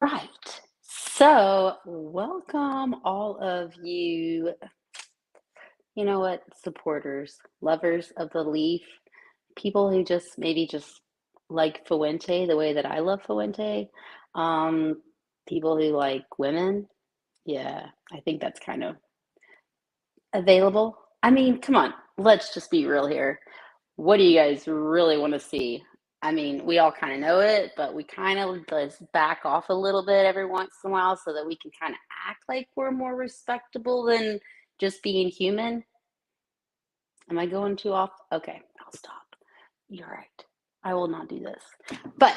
Right. So, welcome all of you, you know what, supporters, lovers of the leaf, people who just maybe just like Fuente the way that I love Fuente, um, people who like women. Yeah, I think that's kind of available. I mean, come on, let's just be real here. What do you guys really want to see? I mean, we all kind of know it, but we kind of just back off a little bit every once in a while so that we can kind of act like we're more respectable than just being human. Am I going too off? Okay, I'll stop. You're right. I will not do this. But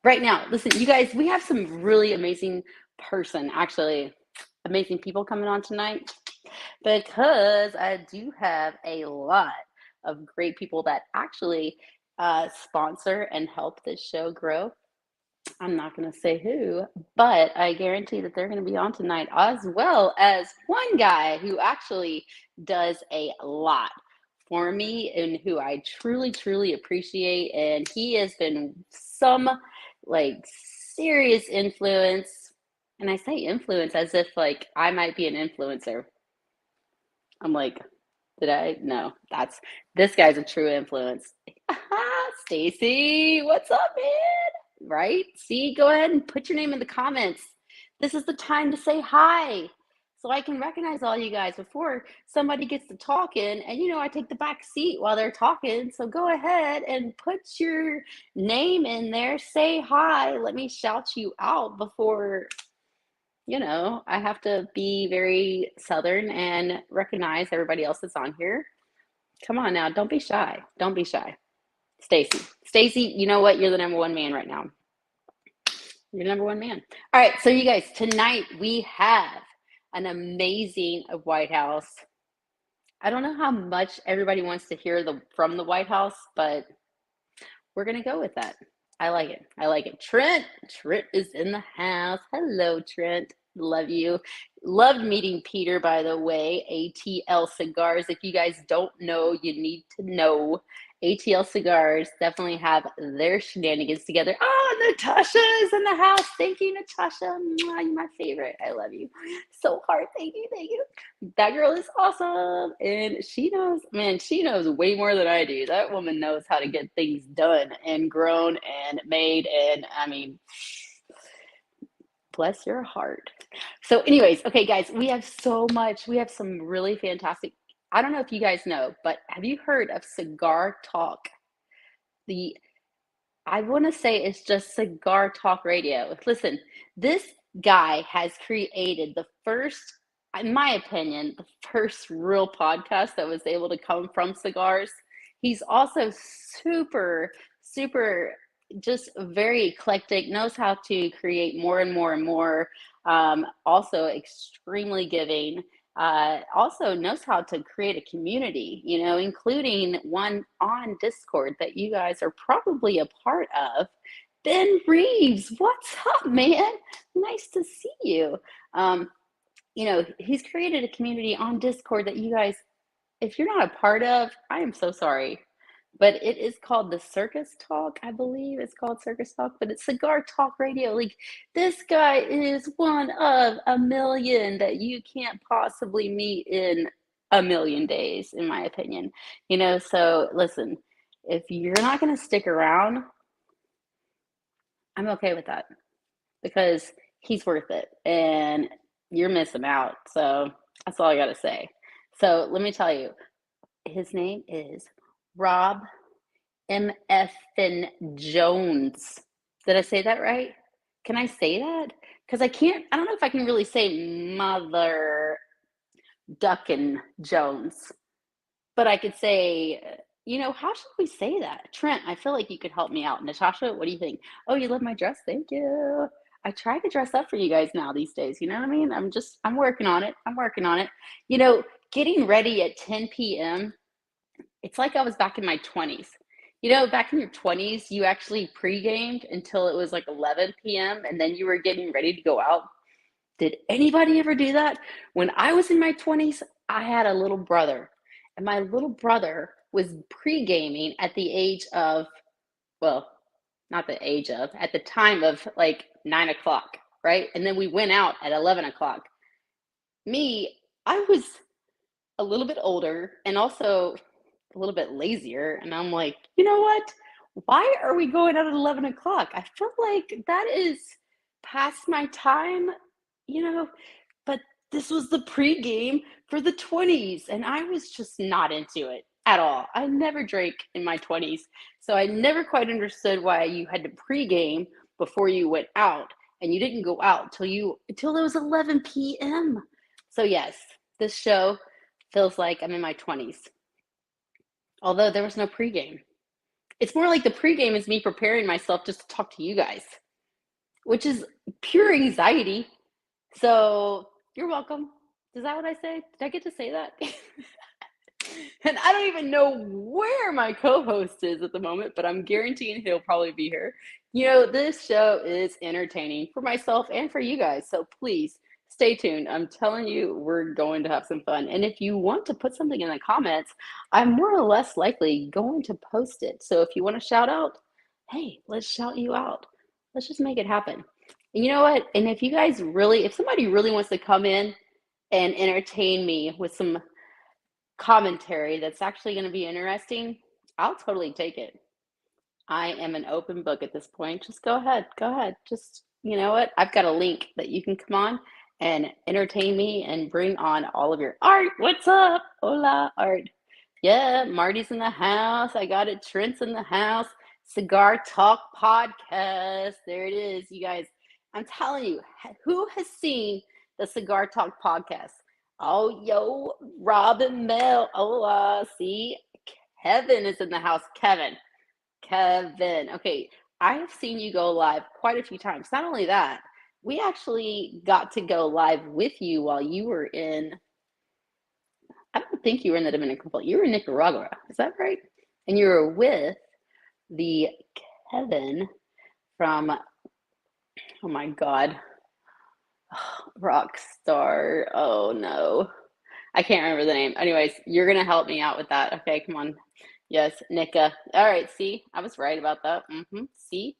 right now, listen, you guys, we have some really actually, amazing people coming on tonight because I do have a lot of great people that actually sponsor and help this show grow. I'm not going to say who, but I guarantee that they're going to be on tonight, as well as one guy who actually does a lot for me and who I truly, truly appreciate. And he has been some like serious influence. And I say influence as if like I might be an influencer. I'm like, did I? No, this guy's a true influence. Stacy, what's up, man? Right? See, go ahead and put your name in the comments. This is the time to say hi so I can recognize all you guys before somebody gets to talking. And I take the back seat while they're talking. So go ahead and put your name in there. Say hi. Let me shout you out before I have to be very Southern and recognize everybody else that's on here. Come on now, don't be shy. Don't be shy. Stacy. Stacy, you know what? You're the number one man right now. You're the number one man. All right, so you guys, tonight we have an amazing White House. I don't know how much everybody wants to hear from the White House, but we're going to go with that. I like it. I like it. Trent is in the house. Hello, Trent. Love you. Loved meeting Peter, by the way. ATL Cigars. If you guys don't know, you need to know. ATL Cigars definitely have their shenanigans together. Oh, Natasha is in the house. Thank you, Natasha. Mwah, you're my favorite. I love you so hard. Thank you. Thank you. That girl is awesome. And she knows, man, she knows way more than I do. That woman knows how to get things done and grown and made. And I mean, bless your heart. So anyways, okay, guys, we have so much. We have some really fantastic. I don't know if you guys know, but have you heard of Cigar Talk? I want to say it's just Cigar Talk Radio. Listen, this guy has created the first, in my opinion, the first real podcast that was able to come from cigars. He's also super, super, just very eclectic, knows how to create more and more and more. Also extremely giving. Also knows how to create a community, including one on Discord that you guys are probably a part of. Ben Reeves, what's up, man? Nice to see you. He's created a community on Discord that you guys, if you're not a part of, I am so sorry. But it is called the Circus Talk, I believe it's called Circus Talk, but it's Cigar Talk Radio. Like, this guy is one of a million that you can't possibly meet in a million days, in my opinion. So listen, if you're not going to stick around, I'm okay with that because he's worth it and you're missing out. So that's all I got to say. So let me tell you, his name is Rob M.F.N. Jones. Did I say that right? Can I say that? Because I don't know if I can really say Mother Duckin' Jones, but I could say, how should we say that? Trent, I feel like you could help me out. Natasha, what do you think? Oh, you love my dress? Thank you. I try to dress up for you guys now these days. You know what I mean? I'm working on it. I'm working on it. Getting ready at 10 p.m., it's like I was back in my 20s. Back in your 20s, you actually pre-gamed until it was like 11 p.m. and then you were getting ready to go out. Did anybody ever do that? When I was in my 20s, I had a little brother. And my little brother was pre-gaming at the age of, well, not the age of, at the time of like 9 o'clock, right? And then we went out at 11 o'clock. Me, I was a little bit older and also a little bit lazier. And I'm like, you know what? Why are we going out at 11 o'clock? I feel like that is past my time, you know, but this was the pregame for the 20s. And I was just not into it at all. I never drank in my 20s. So I never quite understood why you had to pregame before you went out. And you didn't go out till it was 11 p.m. So yes, this show feels like I'm in my 20s, although there was no pregame. It's more like the pregame is me preparing myself just to talk to you guys, which is pure anxiety. So you're welcome. Is that what I say? Did I get to say that? And I don't even know where my co-host is at the moment, but I'm guaranteeing he'll probably be here. You know, this show is entertaining for myself and for you guys. So please stay tuned. I'm telling you, we're going to have some fun. And if you want to put something in the comments, I'm more or less likely going to post it. So if you want to shout out, hey, let's shout you out. Let's just make it happen. And you know what? And if you guys really, if somebody really wants to come in and entertain me with some commentary that's actually going to be interesting, I'll totally take it. I am an open book at this point. Just go ahead. Go ahead. Just, you know what? I've got a link that you can come on and entertain me and bring on all of your art. What's up? Hola, art. Yeah, Marty's in the house. I got it. Trent's in the house. Cigar Talk Podcast. There it is, you guys. I'm telling you, who has seen the Cigar Talk Podcast? Oh, yo, Robin Mel. Hola. See, Kevin is in the house. Kevin. Okay, I have seen you go live quite a few times. Not only that, we actually got to go live with you while you were in, I don't think you were in the Dominican Republic. You were in Nicaragua. Is that right? And you were with the Kevin from, oh my God, Rockstar. Oh no. I can't remember the name. Anyways, you're going to help me out with that. Okay, come on. Yes, Nika. All right, see, I was right about that. See,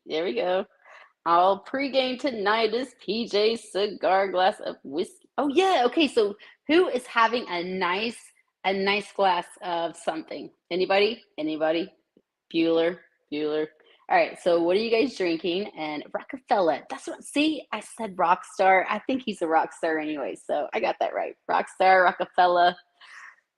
there we go. I'll pregame tonight is PJ's cigar glass of whiskey. Oh yeah, okay. So who is having a nice glass of something? Anybody? Anybody? Bueller. All right. So what are you guys drinking? And Rockefeller. That's what. See, I said rock star. I think he's a rock star anyway. So I got that right. Rockstar, Rockefeller.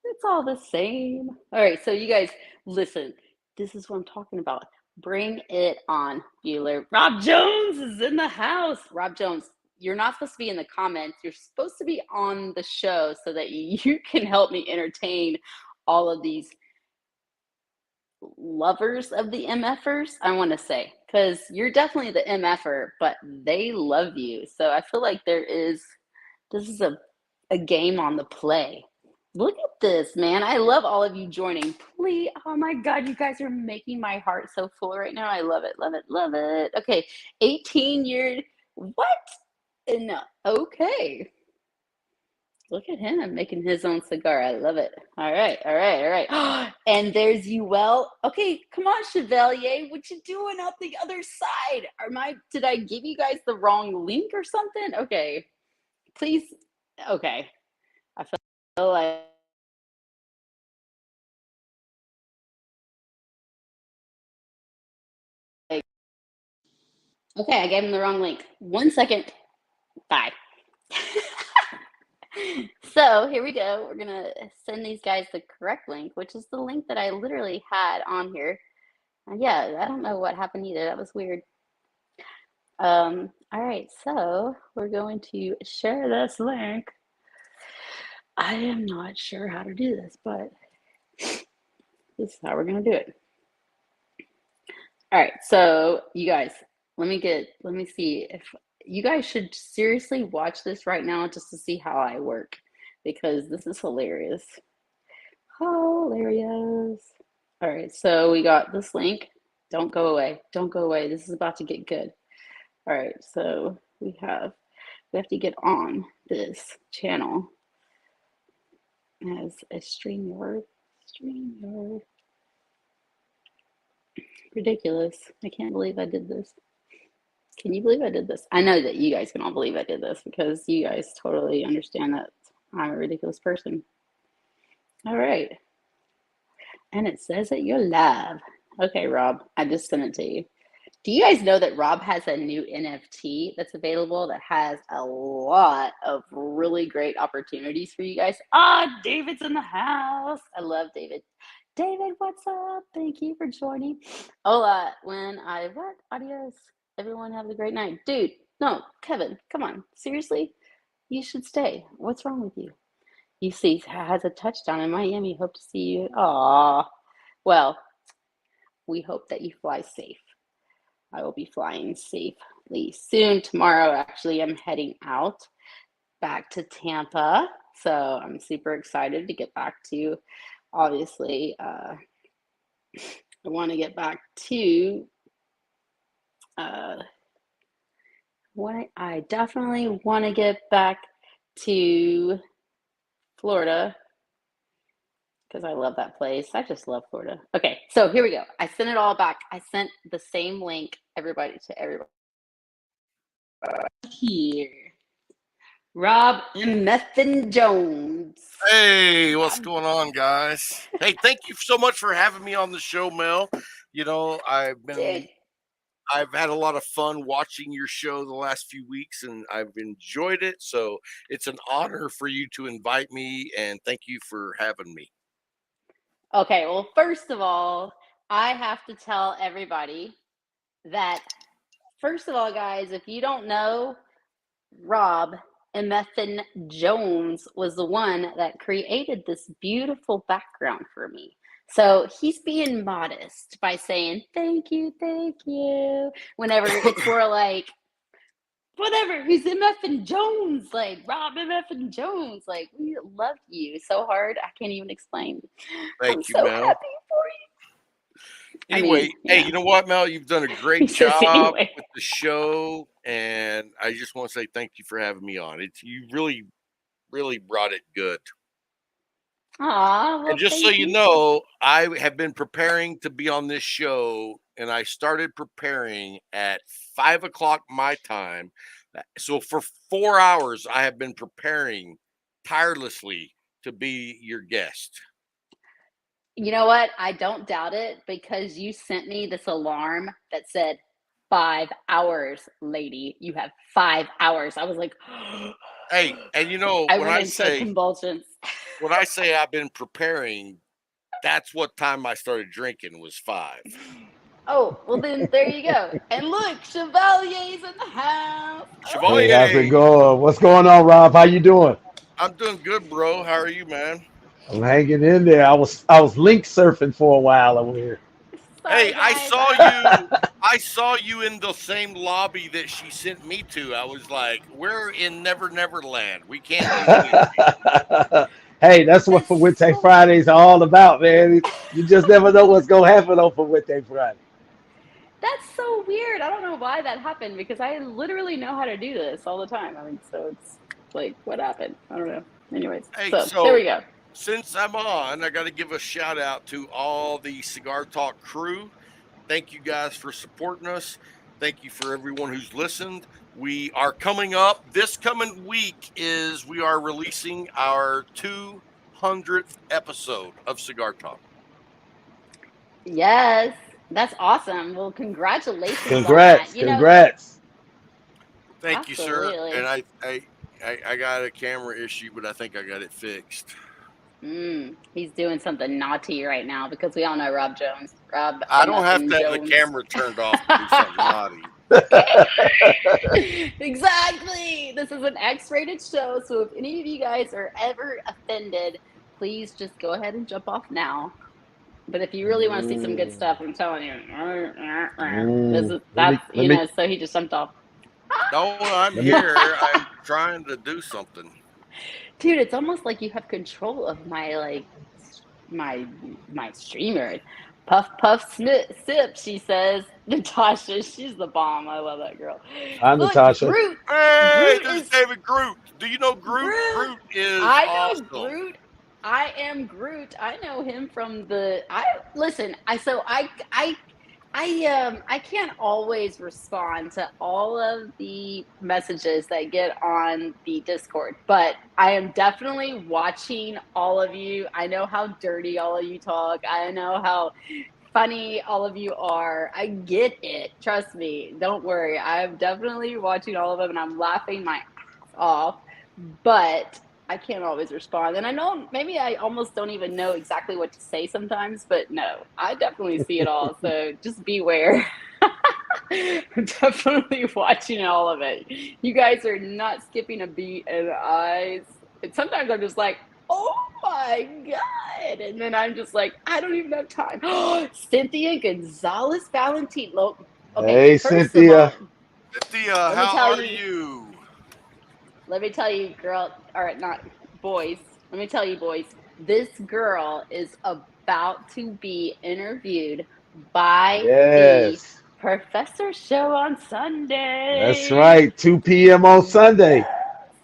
It's all the same. All right, so you guys, listen. This is what I'm talking about. Bring it on, Bueller. Rob Jones is in the house. Rob Jones, you're not supposed to be in the comments. You're supposed to be on the show so that you can help me entertain all of these lovers of the MFers, I want to say, because you're definitely the MFer, but they love you. So I feel like this is a game on the play. Look at this, man. I love all of you joining. Please, oh my God, you guys are making my heart so full right now. I love it, love it, love it. Okay, 18-year, what? No, okay. Look at him making his own cigar. I love it. All right. And there's you. Well, okay, come on, Chevalier. What you doing up the other side? Did I give you guys the wrong link or something? Okay, please. Okay, I feel like. Okay, I gave him the wrong link. 1 second. Bye. So here we go. We're gonna send these guys the correct link, which is the link that I literally had on here. Yeah, I don't know what happened either. That was weird. All right, so we're going to share this link. I am not sure how to do this, but this is how we're gonna do it. All right, so you guys, let me see if you guys should seriously watch this right now just to see how I work because this is hilarious. Hilarious. All right, so we got this link. Don't go away. Don't go away. This is about to get good. All right, so we have to get on this channel as a StreamYard. Ridiculous. I can't believe I did this. Can you believe I did this? I know that you guys can all believe I did this because you guys totally understand that I'm a ridiculous person. All right. And it says that you're live. Okay, Rob, I just sent it to you. Do you guys know that Rob has a new NFT that's available that has a lot of really great opportunities for you guys? Ah, David's in the house. I love David. David, what's up? Thank you for joining. Hola, what? Adios. Everyone have a great night. Dude, no, Kevin, come on. Seriously? You should stay. What's wrong with you? You see, has a touchdown in Miami. Hope to see you. Aw. Well, we hope that you fly safe. I will be flying safely soon. Tomorrow, actually, I'm heading out back to Tampa. So I'm super excited to get back to, obviously, I want to get back to, I definitely want to get back to Florida because I love that place. I just love Florida. Okay, so here we go. I sent it all back. I sent the same link, everybody, to everybody. Here. Rob and Methan Jones. Hey, what's going on, guys? Hey, thank you so much for having me on the show, Mel. You know, Dude. I've had a lot of fun watching your show the last few weeks, and I've enjoyed it. So it's an honor for you to invite me, and thank you for having me. Okay, well, first of all, I have to tell everybody that, first of all, guys, if you don't know, Rob Methan Jones was the one that created this beautiful background for me. So he's being modest by saying, thank you, whenever it's more like, whatever, he's Methan Jones, like Rob Methan Jones. Like, we love you so hard, I can't even explain. I'm Thank you, so Mel. happy for you. Anyway, hey, Yeah. you know what, Mel? You've done a great He says job anyway. with the show, and I just want to say thank you for having me on. You really, really brought it good. Aw, well, And just so thank you you. know, I have been preparing to be on this show, and I started preparing at 5 o'clock my time. So for 4 hours, I have been preparing tirelessly to be your guest. You know what? I don't doubt it because you sent me this alarm that said 5 hours, lady. You have 5 hours. I was like, Hey, and you know, I went into convulsions. when I say I've been preparing, that's what time I started drinking was 5. Oh, well then there you go. And look, Chevalier's in the house. Hey, how's it Chevalier, Oh, going? What's going on, Rob? How you doing? I'm doing good, bro. How are you, man? I'm hanging in there. I was link surfing for a while over here. Hey, sorry guys. I saw you in the same lobby that she sent me to. I was like, we're in Never Never Land. We can't do anything. Hey, that's what That's for Wednesday so Fridays are all about, man. You just never know what's gonna happen on for Wednesday Friday. that's so weird. I don't know why that happened because I literally know how to do this all the time. I mean, so it's like, what happened? I don't know. Anyways, Hey, so there we so go. since I'm on, I got to give a shout out to all the Cigar Talk crew. Thank you guys for supporting us. Thank you for everyone who's listened. We are coming up this coming week is we are releasing our 200th episode of Cigar Talk. Yes, that's awesome. Well, congratulations on that. Congrats, congrats. Thank you, sir. And Absolutely. I got a camera issue, but I think I got it fixed. He's doing something naughty right now because we all know Rob Jones. Rob I don't have Muffin to have the Jones. camera turned off to do something naughty. Exactly. This is an X-rated show, so if any of you guys are ever offended, please just go ahead and jump off now. But if you really want to see some good Mm, stuff, I'm telling you, let me let me so he just jumped off. No, I'm let me. here. I'm trying to do something. Dude, it's almost like you have control of my my streamer. Puff puff sip, she says. Natasha, she's the bomb. I love that girl. Hi, Look, Natasha. Groot. Hey, Groot there's is David Groot. Do you know Groot? Groot. Groot is I know awesome. Groot. I am Groot. I know him from the I listen, I I can't always respond to all of the messages that get on the Discord, but I am definitely watching all of you. I know how dirty all of you talk. I know how funny all of you are. I get it. Trust me. Don't worry. I'm definitely watching all of them and I'm laughing my ass off, but I can't always respond. And I know maybe I almost don't even know exactly what to say sometimes, but no, I definitely see it all. So just beware. I'm definitely watching all of it. You guys are not skipping a beat, and sometimes I'm just like, oh my God. And then I'm just like, I don't even have time. Cynthia Gonzalez Valentin. Okay, Hey, first of Cynthia. all, Cynthia, let me how tell are you, you? girl, or not boys. Let me tell you, boys, this girl is about to be interviewed by the Yes, Professor Show on that's Sunday. right. 2 p.m. on Sunday. Yes.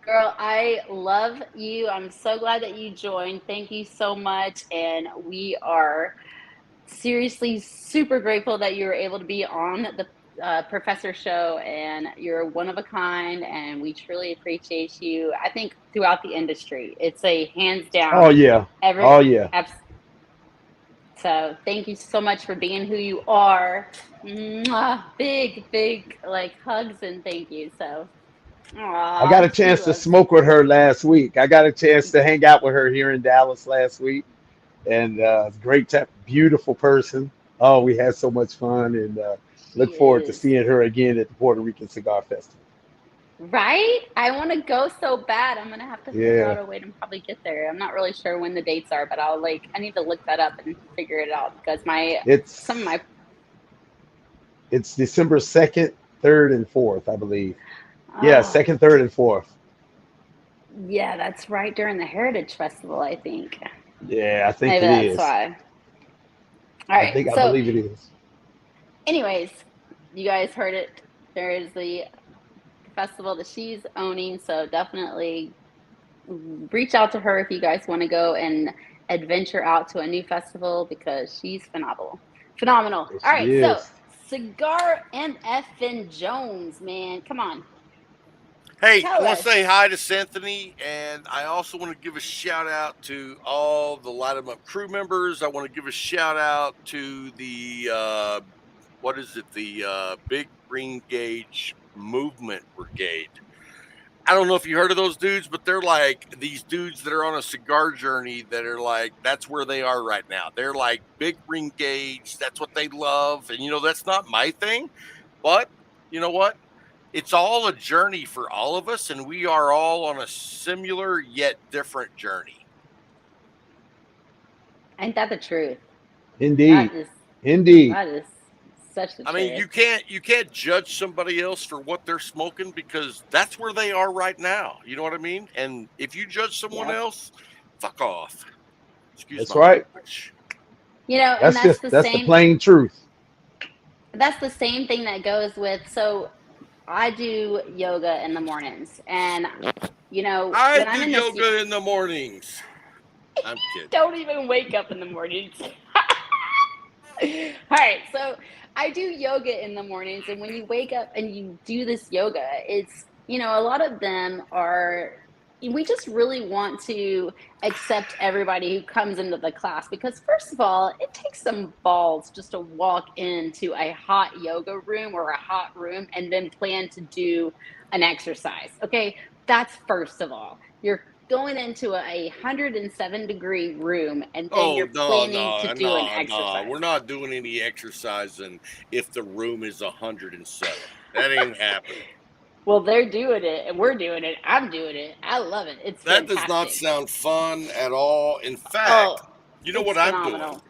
Girl, I love you. I'm so glad that you joined. Thank you so much. And we are seriously super grateful that you were able to be on the Professor Show, and you're one of a kind, and we truly appreciate you. I think throughout the industry, it's a hands Oh down. yeah. Every Oh yeah. abs- so thank you so much for being who you are. Mwah. Big, big like hugs and thank you. So, I got a aw, she chance to loves. smoke with her last week. I got a chance to hang out with her here in Dallas last week, and great, beautiful person. Oh, we had so much fun, and look She forward to is. seeing her again at the Puerto Rican Cigar Festival. Right? I want to go so bad. I'm gonna have to figure Yeah, out a way to probably get there. I'm not really sure when the dates are, but I need to look that up and figure it out because some of it's my, it's December 2nd, 3rd, and 4th, I believe. Yeah, oh, 2nd, 3rd, and 4th. yeah, that's right during the Heritage Festival, I think. Yeah, I think Maybe it that's is. why. All right. I So, believe it is. anyways, you guys heard it. There is the festival that she's owning, so definitely reach out to her if you guys want to go and adventure out to a new festival because she's phenomenal. Phenomenal. Yes, All she right, so is. Cigar MFN Jones, man, come on, Hey, I tell want to us. say hi to Cynthia, and I also want to give a shout out to all the Light 'em Up crew members. I want to give a shout out to the what is it? The Big Green Gauge Movement Brigade. I don't know if you heard of those dudes, but they're like these dudes that are on a cigar journey that are like, that's where they are right now. They're like big ring gauge. That's what they love. And, that's not my thing. But you know what? It's all a journey for all of us. And we are all on a similar yet different journey. Ain't that the truth? Indeed. That is Indeed. that is such the I mean, truth. you can't judge somebody else for what they're smoking because that's where they are right now. You know what I mean? And if you judge someone Yep. else, fuck off. Excuse That's my right. language. And That's the plain truth. that's the same thing that goes with. So I do yoga in the mornings, and I when do I'm in this, yoga in the mornings. I'm kidding. don't even wake up in the mornings. All right, so I do yoga in the mornings, and when you wake up and you do this yoga, a lot of them are. We just really want to accept everybody who comes into the class because, first of all, it takes some balls just to walk into a hot yoga room or a hot room and then plan to do an exercise. Okay, that's first of all. You're going into a 107-degree room and then Oh you're no, planning to no, do an no, no. exercise. We're not doing any exercising if the room is 107. That ain't happening. Well, they're doing it and we're doing it. I'm doing it. I love it. It's That does not fantastic. sound fun at all. In Oh, fact, you know it's what I'm doing? phenomenal.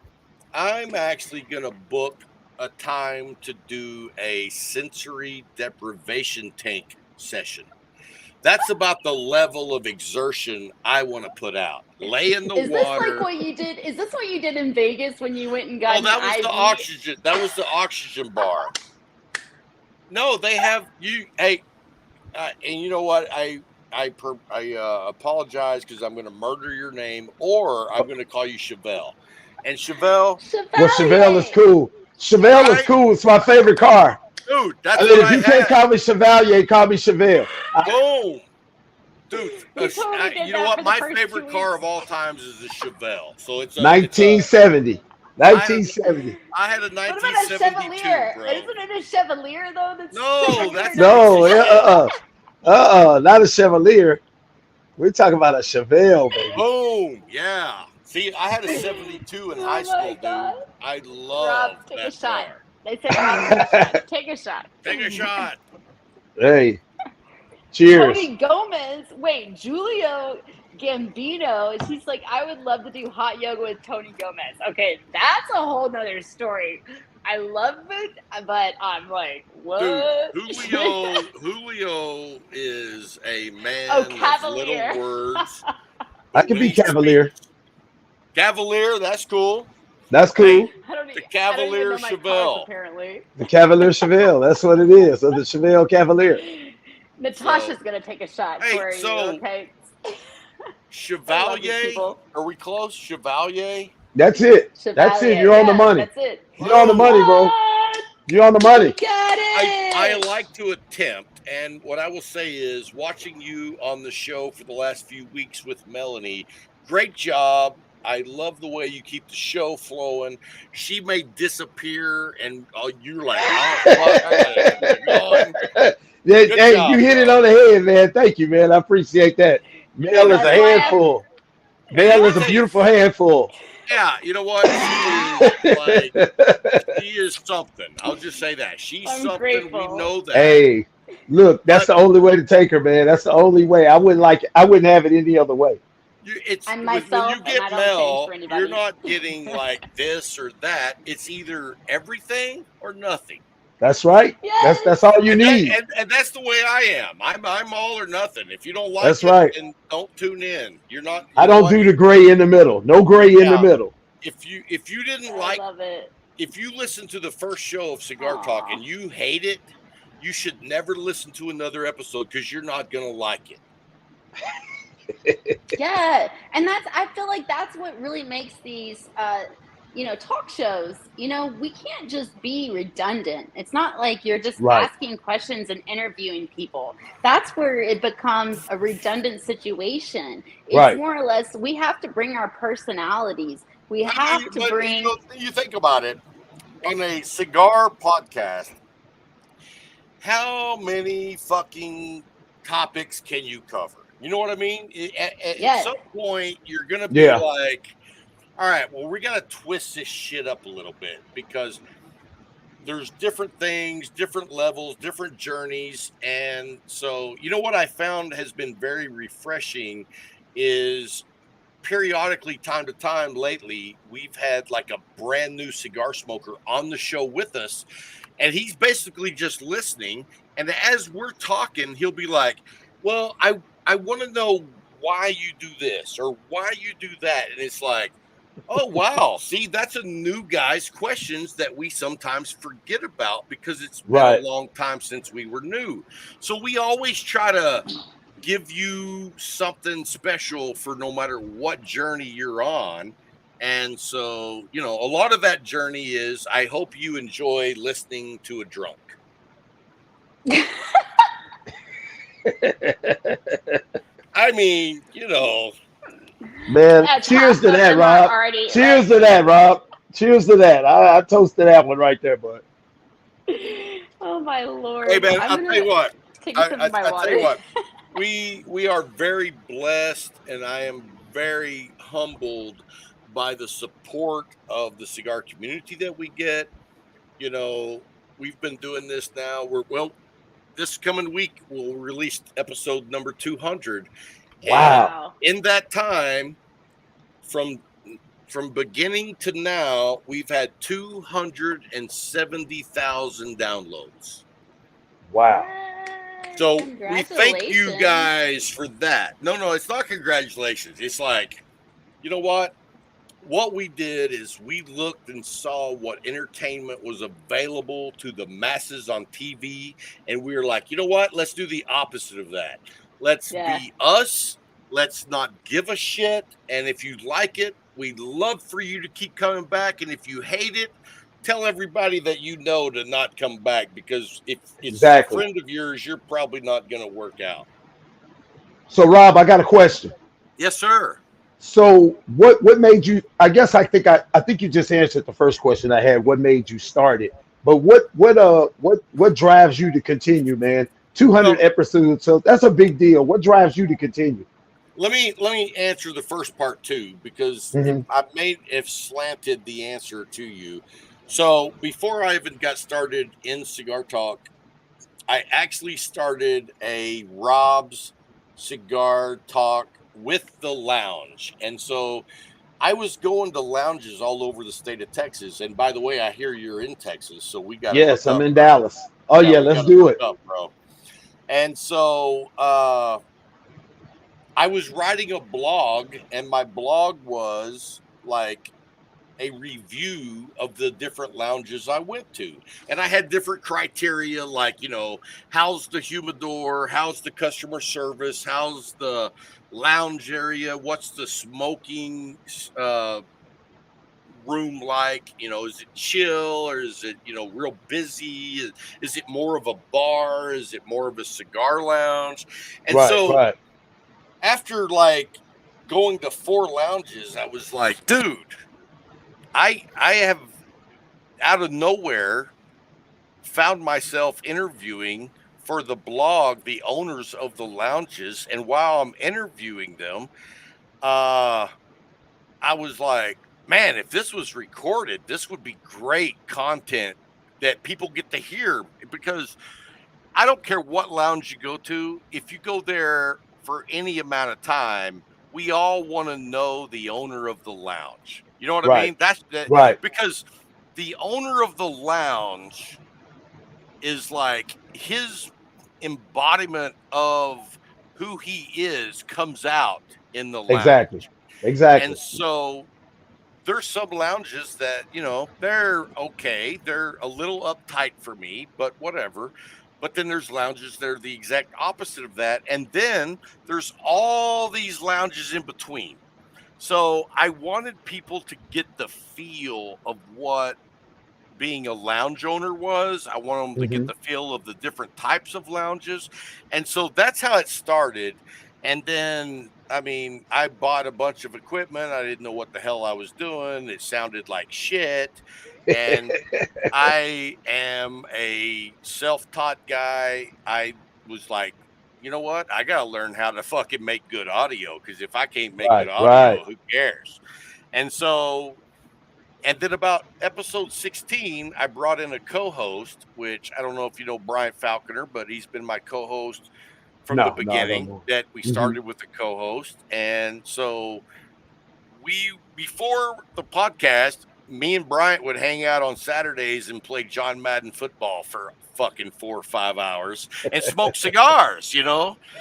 I'm actually going to book a time to do a sensory deprivation tank session. That's about the level of exertion I want to put out. Lay in the Is this like water. what you did? Is this what you did in Vegas when you went and got Oh, an that was the IV? oxygen. That was the oxygen bar. No, they have you. Hey, and you know what? I apologize because I'm going to murder your name, or I'm going to call you Chevelle. And Chevelle, Well, Chevelle is Chevalier! cool. Chevelle is Right, cool. It's my favorite car. dude. I That's mean, what if I you can't had. call me Chevalier, call me Chevelle. Boom, dude. You totally did You know that what? for the My first favorite 2 weeks. car of all times is the Chevelle. So it's a. 1970. I had a 1970. I had a What about a 1972, Chevalier? bro. Isn't it a Chevalier though? That's No, Chevalier, that's not a No, Chevy. not a Chevalier. We're talking about a Chevelle, baby. boom. Yeah. See, I had a 72 in high Oh my school, god. dude. I Rob, loved take a that shot. car. They said Rob take a shot. Take a shot. Take a shot. Hey, cheers. Tony Gomez. Wait, Julio Gambino. She's like, I would love to do hot yoga with Tony Gomez. Okay, that's a whole nother story. I love it, but I'm like, Dude, what? Julio is a Oh, man of little Cavalier. words, I but can when be he Cavalier. speaks, Cavalier, that's cool. That's Hey, cool. the I don't even Cavalier know my cars Chevelle. apparently. The Cavalier Chevelle. That's what it is. Or the Chevelle Cavalier. So, Natasha's gonna take a shot hey, for you, so okay? I love you Chevalier, people. are we close? Chevalier? That's it. That's it. Chevalier, You're on the yeah, money. that's it. You're on the Boom. money, bro. What? You're on the You money. got I it. like to attempt, and what I will say is, watching you on the show for the last few weeks with Melanie, great job. I love the way you keep the show flowing. She may disappear, and you're like, oh fuck, I gotta keep it going. Good Hey, you job, hit it bro. on the head, man. Thank you, man. I appreciate that. And Mel is if a That's you, why I'm. handful. and Mel let me is a tell you, beautiful handful. yeah, you know what? She is something. I'll just say that she's I'm something. We grateful. know that, Hey, look, that's but the only way to take her, man. That's the only way. I wouldn't have it any other way. it's I'm when myself, you and get I don't change Mel, for you're anybody. not getting like this or that. It's either everything or nothing. That's right. That's Yes. all you need. And that's the way I am. I'm all or nothing. If you don't like That's it, right. then don't tune in. You're not. I You know don't what? do the gray in the middle. No gray in the Yeah. middle. If you didn't I like, love it. if you listen to the first show of Cigar Talk Aw. and you hate it, you should never listen to another episode because you're not gonna like it. Yeah, and I feel like that's what really makes these talk shows. We can't just be redundant. It's not like you're just Right. asking questions and interviewing people. That's where it becomes a redundant situation. It's Right. more or less we have to bring our personalities. We I have mean, to but bring you think about it on a cigar podcast. How many fucking topics can you cover? You know what I mean? At yes. some point, you're going to be Yeah. like, all right, well, we got to twist this shit up a little bit because there's different things, different levels, different journeys. And so, you know what I found has been very refreshing is periodically, time to time lately, we've had like a brand new cigar smoker on the show with us, and he's basically just listening. And as we're talking, he'll be like, well, I want to know why you do this or why you do that. And it's like, oh wow, see, that's a new guy's questions that we sometimes forget about because it's been a Right. long time since we were new. So we always try to give you something special for no matter what journey you're on. And so, a lot of that journey is I hope you enjoy listening to a drunk. I mean, Man, As cheers half to of that, them are Rob. already Cheers like, to that, Rob. Cheers to that. I toasted that one right there, bud. oh my hey lord. man, I'm I'll tell you gonna what. take a sip of my I tell you water. what. We are very blessed, and I am very humbled by the support of the cigar community that we get. We've been doing this now. This coming week we'll release episode number 200, and Wow. Wow. in that time, from beginning to now, we've had 270,000 downloads. Wow. What? So we thank you Congratulations. guys for that. No, it's not congratulations. It's like, you know what? What we did is we looked and saw what entertainment was available to the masses on TV. And we were like, you know what? Let's do the opposite of that. Let's Yeah. be us. Let's not give a shit. And if you like it, we'd love for you to keep coming back. And if you hate it, tell everybody that you know to not come back, because if it's a Exactly. friend of yours, you're probably not going to work out. So, Rob, I got a question. Yes, sir. So, what made you? I guess I think you just answered the first question I had. What made you start it? But what drives you to continue, man? 200 Well, episodes, so that's a big deal. What drives you to continue? let me answer the first part too, because Hmm. I may have slanted the answer to you. So before I even got started in Cigar Talk, I actually started a Rob's Cigar Talk with the lounge. And so I was going to lounges all over the state of Texas. And by the way, I hear you're in Texas, so we got to Yes, hook I'm up, in bro. Dallas. Oh Yeah, yeah, we let's got to do hook it. up, bro. And so I was writing a blog, and my blog was like a review of the different lounges I went to. And I had different criteria, like, how's the humidor? How's the customer service? How's the lounge area? What's the smoking room like? Is it chill, or is it, real busy? Is it more of a bar? Is it more of a cigar lounge? And Right, so right. after like going to 4 lounges, I was like, dude, I have out of nowhere found myself interviewing for the blog the owners of the lounges. And while I'm interviewing them, uh I was like, man, if this was recorded, this would be great content that people get to hear, because I don't care what lounge you go to. If you go there for any amount of time, we all want to know the owner of the lounge. You know what I Right, mean? That's that, right. because the owner of the lounge is like his embodiment of who he is comes out in the Exactly. lounge. And Exactly. so there's some lounges that, they're okay. They're a little uptight for me, but whatever. But then there's lounges that are the exact opposite of that. And then there's all these lounges in between. So I wanted people to get the feel of what being a lounge owner was. I want them to get Hmm. the feel of the different types of lounges. And so that's how it started. And then, I mean, I bought a bunch of equipment. I didn't know what the hell I was doing. It sounded like shit. And I am a self taught guy. I was like, you know what? I got to learn how to fucking make good audio, because if I can't make good Right, right. audio, who cares? And so then about episode 16, I brought in a co-host, which I don't know if you know Brian Falconer, but he's been my co-host from the No, no, I don't beginning. know. That we Hmm. started with a co-host. And so before the podcast, me and Bryant would hang out on Saturdays and play John Madden football for fucking 4 or 5 hours and smoke cigars.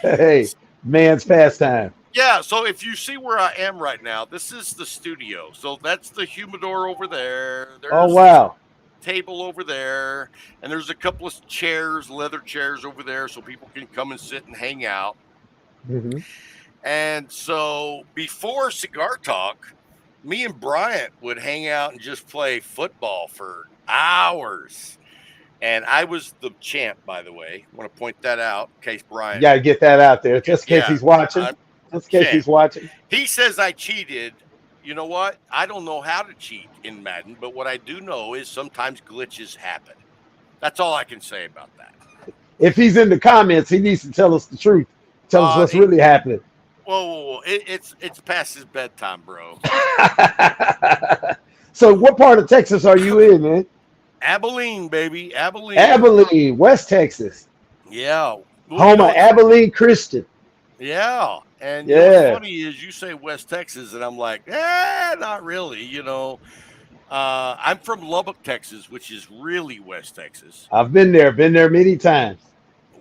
Hey, man's pastime. Yeah, so if you see where I am right now, this is the studio. So that's the humidor over there. Oh There's the wow. table over there, and there's a couple of chairs, leather chairs over there, so people can come and sit and hang out. Hmm. And so before Cigar Talk, me and Bryant would hang out and just play football for hours. And I was the champ, by the way. I want to point that out in case You Bryant, got to get that out there, just in case yeah, he's watching. I'm Just in case champ. he's watching. He says I cheated. You know what? I don't know how to cheat in Madden, but what I do know is sometimes glitches happen. That's all I can say about that. If he's in the comments, he needs to tell us the truth. Tell us what's It, really happening. whoa. It's past his bedtime, bro. So, what part of Texas are you in, man? Abilene, baby, Abilene. Abilene, West Texas, Yeah. Well, home of Abilene Christian. yeah. And what's Yeah, funny is you say West Texas, and I'm like, not really. I'm from Lubbock, Texas, which is really West Texas. I've been there many times.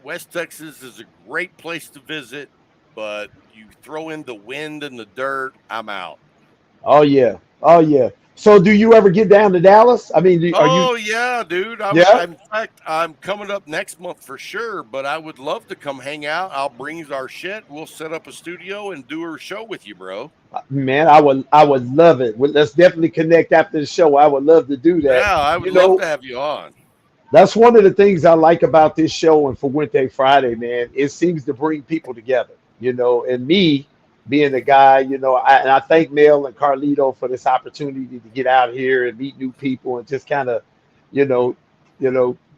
West Texas is a great place to visit, but you throw in the wind and the dirt, I'm out. Oh yeah, oh yeah. So do you ever get down to Dallas? I mean, are you? Oh yeah, dude. Yeah. In fact, I'm coming up next month for sure. But I would love to come hang out. I'll bring our shit. We'll set up a studio and do a show with you, bro. Man, I would love it. Well, let's definitely connect after the show. I would love to do that. Yeah, I would You love know, to have you on. that's one of the things I like about this show and for Wednesday Friday, man. It seems to bring people together, and me being the guy, and I thank Mel and Carlito for this opportunity to get out here and meet new people and just kind of, you know,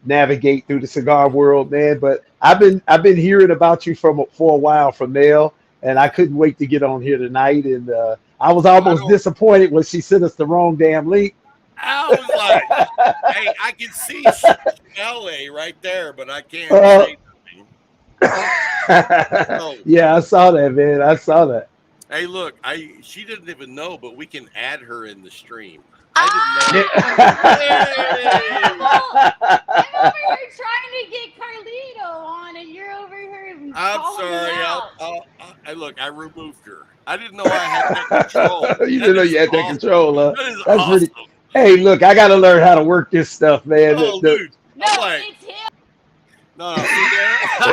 navigate through the cigar world, man. But I've been hearing about you for a while from Mel, and I couldn't wait to get on here tonight. And I was I almost don't. disappointed when she sent us the wrong damn link. I was like, hey, I can see LA right there, but I can't uh, say nothing. So, yeah, I saw that, man. I saw that. hey, look, she didn't even know, but we can add her in the stream. I didn't know. Hey, Well, I'm over here trying to get Carlito on, and you're over here I'm calling me sorry. out. Look. I removed her. I didn't know I had that control. You That didn't know is you had that awesome. control, huh? That is That's pretty. awesome. Hey, look, I got to learn how to work this stuff, man. Oh, dude. No, I'm like, it's him. no, see there? So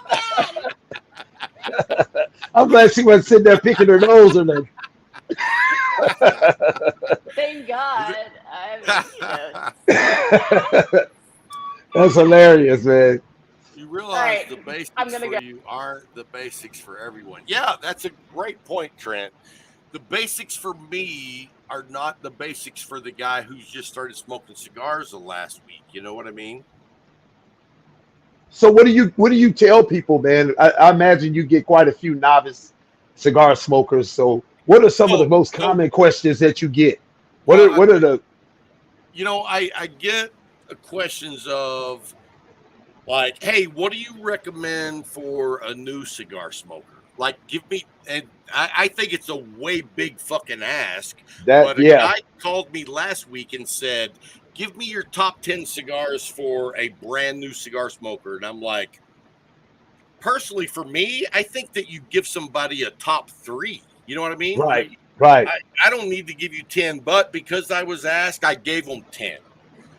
bad. I'm glad she wasn't sitting there picking her nose or nothing. Thank God. I mean, That's hilarious, man. You realize right, the basics I'm gonna for go. you aren't the basics for everyone. Yeah, that's a great point, Trent. The basics for me are not the basics for the guy who's just started smoking cigars the last week. You know what I mean? So what do you tell people, man? I imagine you get quite a few novice cigar smokers. So what are some of the Oh, most so common questions that you get? What well, are what are the I get questions of like, hey, what do you recommend for a new cigar smoker? Like, give me, and I think it's a way big fucking ask, that? but a Yeah, guy called me last week and said, give me your top 10 cigars for a brand new cigar smoker. And I'm like, personally, for me, I think that you give somebody a top three. You know what I mean? right, right, I don't need to give you 10, but because I was asked, I gave them 10.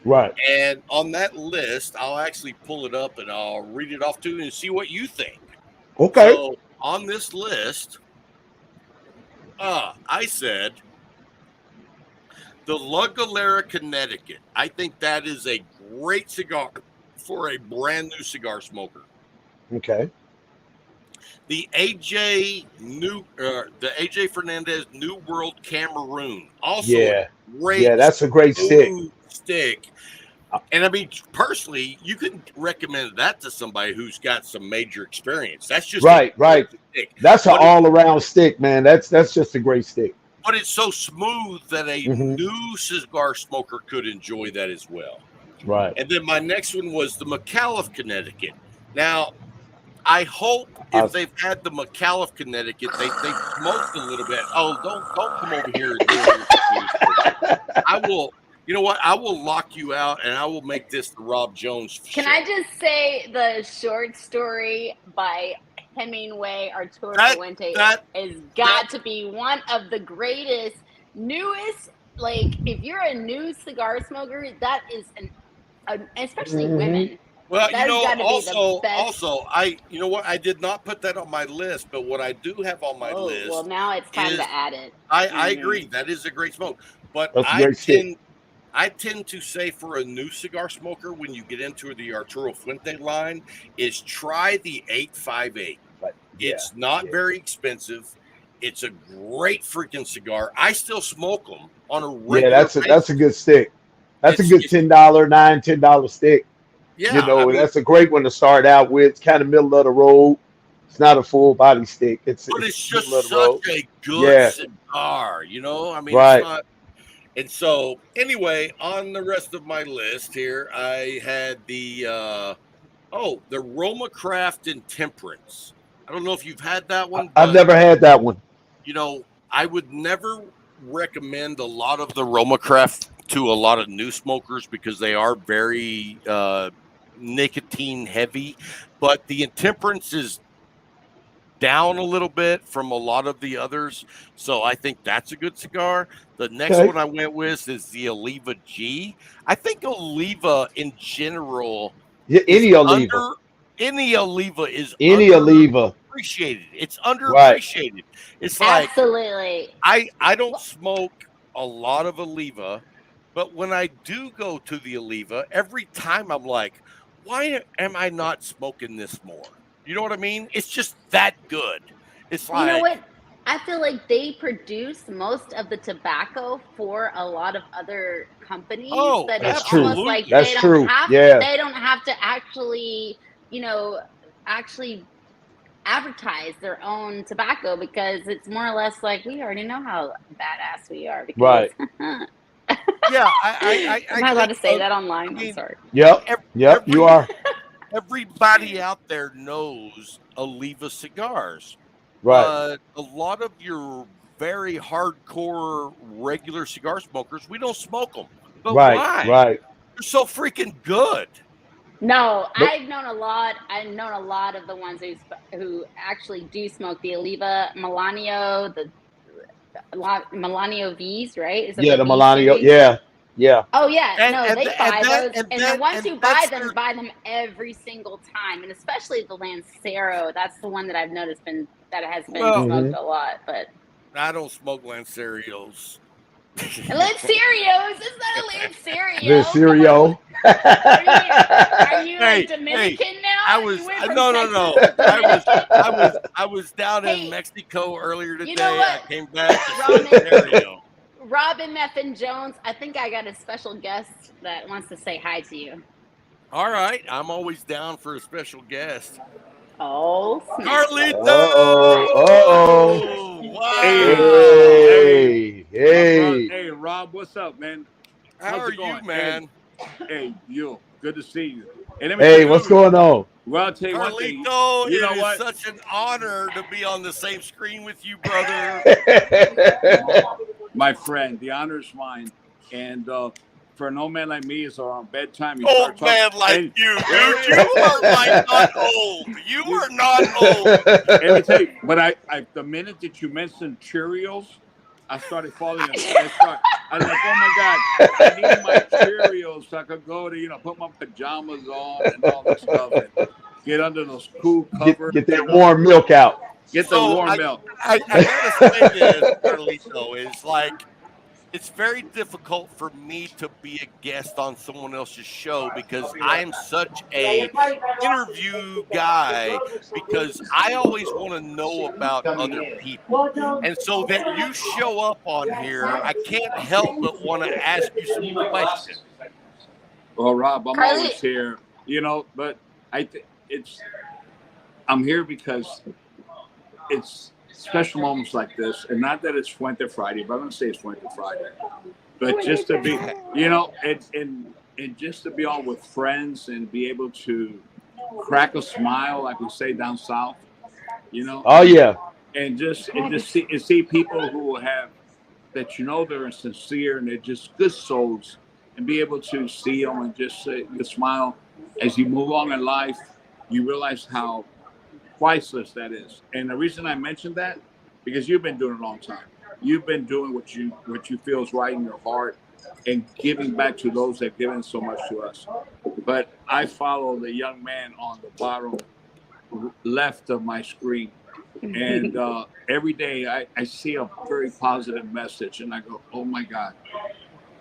right. And on that list, I'll actually pull it up and I'll read it off to you and see what you think. Okay. So on this list, I said the La Galera, Connecticut. I think that is a great cigar for a brand new cigar smoker. Okay. The AJ Fernandez New World Cameroon, also a Yeah. Yeah, great that's a great stick. smooth stick. And I mean, personally, you can recommend that to somebody who's got some major experience. That's just a Right, great right. stick. That's an But it, all around stick, man. That's just a great stick. but it's so smooth that a Hmm. new cigar smoker could enjoy that as well. Right. And then my next one was the McAuliffe, Connecticut. Now, I hope I, if they've had the McAuliffe, Connecticut, they smoked a little bit. Oh, don't come over here and doing your thing. I will. You know what? I will lock you out, and I will make this the Rob Jones Can show. I just say the short story by Hemingway Arturo That Fuente that has that got to be one of the greatest, newest. Like, if you're a new cigar smoker, that is especially hmm women. Well, That has got to be the best. you know what? I did not put that on my list, but what I do have on my Oh, well, list now it's time is to add it. I Hmm. agree that is a great smoke, but That's a great stick. I tend to say for a new cigar smoker when you get into the Arturo Fuente line is try the 858. But yeah, It's not yeah, very expensive. It's a great freaking cigar. I still smoke them on a yeah. regular That's a basis. good stick. That's a good It's $10, $9, $10 stick. yeah. I mean, That's a great one to start out with. It's kind of middle of the road. It's not a full body stick. but It's it's middle just of the such road. a good Yeah, cigar. You know, I mean, it's right. not. And so, anyway, on the rest of my list here, I had the Roma Craft and Temperance. I don't know if you've had that one, I've but never had that one. you know, I would never recommend a lot of the Roma Craft to a lot of new smokers because they are very nicotine heavy. But the Intemperance is down a little bit from a lot of the others. So I think that's a good cigar. The next Okay. one I went with is the Oliva G. I think Oliva in general Yeah, is any Oliva. under any Oliva is Any Oliva. underappreciated. It's Right. underappreciated. It's like Absolutely. I don't Well, smoke a lot of Oliva, but when I do go to the Oliva, every time I'm like, why am I not smoking this more? You know what I mean? It's just that good. It's you know like, what? I feel like they produce most of the tobacco for a lot of other companies oh, that it's That's true. almost like absolutely. That's true. Yeah. they don't have to actually, you know, actually advertise their own tobacco because it's more or less like we already know how badass we are because Right. am Yeah, I I allowed think, to say that I online? I'm mean, sorry. Yep. ev- Yep. You every are. everybody out there knows Oliva cigars, Right. but a lot of your very hardcore regular cigar smokers, we don't smoke them. But Right. why? Right. They're so freaking good. No, But I've known a lot. I've known a lot of the ones who actually do smoke the Oliva Melanio, the Melanio V's, right? Is it yeah, the the V Milano. series? Yeah. Yeah. Oh yeah, And no, and they th- and buy that those, and and the that ones and who that's their buy them every single time, and especially the Lancero. That's the one that I've noticed that has been well, Hmm. smoked a lot. But I don't smoke Lancerios. Lancerios, is that a The Lancerio? Come on, Cereal. are you like Hey, Dominican I now? You was went from no, no, Texas no. to Dominican? I was down in Hey, Mexico earlier you know today. I what, came back. It's Robin? Lancerio. Robin Meffin Jones, I think I got a special guest that wants to say hi to you. All right, I'm always down for a special guest. Oh, snap. Carlito! Uh-oh. Uh-oh. Hey, Wow. hey, Hey. my brother. Hey. Hey, Rob, what's up, man? How How's are it you, going? Hey, man? hey, you. Good to see you. And let me tell Hey, you, what's Dude, going on? well, I'll tell you one thing. Carlito, You it know is what? such an honor to be on the same screen with you, brother. My friend, the honor is mine. And for no man like me, it's around bedtime. You start Old talking. man like And you, wait, dude. wait, You wait. are like not old. You You- are not old. Let me tell you, but the minute that you mentioned Cheerios, I started falling. I was like, oh my God, I need my Cheerios so I could go to, put my pajamas on and all this stuff and get under those cool covers, get that warm milk out. get the So warm milk. I gotta say this, Carlito, is like it's very difficult for me to be a guest on someone else's show because I am such a interview guy because I always want to know about other people. And so that you show up on here, I can't help but want to ask you some questions. Well, Rob, I'm Carly, always here, but it's I'm here because it's special moments like this, and not that it's Fuente Friday, but I'm gonna say it's Fuente Friday. But just to be, and just to be on with friends and be able to crack a smile, like we say down south, Oh yeah. and see people who have that they're sincere and they're just good souls, and be able to see them and just say, you smile as you move on in life, you realize how priceless that is. And the reason I mentioned that, because you've been doing it a long time. You've been doing what you feel is right in your heart and giving back to those that have given so much to us. But I follow the young man on the bottom left of my screen. And every day I see a very positive message and I go, oh my God.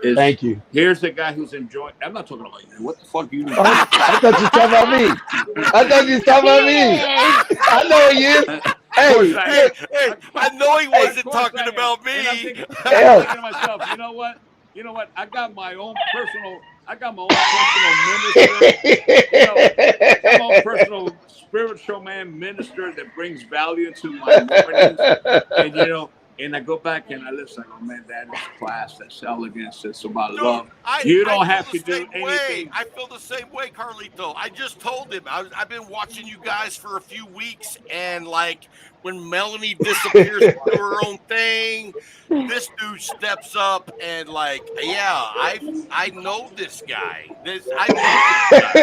Thank you. Here's the guy who's enjoying. I'm not talking about you. What the fuck are you doing? I thought you were talking about me. I thought you was talking about me. yes. I know he is. Hey, Hey, I know he wasn't talking about me. And I'm thinking Hell. to myself, you know what? I got my own personal minister. I got my own personal spiritual man minister that brings value to my mornings. And I go back and I listen. I go, man, that is class. That's elegance. It's about Dude, love. I You don't feel have the to do same way. anything. I feel the same way, Carlito. I just told him I've been watching you guys for a few weeks, and like when Melanie disappears to do her own thing, this dude steps up and like, yeah, I know this guy. I know this guy.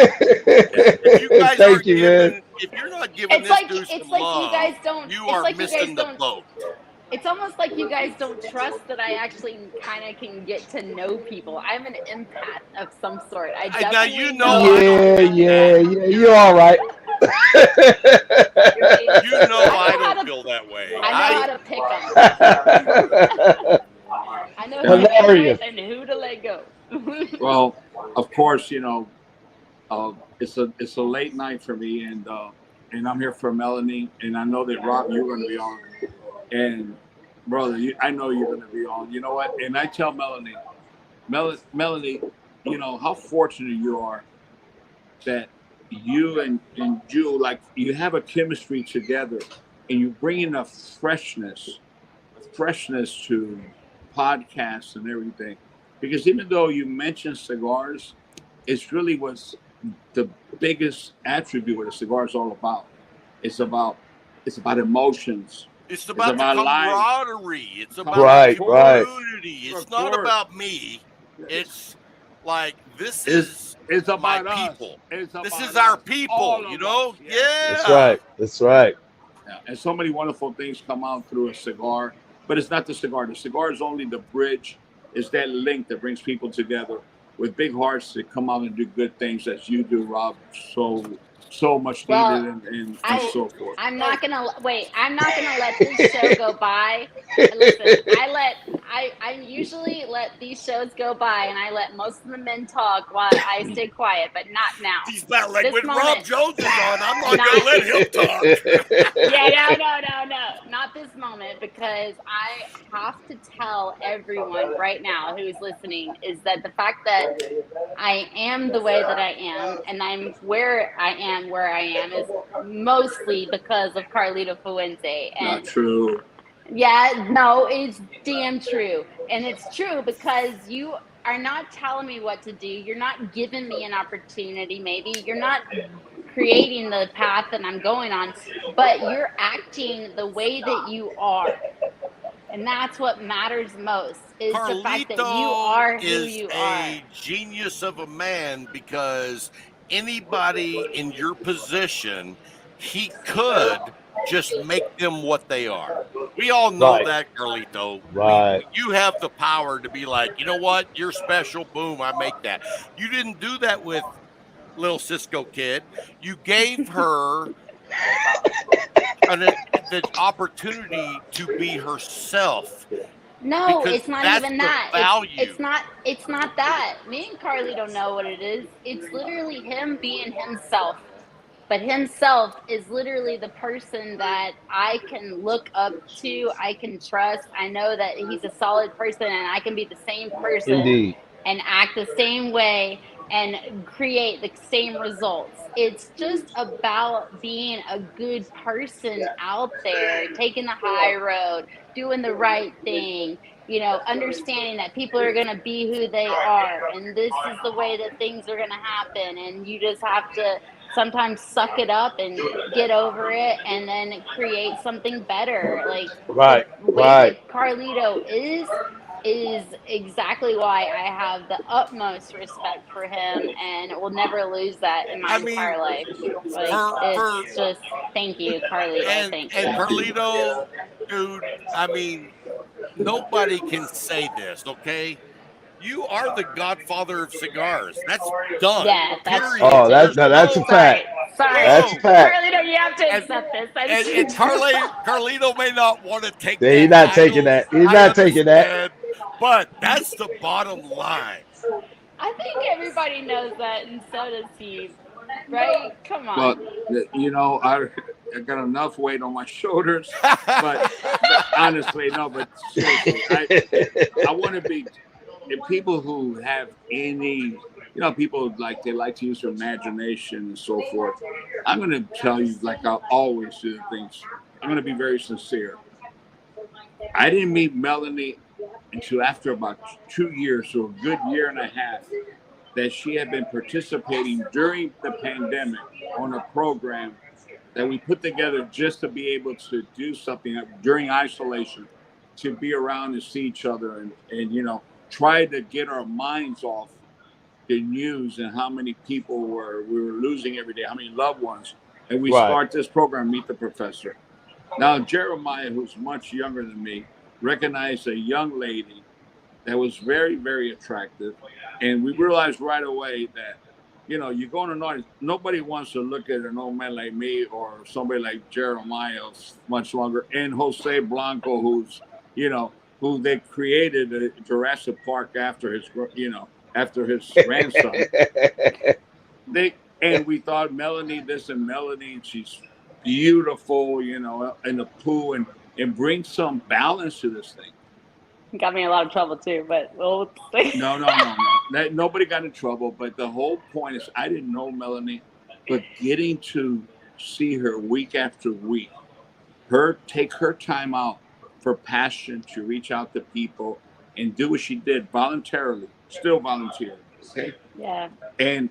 If you guys Thank you, man. if you're not giving this dude some love, you are missing the boat. It's almost like you guys don't trust that I actually kind of can get to know people. I'm an empath of some sort. I Now definitely you know know I don't Yeah, feel yeah, that. yeah. You're all right. You know I I know how don't to feel that way. I know how to pick them. I know who to be with Hilarious. and who to let go. Well, of course, it's a late night for me, and I'm here for Melanie, and I know that Rob, you're going to be on, and brother, I know you're going to be on. You know what? And I tell Melanie, how fortunate you are that you and Jewel, like you have a chemistry together, and you bring in a freshness to podcasts and everything. Because even though you mentioned cigars, it's really what's the biggest attribute what a cigar is all about. It's about it's about emotions. It's It's about the about life. camaraderie. It's about the Right, right. community. It's Of not course. about me. It's like this It's is it's my about us. people. It's This about is our us. people, All you of us. know? Yes. That's Yeah. right. That's right. Yeah. And so many wonderful things come out through a cigar, but it's not the cigar. The cigar is only the bridge. It's that link that brings people together with big hearts that come out and do good things as you do, Rob. So much needed Well, and I so forth. I'm Oh, not gonna wait. I'm not gonna let this show go by. Listen, I usually let these shows go by, and I let most of the men talk while I stay quiet, but not now. he's about like This when Rob moment, Jones is on, I'm not not gonna let him talk. yeah, no, not this moment, because I have to tell everyone right now who's listening is that the fact that I am the way that I am, and I'm where I am is mostly because of Carlito Fuente. Not And true. yeah, no, it's damn true. And it's true because you are not telling me what to do. You're not giving me an opportunity, maybe. You're not creating the path that I'm going on, but you're acting the way that you are. And that's what matters most is the fact that you Carlito are who is you are. a genius of a man because anybody in your position, he could just make them what they are. We all know Right, that, Carlito. right. You have the power to be like, you know what, you're special. Boom, I make that. You didn't do that with little Cisco Kid. You gave her the opportunity to be herself No, because it's not that's even the that. value. It's not that. Me and Carly don't know what it is. It's literally him being himself. But himself is literally the person that I can look up to, I can trust. I know that he's a solid person, and I can be the same person Indeed. and act the same way and create the same results. It's just about being a good person out there, taking the high road, doing the right thing, understanding that people are going to be who they are, and this is the way that things are going to happen, and you just have to sometimes suck it up and get over it and then create something better. Like the Right, way that right. Carlito is exactly why I have the utmost respect for him and will never lose that in my I mean, entire life. Like for it's just thank you, Carlito. Thank and you. Carlito, dude. I mean, nobody can say this, okay? You are the godfather of cigars. That's done. Yeah, that's true Period. Oh, too. that's There's no, that's a no, fact. That's a no. fact. Carlito, you have to And accept this. That's and, true and too. Carlito may not want to take Yeah, he's that not taking title. that. He's I not taking that. understand, but that's the bottom line. I think everybody knows that, and so does he. Right? Come But on. I got enough weight on my shoulders. But honestly, no. But seriously, I want to be. And people who have any, people they like to use their imagination and so forth. I'm going to tell you, like I always do things. I'm going to be very sincere. I didn't meet Melanie until after about 2 years, so a good year and a half, that she had been participating during the pandemic on a program that we put together just to be able to do something during isolation, to be around and see each other and try to get our minds off the news and how many people we were losing every day, how many loved ones. and we Right. start this program, Meet the Professor. Now, Jeremiah, who's much younger than me, recognized a young lady that was very, very attractive. And we realized right away that, you're going to notice nobody wants to look at an old man like me or somebody like Jeremiah much longer. And Jose Blanco, who they created a Jurassic Park after his grandson. And we thought Melanie this and Melanie, she's beautiful, in the pool and bring some balance to this thing. Got me in a lot of trouble too, but we'll see. No. Nobody got in trouble. But the whole point is, I didn't know Melanie, but getting to see her week after week, take her time out for passion to reach out to people and do what she did voluntarily, still volunteering. Okay. Yeah. And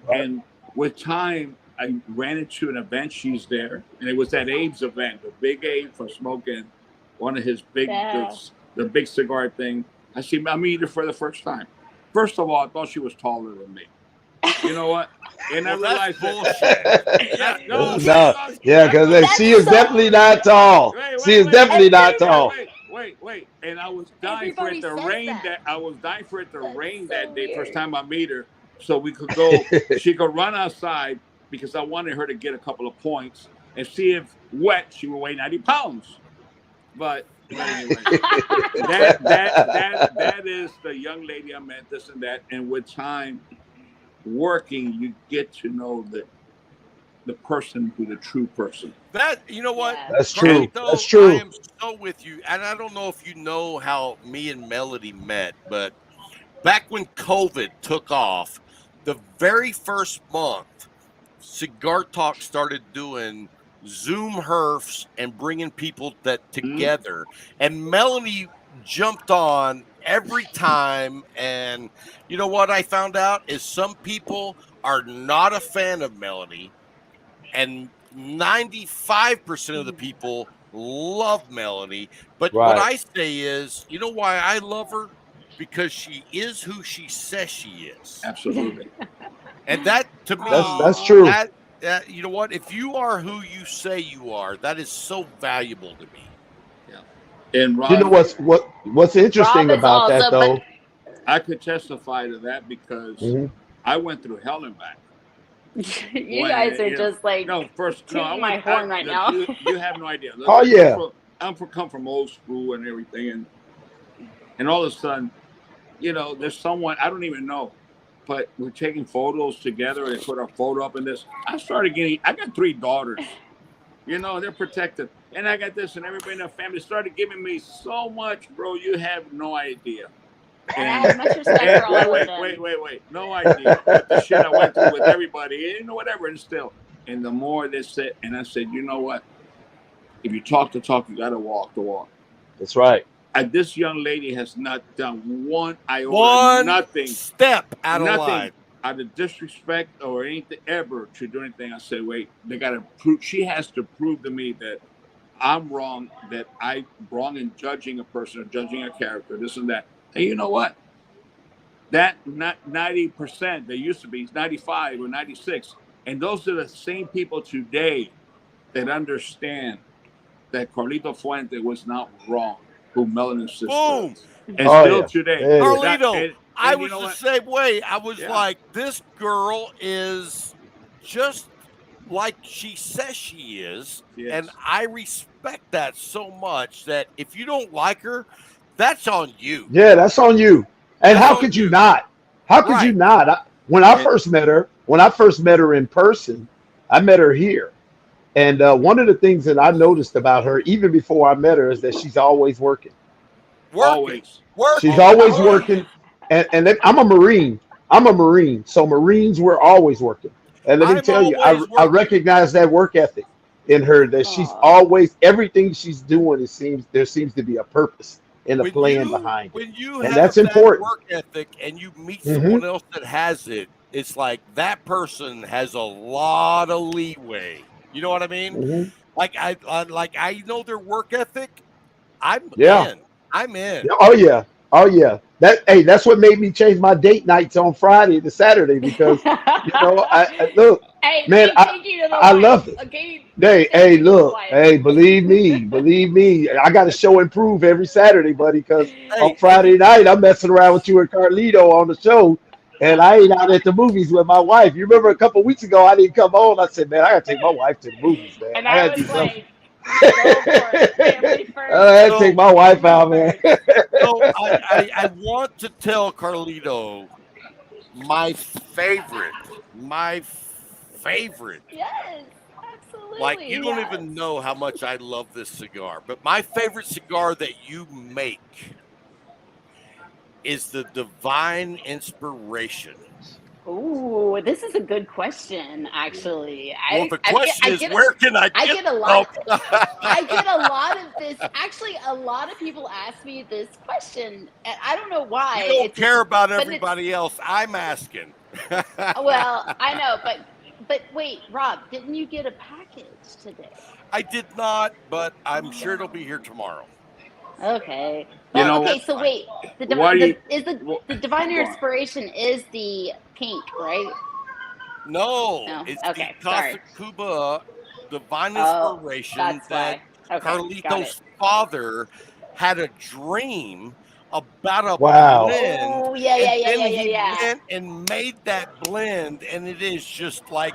with time, I ran into an event. She's there, and it was that Abe's event, the big Abe from smoking one of his big. Yeah. The big cigar thing. I meet her for the first time. First of all, I thought she was taller than me. You know what? And I realized bullshit. Because she is definitely not tall. She is definitely not tall. Wait. And I was dying for it to rain that day, first time I meet her, so we could go. She could run outside because I wanted her to get a couple of points and see if wet she would weigh 90 pounds. But anyway, that is the young lady I met, this and that. And with time working, you get to know the person who's the true person. That, you know what? Yeah. That's true. Carlito, That's true. I am so with you. And I don't know if you know how me and Melody met, but back when COVID took off, the very first month, Cigar Talk started doing Zoom herfs and bringing people together. And Melanie jumped on every time. And you know what I found out is some people are not a fan of Melanie, and 95% of the people love Melanie. But what I say is, you know why I love her? Because she is who she says she is. Absolutely. And that, to me, that's true. You know what? If you are who you say you are, that is so valuable to me. Yeah. And Rob, you know what's interesting about that though? I could testify to that because I went through hell and back. You guys are just like my horn right now. You have no idea. Look, oh yeah. I'm come from old school and everything, and all of a sudden, there's someone I don't even know. But we're taking photos together and put our photo up in this. I got 3 daughters, they're protected. And I got this, and everybody in the family started giving me so much, bro. You have no idea. And I have much respect for all of them. Wait. No idea. But the shit I went through with everybody, whatever, and still. And the more they said, and I said, you know what? If you talk the talk, you got to walk the walk. That's right. This young lady has not done one step out of line, out of disrespect or anything ever to do anything. I said, wait, they got to prove. She has to prove to me that I'm wrong, that I'm wrong in judging a person or judging a character, this and that. And you know what? That not 90%, there used to be 95 or 96, and those are the same people today that understand that Carlito Fuente was not wrong. Who Melanie's sister. Boom. And still today. Carlito, I was the same way. I was like, this girl is just like she says she is. Yes. And I respect that so much that if you don't like her, that's on you. Yeah, that's on you. And how could you not? How could you not? When I first met her in person, I met her here. And one of the things that I noticed about her, even before I met her, is that she's always working. Always. She's always working. And I'm a Marine. So Marines were always working. And let me tell you, I recognize that work ethic in her, that she's always, everything she's doing, there seems to be a purpose and a plan behind it. When you and have that's that important. Work ethic and you meet someone else that has it, it's like that person has a lot of leeway. You know what I mean? Like I know their work ethic. I'm in. Oh yeah. That's what made me change my date nights on Friday to Saturday, because I look, Hey, Man, hey, take you to the I wife. love it. Okay, Hey, take you to the look, wife. hey, believe me, I got to show and prove every Saturday, buddy, because on Hey, and Friday night I'm messing around with you and Carlito on the show, and I ain't out at the movies with my wife. You remember a couple weeks ago I didn't come on. I said, man, I got to take my wife to the movies, man. And I I got to was do something. like, go for it. Family first. I had to take so my wife Family out, man. first. I want to tell Carlito my my favorite. Yes, Like, you absolutely. don't Yes. even know how much I love this cigar, but my favorite cigar that you make is the Divine Inspiration. Ooh, this is a good question, actually. Well, the question is, where can I I get get a lot some? of, I get a lot of this. Actually, a lot of people ask me this question, and I don't know You why. don't It's a, care about but it's everybody else. I'm asking. well, I know, but wait, Rob, didn't you get a package today? I did not, but I'm sure it'll be here tomorrow. Okay. You Well, know, okay. That's So fine. wait, why do you? the diviner Go on. inspiration is the pink, right? No, No. it's the Okay. Sorry. Casa Cuba Divine Oh, Inspiration that's that why. Okay, got it. Carlito's father had a dream about a Wow. blend, Oh, yeah, and yeah, yeah, then yeah, yeah, he yeah. went and made that blend, and it is just like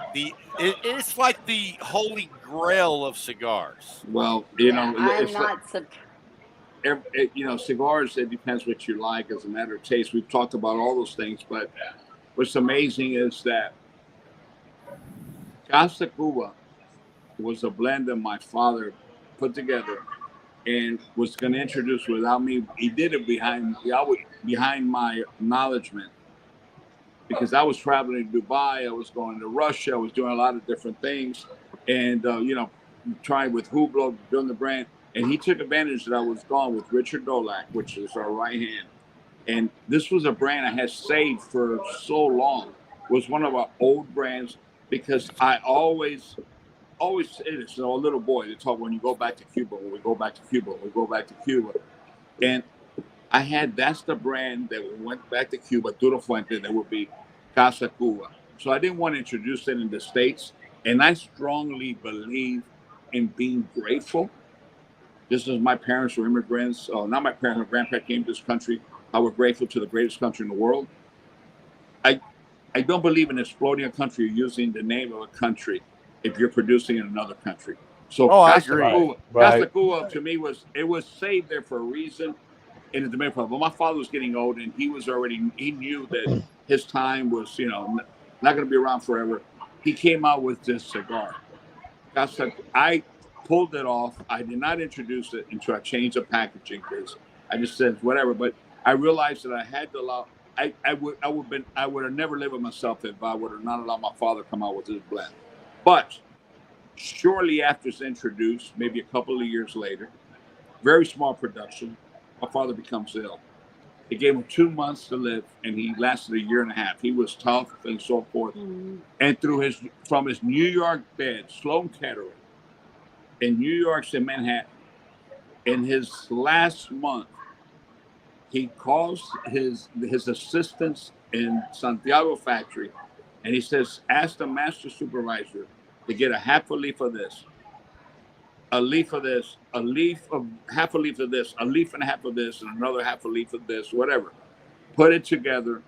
it's like the holy grail of cigars. Well, Yeah, I'm it's like not surprised. cigars. It depends what you like as a matter of taste. We've talked about all those things, but what's amazing is that Casa Cuba was a blend that my father put together and was going to introduce without me. He did it behind my acknowledgement because I was traveling to Dubai, I was going to Russia, I was doing a lot of different things, and trying with Hublot, building the brand. And he took advantage that I was gone with Richard Dolak, which is our right hand. And this was a brand I had saved for so long. It was one of our old brands because I always say this. A little boy, they talk when you go back to Cuba, when we go back to Cuba, when we go back to Cuba. And that's the brand that went back to Cuba, Duro Fuente, that would be Casa Cuba. So I didn't want to introduce it in the States. And I strongly believe in being grateful. Just as my parents were immigrants, not my parents, my grandparents came to this country. I was grateful to the greatest country in the world. I, I don't believe in exploding a country or using the name of a country if you're producing in another country. So Oh, I Right, agree. right. Casa Cuba to me was saved there for a reason in the Dominican Republic. But my father was getting old, and he knew that his time was not going to be around forever. He came out with this cigar. I pulled it off. I did not introduce it until I changed the packaging because I just said whatever. But I realized that I had to allow. I would have never lived with myself if I would have not allowed my father to come out with this blend. But shortly after it's introduced, maybe a couple of years later, very small production, my father becomes ill. They gave him 2 months to live, and he lasted a year and a half. He was tough and so forth. Mm. And from his New York bed, Sloan Kettering, in New York, in Manhattan, in his last month, he calls his assistants in Santiago factory, and he says, "Ask the master supervisor to get a half a leaf of this, a leaf of this, a leaf of half a leaf of this, a leaf and a half of this, and another half a leaf of this, whatever. Put it together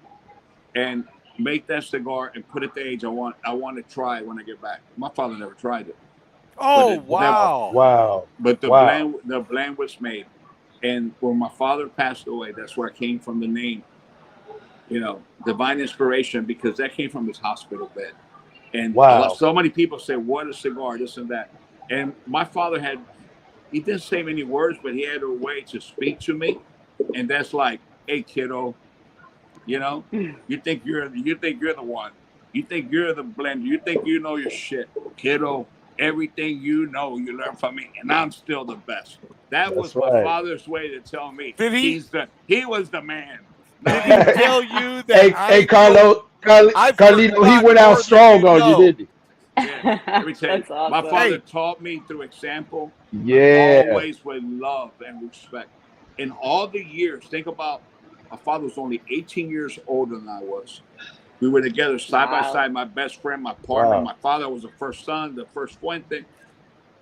and make that cigar and put it to age. I want to try it when I get back." My father never tried it, but Oh, it never. Wow. wow. Wow. But Wow. the blend was made, and when my father passed away, that's where I came from the name. Divine Inspiration, because that came from his hospital bed. And Wow. so many people say, "What a cigar, this and that." And my father he didn't say many words, but he had a way to speak to me, and that's like, "Hey, kiddo, you know, you think you're the one, you think you're the blender, you think you know your shit, kiddo. Everything you know, you learn from me, and I'm still the best." That That's was my right. father's way to tell me Did he he was the man. did Not he everybody. tell you that Hey, I Carlito, he forgot went out more than strong you on you, know? didn't Yeah, let me tell you, That's my awesome. father Hey, taught me through example, he? but Yeah. always with love and respect. In all the years, think about my father was only 18 years older than I was. We were together side by Wow. side. My best friend, my partner, Wow. my father was the first son, the first fuente.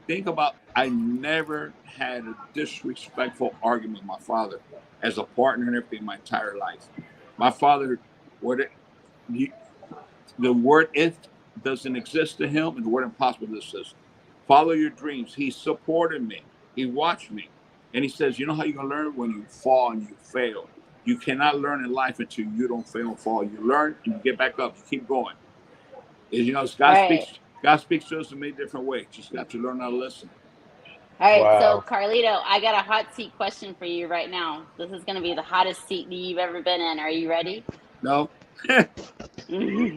Think about, I never had a disrespectful argument with my father as a partner and everything my entire life. My father, the word if doesn't exist to him, and the word impossible exists. Follow your dreams. He supported me. He watched me. And he says, you know how you're going to learn? When you fall and you fail. You cannot learn in life until you don't fail and fall. You learn and you get back up. You keep going. And, you know, Right. God speaks to us in many different ways. Just got to learn how to listen. All right. So, Wow. Carlito, I got a hot seat question for you right now. This is going to be the hottest seat that you've ever been in. Are you ready? No? No,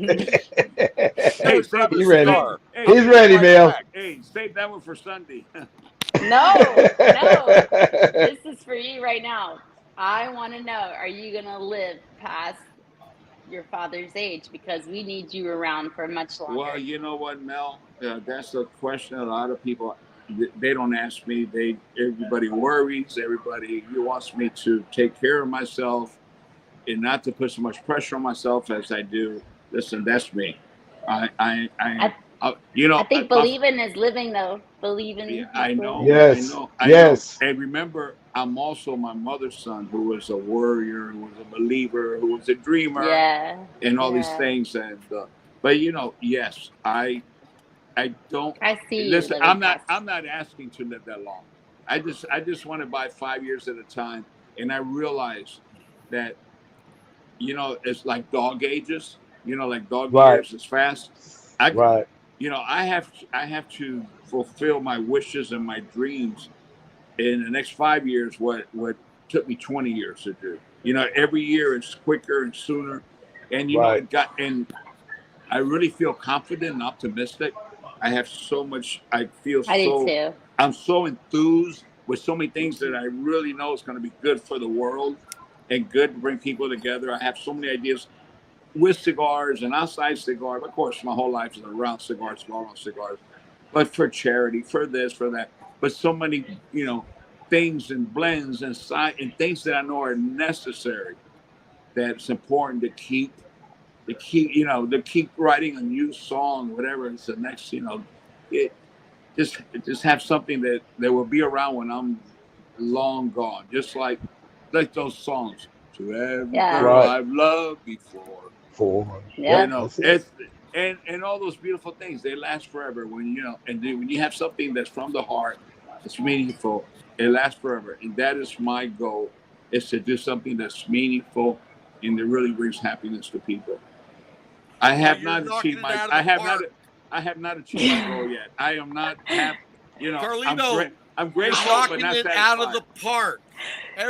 Hey, Gonna save, grab a He ready. cigar. hey, He's hey, be ready, right Mel. back. Hey, save that one for Sunday. no. This is for you right now. I want to know, are you going to live past your father's age? Because we need you around for much Well, longer. you know what, Mel? That's a question a lot of people, they don't ask me. Everybody worries. Everybody wants me to take care of myself and not to put so much pressure on myself as I do. Listen, that's me. I, You I know, think believing is living, though. yeah, Believing is I know, living. I Yes. know, I know. Yes. And remember, I'm also my mother's son, who was a warrior, who was a believer, who was a dreamer, Yeah. and all these Yeah. things. And but you know, yes, I don't I see you listen. living past. I'm not asking to live that long. I just want to buy 5 years at a time, and I realize that, you know, it's like dog ages. You know, like dog Right. years is fast. I, Right. you know, I have to fulfill my wishes and my dreams in the next 5 years. What took me 20 years to do. You know, every year it's quicker and sooner, and you know Right. it got and I really feel confident and optimistic. I have so much. I feel I do so. too. I'm so enthused with so many things that I really know is going to be good for the world and good to bring people together. I have so many ideas with cigars and outside cigars. Of course, my whole life is around cigars, around cigars, but for charity, for this, for that. But so many, you know, things and blends and side and things that I know are necessary. That it's important you know, to keep writing a new song, whatever is the next, you know, it just have something that will be around when I'm long gone. Just like those songs. To every Yeah. girl Right. I've loved before. Four. You Yep. Yep. know, That's it. it's and all those beautiful things, they last forever when you know, and then when you have something that's from the heart, it's meaningful, it lasts forever. And that is my goal, is to do something that's meaningful and that really brings happiness to people. I Well, have you're not knocking achieved it my. out of the park. I have not achieved my goal yet. I am not happy. You know, I'm great. Carlito, I'm you're grateful, but knocking not it out of satisfied. the park.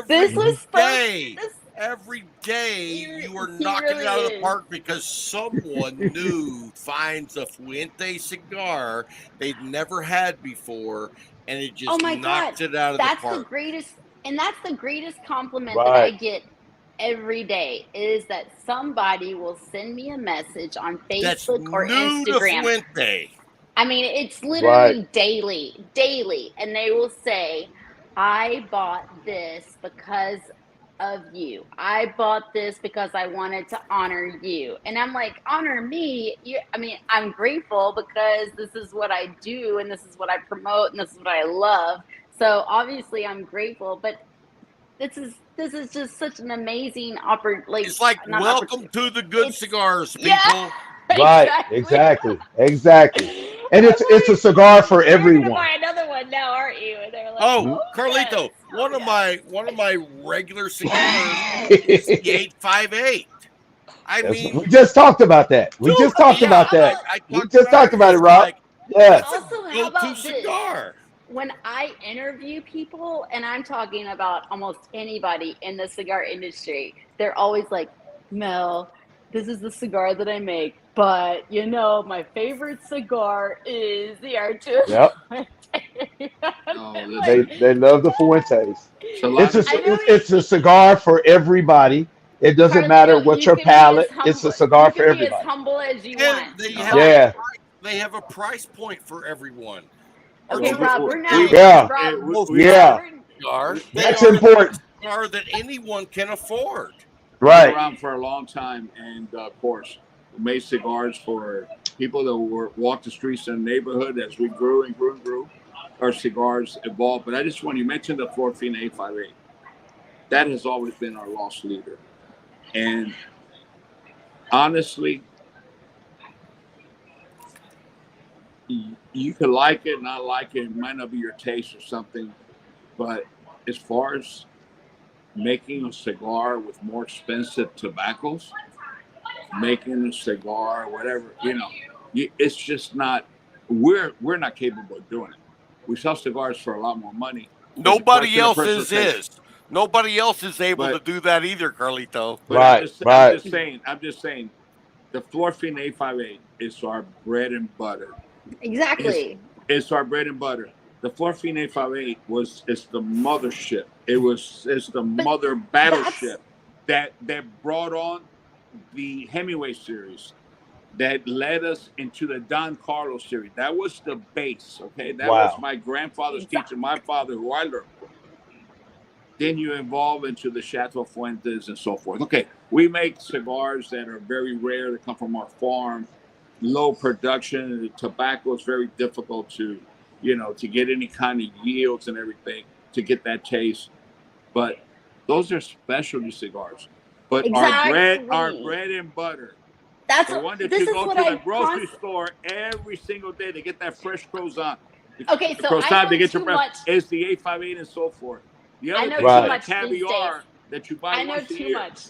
This Every Mhm. was supposed. day, This. every day you are He knocking it really out of the is. park because someone new finds a Fuente cigar they'd never had before and it Oh just my God. knocks it out of the That's the park. greatest, and that's the greatest compliment that I Right. get every day is that somebody will send me a message on That's Facebook or new to Instagram. Fuente. I mean, it's Right. literally daily, daily. And they will say, I bought this because of you. I bought this because I wanted to honor you. And I'm like, honor me? I mean, I'm grateful because this is what I do and this is what I promote and this is what I love. So obviously I'm grateful, but this is just such an amazing It's like not welcome opportunity. to the good It's cigars, yeah, people. Right. exactly. Exactly. Exactly. And I'm it's a like, cigar for you're gonna everyone. buy another one now, aren't you? And they're like, Oh, Mhm. oh yes, Carlito, oh yes. one of my regular cigars is the 858. I mean, We just talked about that. We dude, just talked yeah, about that. I We talked just about talked it. about it, It's Rob. like that's Yes. a Also, how go-to about this? cigar. When I interview people, and I'm talking about almost anybody in the cigar industry, they're always like, Mel, this is the cigar that I make, but you know, my favorite cigar is the Arturo Yep. Fuente. Oh, I'm like, listen, They love the Fuentes. it's a lot of I know It's a cigar for everybody. It doesn't matter Carlito, what your palate. It's a cigar you for can be as everybody. humble as you And want, they have but Yeah. they have a price point for everyone. okay, well, Arturo Rob, we're Fuente now, is Yeah. not Rob, the most Yeah. Rob, expensive we're cigar. They That's are the important. cigar that anyone can afford. been Right. around for a long time, and of course, made cigars for people that walked the streets in the neighborhood as we grew and grew and grew. Our cigars evolved. But I just want you mentioned the Florfina 858. That has always been our lost leader. And honestly, you could like it, not like it. It might not be your taste or something. But as far as making a cigar with more expensive tobaccos, making a cigar, whatever, it's just not. We're not capable of doing it. We sell cigars for a lot more money. Nobody else is. Nobody else is able to do that either, Carlito. But right. I'm just saying, the Florfina 858 is our bread and butter. Exactly. It's our bread and butter. The Florfina 858 it's the mothership. It's the mother battleship that brought on the Hemingway series, that led us into the Don Carlos series. That was the base, okay? That was my grandfather's teacher, my father, who I learned from. Then you evolve into the Chateau Fuentes and so forth. Okay, we make cigars that are very rare, that come from our farm, low production. The tobacco is very difficult to get any kind of yields and everything, to get that taste. But those are specialty cigars. But exactly. our bread and butter, that's the one that you go to the grocery store every single day to get that fresh croissant. Okay, so croissant, I know too much. Is the 858 and so forth. The other thing is the caviar that you buy once a year. I know too much.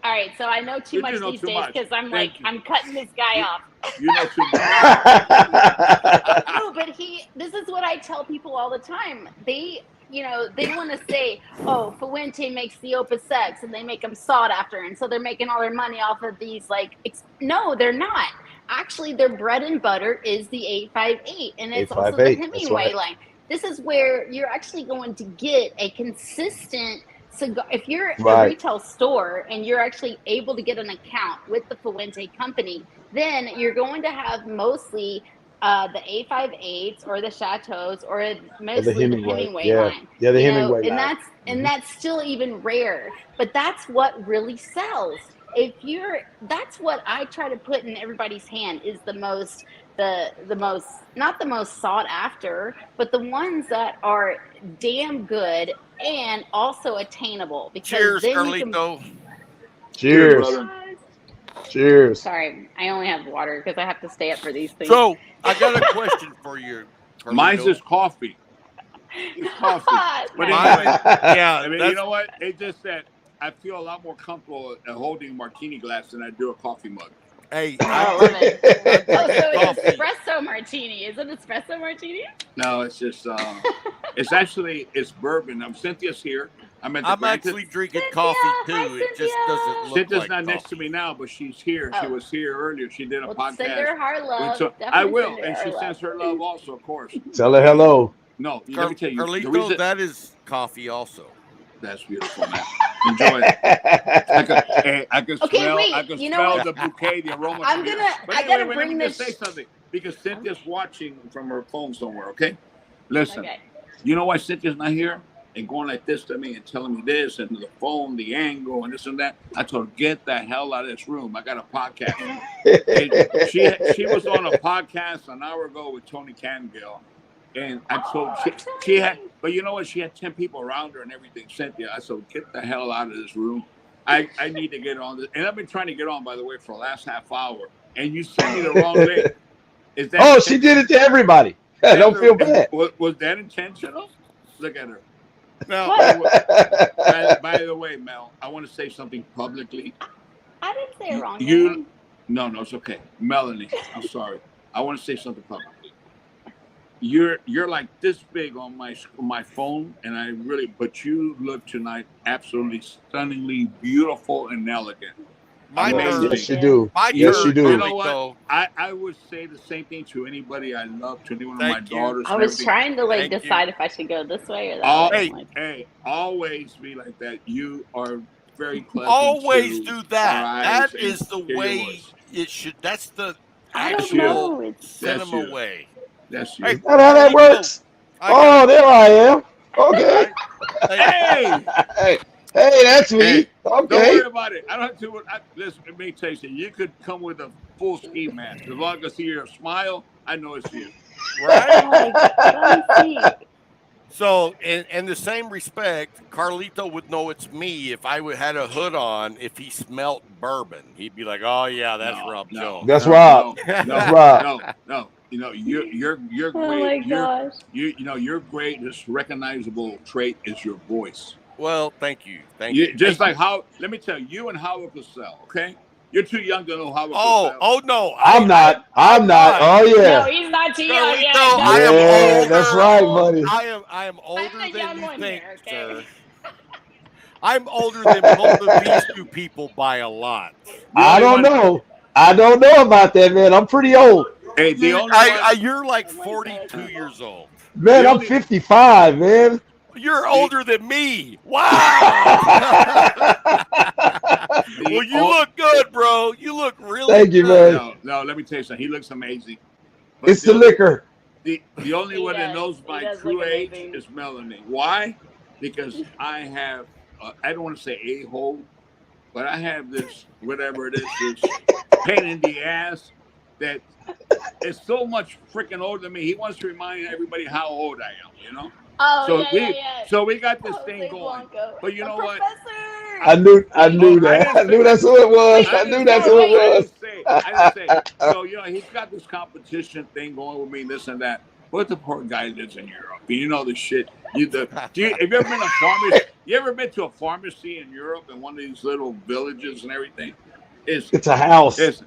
All right, so I know too much these days because I'm I'm cutting this guy off. You know too much. No, but this is what I tell people all the time. They want to say, oh, Fuente makes the Opus X and they make them sought after. And so they're making all their money off of these. No, they're not. Actually, their bread and butter is the 858. And it's also the Hemingway line. This is where you're actually going to get a consistent cigar. If you're a retail store and you're actually able to get an account with the Fuente company, then you're going to have mostly the 858s or the Chateaus or mostly the Hemingway line. Yeah, the Hemingway line. And that's still even rare. But that's what really sells. That's what I try to put in everybody's hand is the most not the most sought after, but the ones that are damn good and also attainable. Cheers, Carlito. Cheers. Cheers. Sorry, I only have water because I have to stay up for these things. So I got a question for you, Carlito. Mine's just coffee. It's coffee. But anyway, you know what? It just said I feel a lot more comfortable holding a martini glass than I do a coffee mug. Hey, I love it. So it's espresso martini. Is it espresso martini? No, it's just it's bourbon. Cynthia's here. I'm actually drinking coffee too. It just doesn't look Cynthia's like not coffee. Next to me now, but she's here. She was here earlier. She did a podcast. Send her our love. So I will, and she sends her love also, of course. Tell her hello. No, let me tell you, Carlito, that is coffee also. That's beautiful, man. Enjoy it. I can smell the bouquet, the aroma. I gotta bring this. Say something because Cynthia's watching from her phone somewhere. Okay, listen. Okay. You know why Cynthia's not here and going like this to me and telling me this and the phone, the angle, and this and that? I told her, get the hell out of this room. I got a podcast. she was on a podcast an hour ago with Tony Cangill. And I told she had, but you know what? She had 10 people around her and everything. Cynthia, I said, get the hell out of this room. I need to get on this. And I've been trying to get on, by the way, for the last half hour. And you sent me the wrong link. She did it to everybody. Don't feel bad. Was that intentional? Look at her. No. By the way, Mel, I want to say something publicly. I didn't say it wrong. No, it's okay. Melanie, I'm sorry. I want to say something publicly. You're like this big on my phone, and but you look tonight absolutely stunningly beautiful and elegant. Yes, you do. Yes, you do. You know what? I would say the same thing to anybody I love, to any one of my daughters. I was trying to decide if I should go this way or that way. Hey, always be like that. You are very pleasant. Always do that. That is the way it should. That's the actual cinema way. That's you. Is that how that works? There I am. Okay. Hey. Hey, that's me. Hey, don't Okay. worry about it. I don't have to. Listen, let me tell you something. You could come with a full ski mask. As long as I see your smile, I know it's you. Right? Like, let me see. So, in the same respect, Carlito would know it's me if I would had a hood on. If he smelt bourbon, he'd be like, "Oh yeah, that's No, Rob no, Jones." That's no, Rob. no, That's no, Rob. no. You know, you're Oh great. my gosh. You know your greatest recognizable trait is your voice. Well, thank you, thank You you. just Hey, like how. Let me tell you, you and Howard Cosell. Okay, you're too young to know Howard oh, Cosell. oh no, I'm not. I'm I'm not. not. Oh No, yeah. he's not too young Carlito, yet. No, I am Yeah, he's that's older. right, old. buddy. I am I'm older the than young you one think, here, okay? sir. I'm older than both of these two people by a lot. The I only don't one. know. I don't know about that, man. I'm pretty old. Hey, the You, only one. you're like Oh my gosh. 42 years old. Man, The I'm only. 55, man. You're The older than me. Wow. Well, the. you look good, bro. You look really Thank you, good. man. No, no. Let me tell you something. He looks amazing. But It's the liquor. the only He one that does. knows He my does look true age amazing. is Melanie. Why? Because I have. I don't want to say a hole, but I have this whatever it is, this pain in the ass that is so much freaking older than me. He wants to remind everybody how old I am. You know. Oh, So yeah, yeah, we yeah. so we got this thing Jose going. Blanco. But you The know what? I professor. knew. I Wait, Oh, knew I that. didn't I knew say. that's who it was. wait, I I knew didn't that's say. no, who it wait. I was. didn't say. I didn't say. So you know, he's got this competition thing going with me, this and that. But the poor guy lives in Europe. You know the shit. Have you ever been to a pharmacy? You ever been to a pharmacy in Europe in one of these little villages and everything? It's It's a house. it's.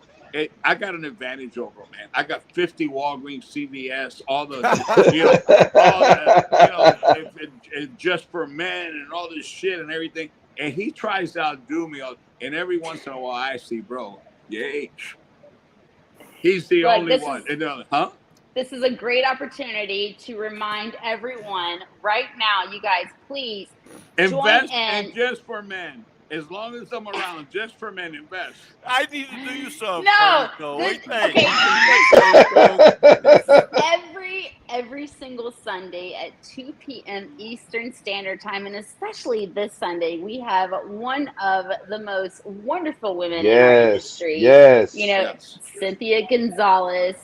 I got an advantage over him, man. I got 50 Walgreens, CVS, you know, all the, just for men and all this shit and everything. And he tries to outdo me. And every once in a while, I see, bro, yay. He's the Look, only one. And they're like, huh? this is a great opportunity to remind everyone right now, you guys, please join Invest and in. just for men. As long as I'm around, just for men, invest. I need to do some, No, Carlito. this Wait, thanks. okay. Wait, thanks, bro. Every single Sunday at 2 p.m. Eastern Standard Time, and especially this Sunday, we have one of the most wonderful women in our Yes. industry. You Yes. know, Yes. Cynthia Gonzalez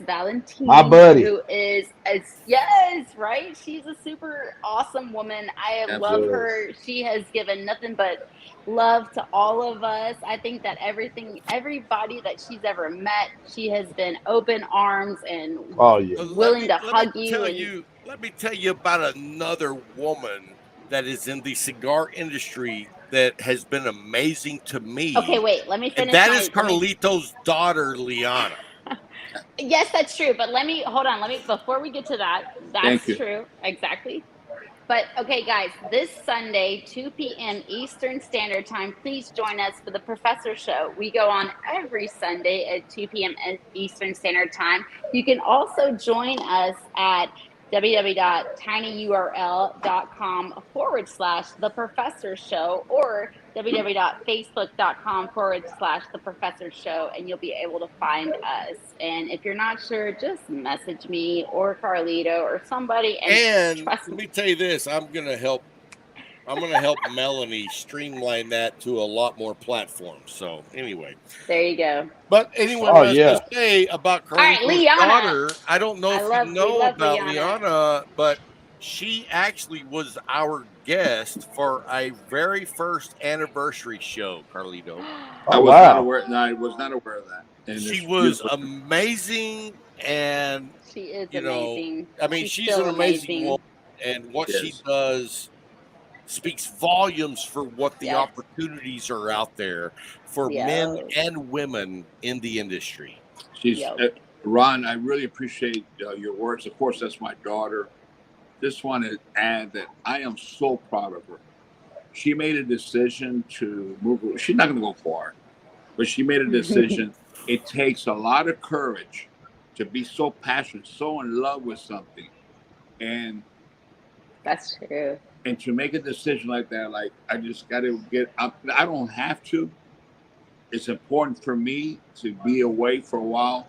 My Valentin, buddy. who is as yes, right? She's a super awesome woman. I love Absolutely. Yes. her. She has given nothing but love to all of us. I think that everybody that she's ever met, she has been open arms and Oh yeah. willing to hug you. And Let me tell you about another woman that is in the cigar industry that has been amazing to okay, me, wait, let me and finish that is my, let me, Carlito's daughter, Liana. yes, that's true. But hold on, before we get to that, Thank that's you. true. Exactly. But okay, guys, this Sunday, 2 p.m. Eastern Standard Time, please join us for the Professor Show. We go on every Sunday at 2 p.m. Eastern Standard Time. You can also join us at www.tinyurl.com/the Professor Show or www.facebook.com/the Professor Show, and you'll be able to find us. And if you're not sure, just message me or Carlito or somebody, and And trust let me. me tell you this: I'm gonna help. I'm gonna help Melanie streamline that to a lot more platforms. So anyway, There you go. but anyway, Oh what I was going yeah. to say about All right, Carlito's Liana. daughter, I don't know if you We know love about Liana. Liana, but she actually was our guest for a very first anniversary show, Carlito. I Oh was not wow. aware. No, I was not aware of that. And She it's was beautiful. amazing, and She is you know, amazing. I mean, She's she's still an amazing woman, amazing. and what she Yes. does speaks volumes for what the Yes. opportunities are out there for men Yo. and women in the industry. She's Yo. Ron. I really appreciate your words. Of course, that's my daughter. Just want to add that I am so proud of her. She made a decision to move. She's not going to go far, but she made a decision. It takes a lot of courage to be so passionate, so in love with something, and That's true. to make a decision like that. Like I just got to get. I don't have to. It's important for me to be away for a while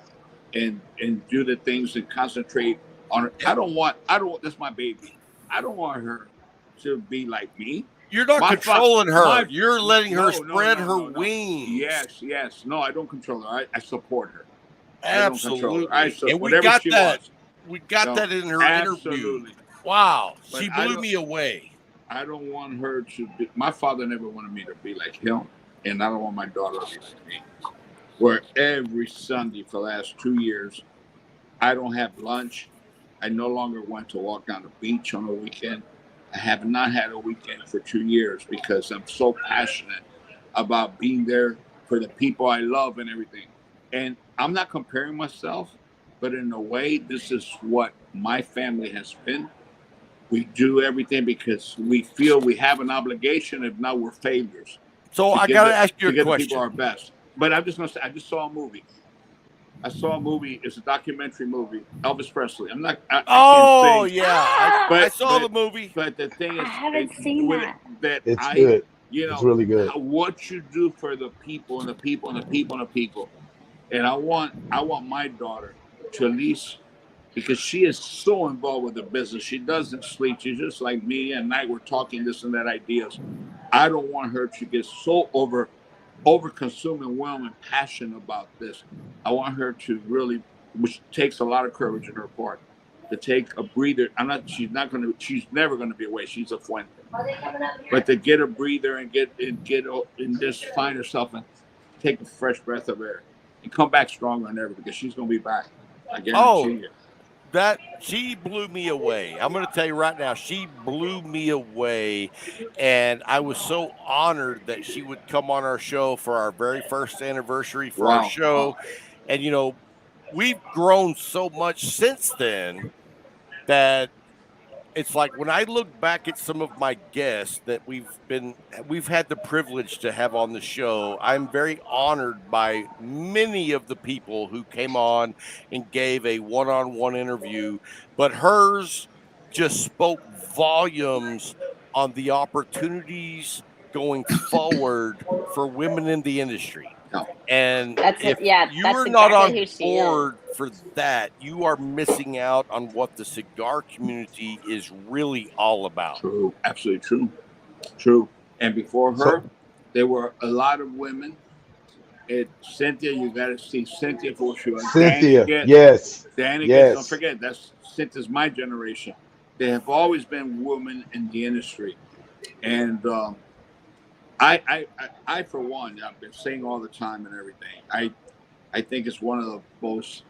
and do the things and concentrate on it. I don't. That's my baby. I don't want her to be like me. You're not My controlling her. You're letting her no, spread her no. wings. Yes. No, I don't control her. I support her. I don't control her. Absolutely. And we Whatever got she that. wants. We got No, that in her interview. absolutely. Wow. But She blew me away. I don't want her to be. My father never wanted me to be like him, and I don't want my daughter to be like me. Where every Sunday for the last 2 years, I don't have lunch. I no longer want to walk down the beach on a weekend. I have not had a weekend for 2 years because I'm so passionate about being there for the people I love and everything. And I'm not comparing myself, but in a way, this is what my family has been. We do everything because we feel we have an obligation. If not, we're failures So to I give got to ask you to a give the people question. our best. But I'm just gonna say, I just saw a movie. I saw a movie. It's a documentary movie. Elvis Presley. I can't Oh, sing, yeah. Ah, I but saw the movie. the thing I is, haven't seen that. that It's good. It's really good. what you do for the people and the people and the people and the people. And I want my daughter to at least, because she is so involved with the business. She doesn't sleep. She's just like me. At night we're talking this and that ideas. I don't want her to get so over consuming, whelmed, and passionate about this. I want her to really, which takes a lot of courage on her part, to take a breather. She's never gonna be away. She's a fuente. But to get a breather and and just find herself and take a fresh breath of air and come back stronger than ever, because she's gonna be back. I Oh, guarantee you. that she blew me away. I'm going to tell you right now, she blew me away. And I was so honored that she would come on our show for our very first anniversary for our Wow. show. And, we've grown so much since then that it's like when I look back at some of my guests that we've had the privilege to have on the show, I'm very honored by many of the people who came on and gave a one-on-one interview, but hers just spoke volumes on the opportunities going forward for women in the industry. No. And That's if it. Yeah, you that's are not exactly on who she is. board for that, you are missing out on what the cigar community is really all about. True. Absolutely true. True. And before So her, there were a lot of women. Cynthia, you got to see Cynthia for what she was. Cynthia, yes, Don't yes, forget, that's Cynthia's my generation. There have always been women in the industry. And I, for one, I've been saying all the time and everything. I think it's one of the most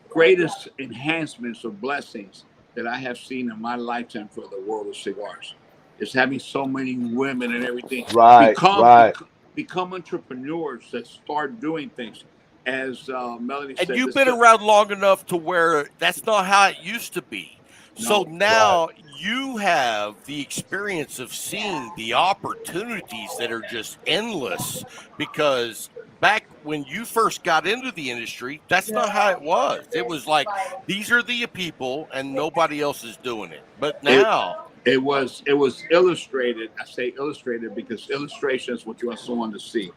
greatest enhancements or blessings that I have seen in my lifetime for the world of cigars. Is having so many women and everything right, become right. become, become entrepreneurs that start doing things. As Melanie And said, you've been around long enough to where that's not how it used to be. So no, Right. now you have the experience of seeing the opportunities that are just endless because back when you first got into the industry, that's not how it was. It was like these are the people and nobody else is doing it. But it now, it was illustrated. I say illustrated because illustration is what you want someone to see,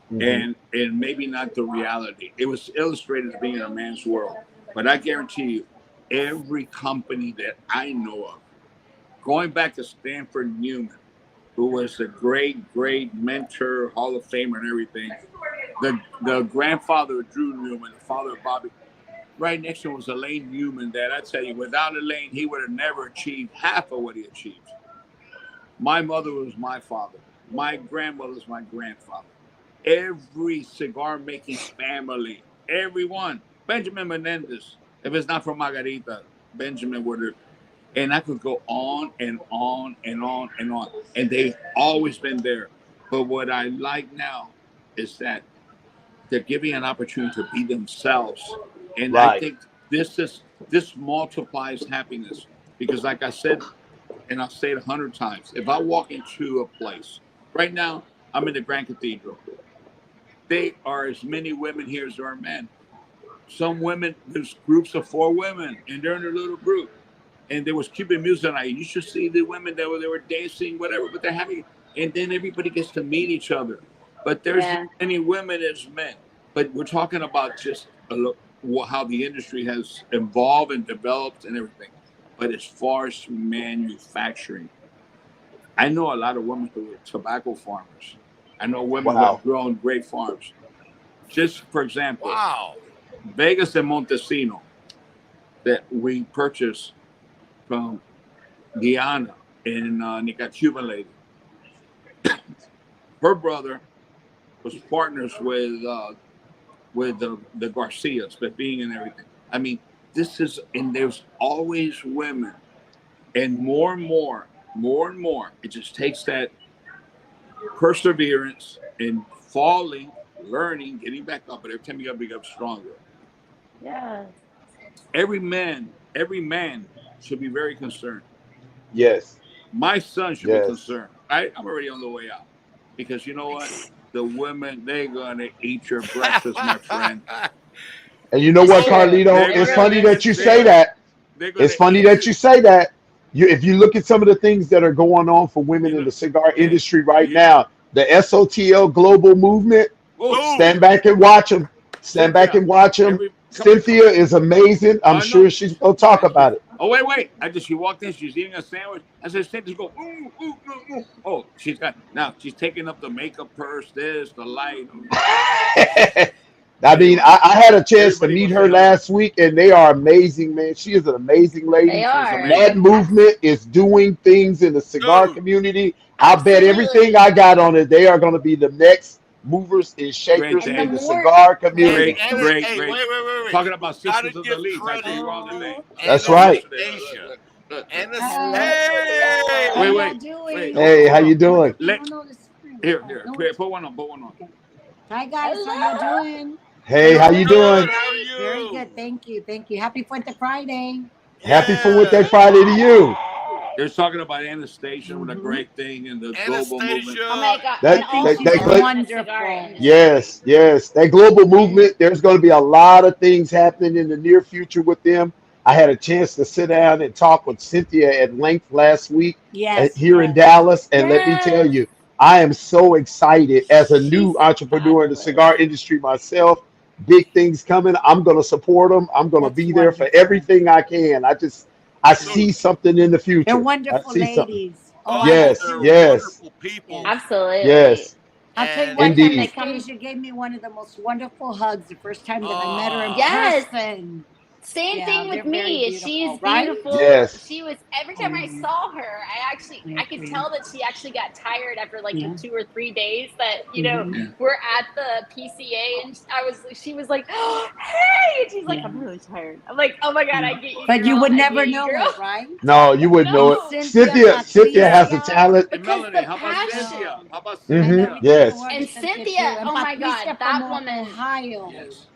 Hmm. and maybe not the reality. It was illustrated as being in a man's world, but I guarantee you, every company that I know of, going back to Stanford Newman, who was a great mentor, Hall of Famer, and everything. The grandfather of Drew Newman, the father of Bobby. Right next to him was Elaine Newman. That I tell you, without Elaine, he would have never achieved half of what he achieved. My mother was my father. My grandmother was my grandfather. Every cigar making family, everyone. Benjamin Menendez. If it's not for Margarita, Benjamin would have. And I could go on and on and on and on. And they've always been there. But what I like now is that they're giving an opportunity to be themselves. And I Right. think this multiplies happiness. Because like I said, and I'll say it 100 times, if I walk into a place, right now, I'm in the Grand Cathedral. They are as many women here as there are men. Some women, there's groups of 4 women, and they're in a little group. And there was Cuban music night. You should see the women that they were dancing, whatever, but they're having, and then everybody gets to meet each other. But there's as Yeah. many women as men. But we're talking about just how the industry has evolved and developed and everything. But as far as manufacturing, I know a lot of women who are tobacco farmers. I know women who Wow. have grown great farms. Just for example, Wow. Vegas and Montesino that we purchased from Guyana in Nica Cuban lady. Her brother was partners with the Garcias, but being and everything. I mean, this is and there's always women, and more and more, more and more. It just takes that perseverance and falling, learning, getting back up, but every time you gotta become stronger. Yeah. Every man should be very concerned. Yes. My son should be Yes. concerned. I'm already on the way out. Because you know what? The women, they're gonna eat your breakfast, my friend. And you know It's what, true. Carlito? It It's really funny that is you they're say true. gonna that. they're gonna It's funny eat that you. you say that. If you look at some of the things that are going on for women You in know, the cigar hey, industry right you now, the SOTL global movement, oh Boom. stand back and watch them. Stand back Cynthia, and watch them. come Cynthia here. is amazing. I'm I know. sure she's going to talk about it. Oh wait! She walked in. She's eating a sandwich. I said, "Cynthia, go." Ooh, ooh, ooh, ooh. Oh, she's got now. She's taking up the makeup purse. This, the light. I mean, Anyway, I had a chance to everybody go meet say her hello. last week, and they are amazing, man. She is an amazing They lady. She's are. That amazing. movement is doing things in the cigar Dude. community. I bet everything Absolutely. I got on it, they are going to be the next movers and Great shakers And the in day. the more cigar And community. Great, and great, hey, great. wait. Talking We about gotta sisters of the give leaf. I tell credit you all the oh, day. I That's told them right. yesterday. Anastasia. Hi. Hey. How Wait, y'all wait, wait. doing? Hey, how Hold on. you doing? Oh, no, this is fine. Here. No, Put one on. Put one on. okay. Hi, guys. How y'all hello. doing? Hey, how Doing you Hello, doing? good. How are Mary. Very you? good. Thank you. Thank you. Happy 4th of Friday. Happy for Happy Wednesday Yes. Friday to you. They're talking about Anastasia with a Mm-hmm. great thing in the global movement. Oh Anastasia. my God. I And That think all that the she's that, women that in the cigar wonderful. industry. yes. That global And movement. There's going to be a lot of things happening in the near future with them. I had a chance to sit down and talk with Cynthia at length last week Yes, here in yes. Dallas, and let me tell yes, you, I am so excited as a new she's entrepreneur in the fabulous. cigar industry myself. Big things coming. I'm going to support them. I'm going to That's be there for wonderful. everything I can. I So see something in the They're future. I wonderful see something. ladies. Oh, I oh, love Yes, they're Cynthia. yes, wonderful people. Yes. Absolutely. yes, I'll tell you And what, Anytime they come, Anastasia gave me one of the most wonderful hugs the first time that I met her in ah, yes, person. same Yeah, thing with they're very me. She's beautiful, right? beautiful. yes. She was every time I Um, saw her, I I could agree. tell that she actually got tired after like the Yeah. 2 or 3 days that Hmm. Yeah. we're at the PCA, and she was like, oh, hey, and she's like, Yeah. I'm really tired. I'm like, oh my God, Yeah. I get you, But you girl. would I get never you, know girl. it, right? No, you wouldn't know And it. No, Cynthia Cynthia has a Patricia, talent. And because Melanie, the how about yeah, Cynthia? passion. How about and Hmm. Cynthia? everything to Yes. her to And Cynthia too, Cynthia, and oh my God, Patricia from that woman. Ohio. Yes.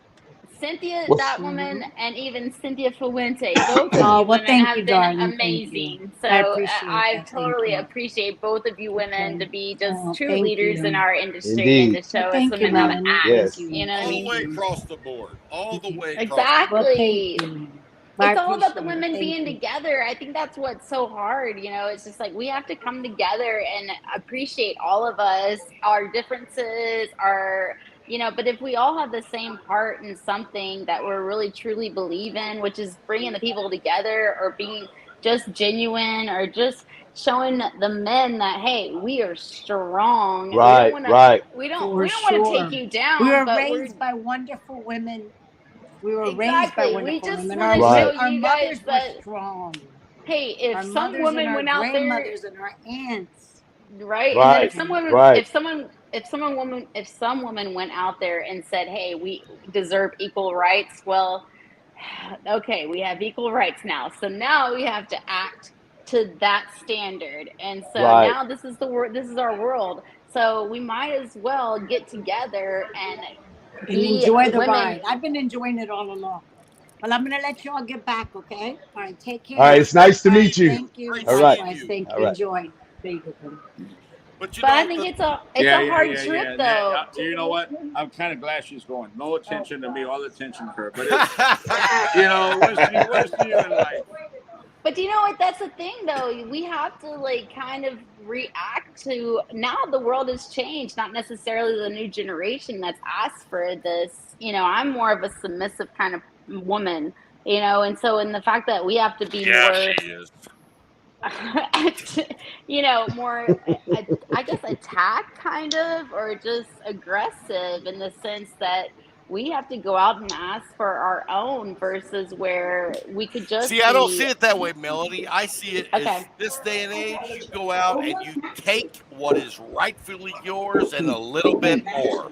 Cynthia, What's that woman, Hmm. and even Cynthia Fuente, both of Oh you well, women thank you, have been darling. Thank you. amazing. I So appreciate I that. Thank totally you. appreciate both of you women Okay. to be just Oh, true thank leaders in you. our industry and indeed? to Well, show us thank you, women how to Melanie. Thank act. Yes. You you. know what I all the Thank mean? way you. across the board. All the Okay. way across the Well, board. thank Exactly. you. I It's all about the appreciate it. women Thank being you. together. I think that's what's so hard. It's just like we have to come together and appreciate all of us, our differences, but if we all have the same heart in something that we're really truly believe in, which is bringing the people together or being just genuine or just showing the men that, hey, we are strong. We don't Right. want to, Right. For we don't want to take sure. you We down, were but we're raised by wonderful women. We were raised by exactly. We wonderful just women. want to show Right. Our you guys mothers were that, strong. hey, if Our some mothers and woman our went out there, grandmothers and our aunts. right, and then Right. Right. if some woman went out there and said, hey, we deserve equal rights, well, okay, we have equal rights now, so now we have to act to that standard, and so Right. now this is our world, so we might as well get together and And be enjoy the women. ride. I've been enjoying it all along. Well, I'm going to let you all get back, okay? All right, take All right. care. It's nice to All right, meet you. thank you. Great All right. seeing Likewise, you. thank All you. right. Enjoy. There you go. But But I think it's Yeah, a yeah, hard yeah, trip yeah. though. You know what? I'm kind of glad she's going. No attention to me, all attention to her. But what is she in life? But you know what? That's the thing, though. We have to like kind of react to now the world has changed. Not necessarily the new generation that's asked for this. I'm more of a submissive kind of woman. you know, and so in the fact that we have to be Yeah, more, she is. you know, more, I guess, attack kind of, or just aggressive in the sense that we have to go out and ask for our own versus where we could just See, I don't see be, it that way, Melody. I see it okay. as this day and age, you go out and you take what is rightfully yours and a little bit more.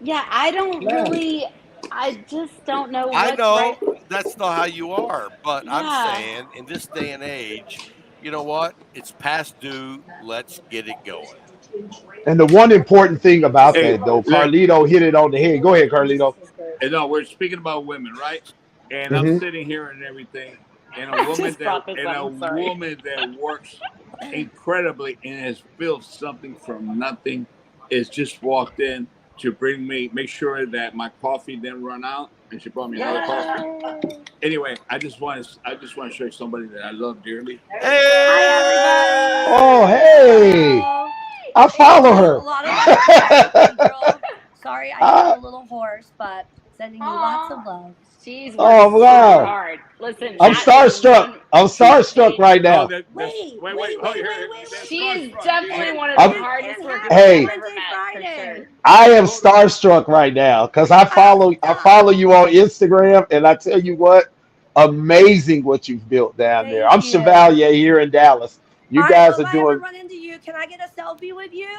Yeah, I don't really, I just don't know I what's know right. that's not how you are, but I'm Yeah. saying in this day and age, you know what? It's past due. Let's get it going. And the one important thing about Hey, that, though, look, Carlito hit it on the head. Go ahead, Carlito. and no, we're speaking about women, right? And I'm Hmm. sitting here and everything, and I just brought this up. I'm sorry. woman that works incredibly and has built something from nothing is just walked in to bring me, make sure that my coffee didn't run out, and she brought me another coffee. Yay. Anyway, I just want to show you somebody that I love dearly. Hi, Hey! Oh, everybody. hey, Hello. I Hey, follow a her. lot of love to you, Cathedral. Sorry, I sound I, a little hoarse, but sending you lots Aw. of love. She's worked oh, super wow. hard. Listen, I'm that is starstruck. one. I'm She, starstruck right oh, now. wait, oh, here, that's She is starstruck. You definitely hear? one of the I'm, hardest And working happy women I've hey, ever Wednesday, met, for sure. Friday. I am Hold on. starstruck right now because I Stop. follow you on Instagram, and I tell you what, amazing what you've built down there. Thank I'm you. Chevalier here in Dallas. You All right, guys well, are if I ever doing, run into you, can I get a selfie with you?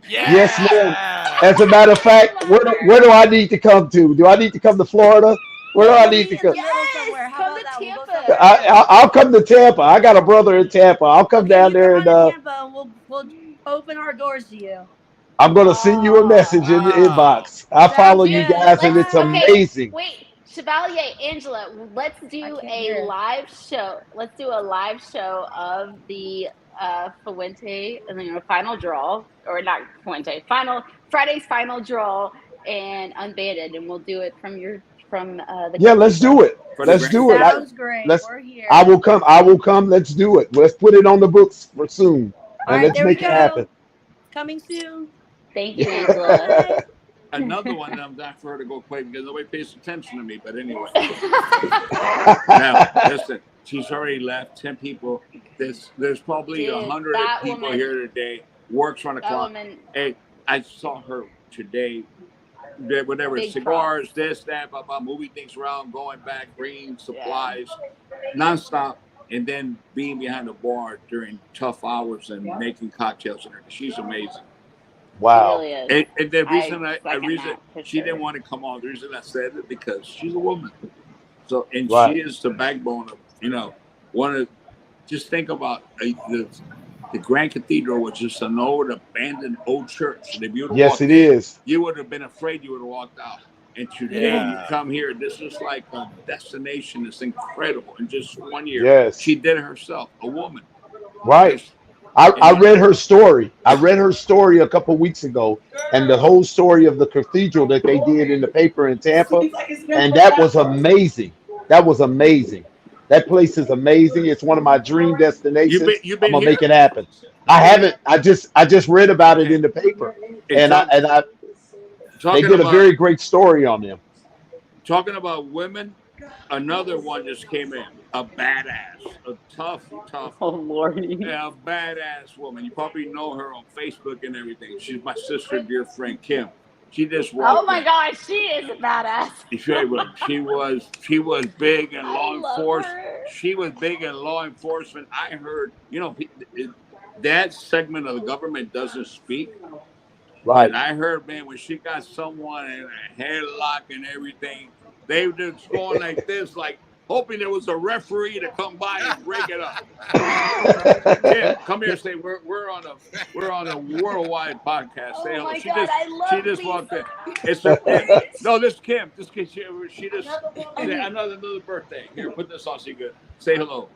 yes, ma'am. Yeah! As a matter of I fact, love where do her. I need to come to? Do I need to come to Florida? Where do I We'll need to meet in come? the middle Yes, somewhere. How come about to that? We'll go Tampa. somewhere else. I'll come to Tampa. I got a brother in Tampa. I'll come Okay, down you come there and on to Tampa, and we'll open our doors to you. I'm gonna send you a Oh, message in the Wow! inbox. I follow Sounds you dude, good. guys, and let's, it's okay, Bye. amazing. wait, Chevalier, Angela, let's I do can't a hear. live show. Let's do a live show of the Fuente and then, you know, final draw, or not Fuente, final Friday's final draw and Unbanded, and we'll do it from the Yeah, let's do cathedral. it. For the Let's grand. do it. Sounds great. Let's. We're I here. will come. I will come. Let's do it. Let's put it on the books for soon, All and right, let's there we make it happen. go. Coming soon. Thank you, Angela. Bye. Another one that I'm not for her to go quick because nobody pays attention to me. But anyway, now listen, she's already left 10 people. There's probably a Dude, hundred that people woman, here today. Works on the that clock. woman, Hey, I saw her today. Whatever big props. cigars, this, that, blah, blah, moving things around, going back, bringing Yeah, supplies, nonstop, and then being behind the bar during tough hours and making cocktails. And she's amazing. she Wow. really is. And the I reason I second reason that for she didn't sure. want to come on, the reason I said it because she's a woman. So and she Right. is the backbone of one of just think about the Grand Cathedral, which is an old abandoned old church. And if you would have Yes, walked it in, is. you would have been afraid you would have walked out. And today you Yeah! come here, this is like a destination. It's incredible. In just 1 year, Yes. she did it herself, a woman. Right. Just and I you read her story. I read her story a couple weeks ago, and the whole story of the cathedral that they did in the paper in Tampa, and that was amazing. That was amazing. That place is amazing. It's one of my dream destinations. you've I'm been gonna make here? it happen. I You been haven't. I just read about it okay. in the paper, And and I they talking did a about very great story on them. talking about women, another one just came in. A badass, a tough, Oh lordy. a badass woman. You probably know her on Facebook and everything. She's my sister, dear friend Kim. She just Oh walked my in. gosh, she is a badass. She was big in I law love enforcement. her. She was big in law enforcement. I heard, that segment of the government doesn't speak. But Right. I heard, man, when she got someone in a headlock and everything, they were just going like this, like hoping there was a referee to come by and break it up. Kim, come here. Say we're on a worldwide podcast. Say Oh hello. my She god, just I she love just these. walked in. No, this is Kim. This kid, she just say another birthday. Here, put this on so you good. Say hello.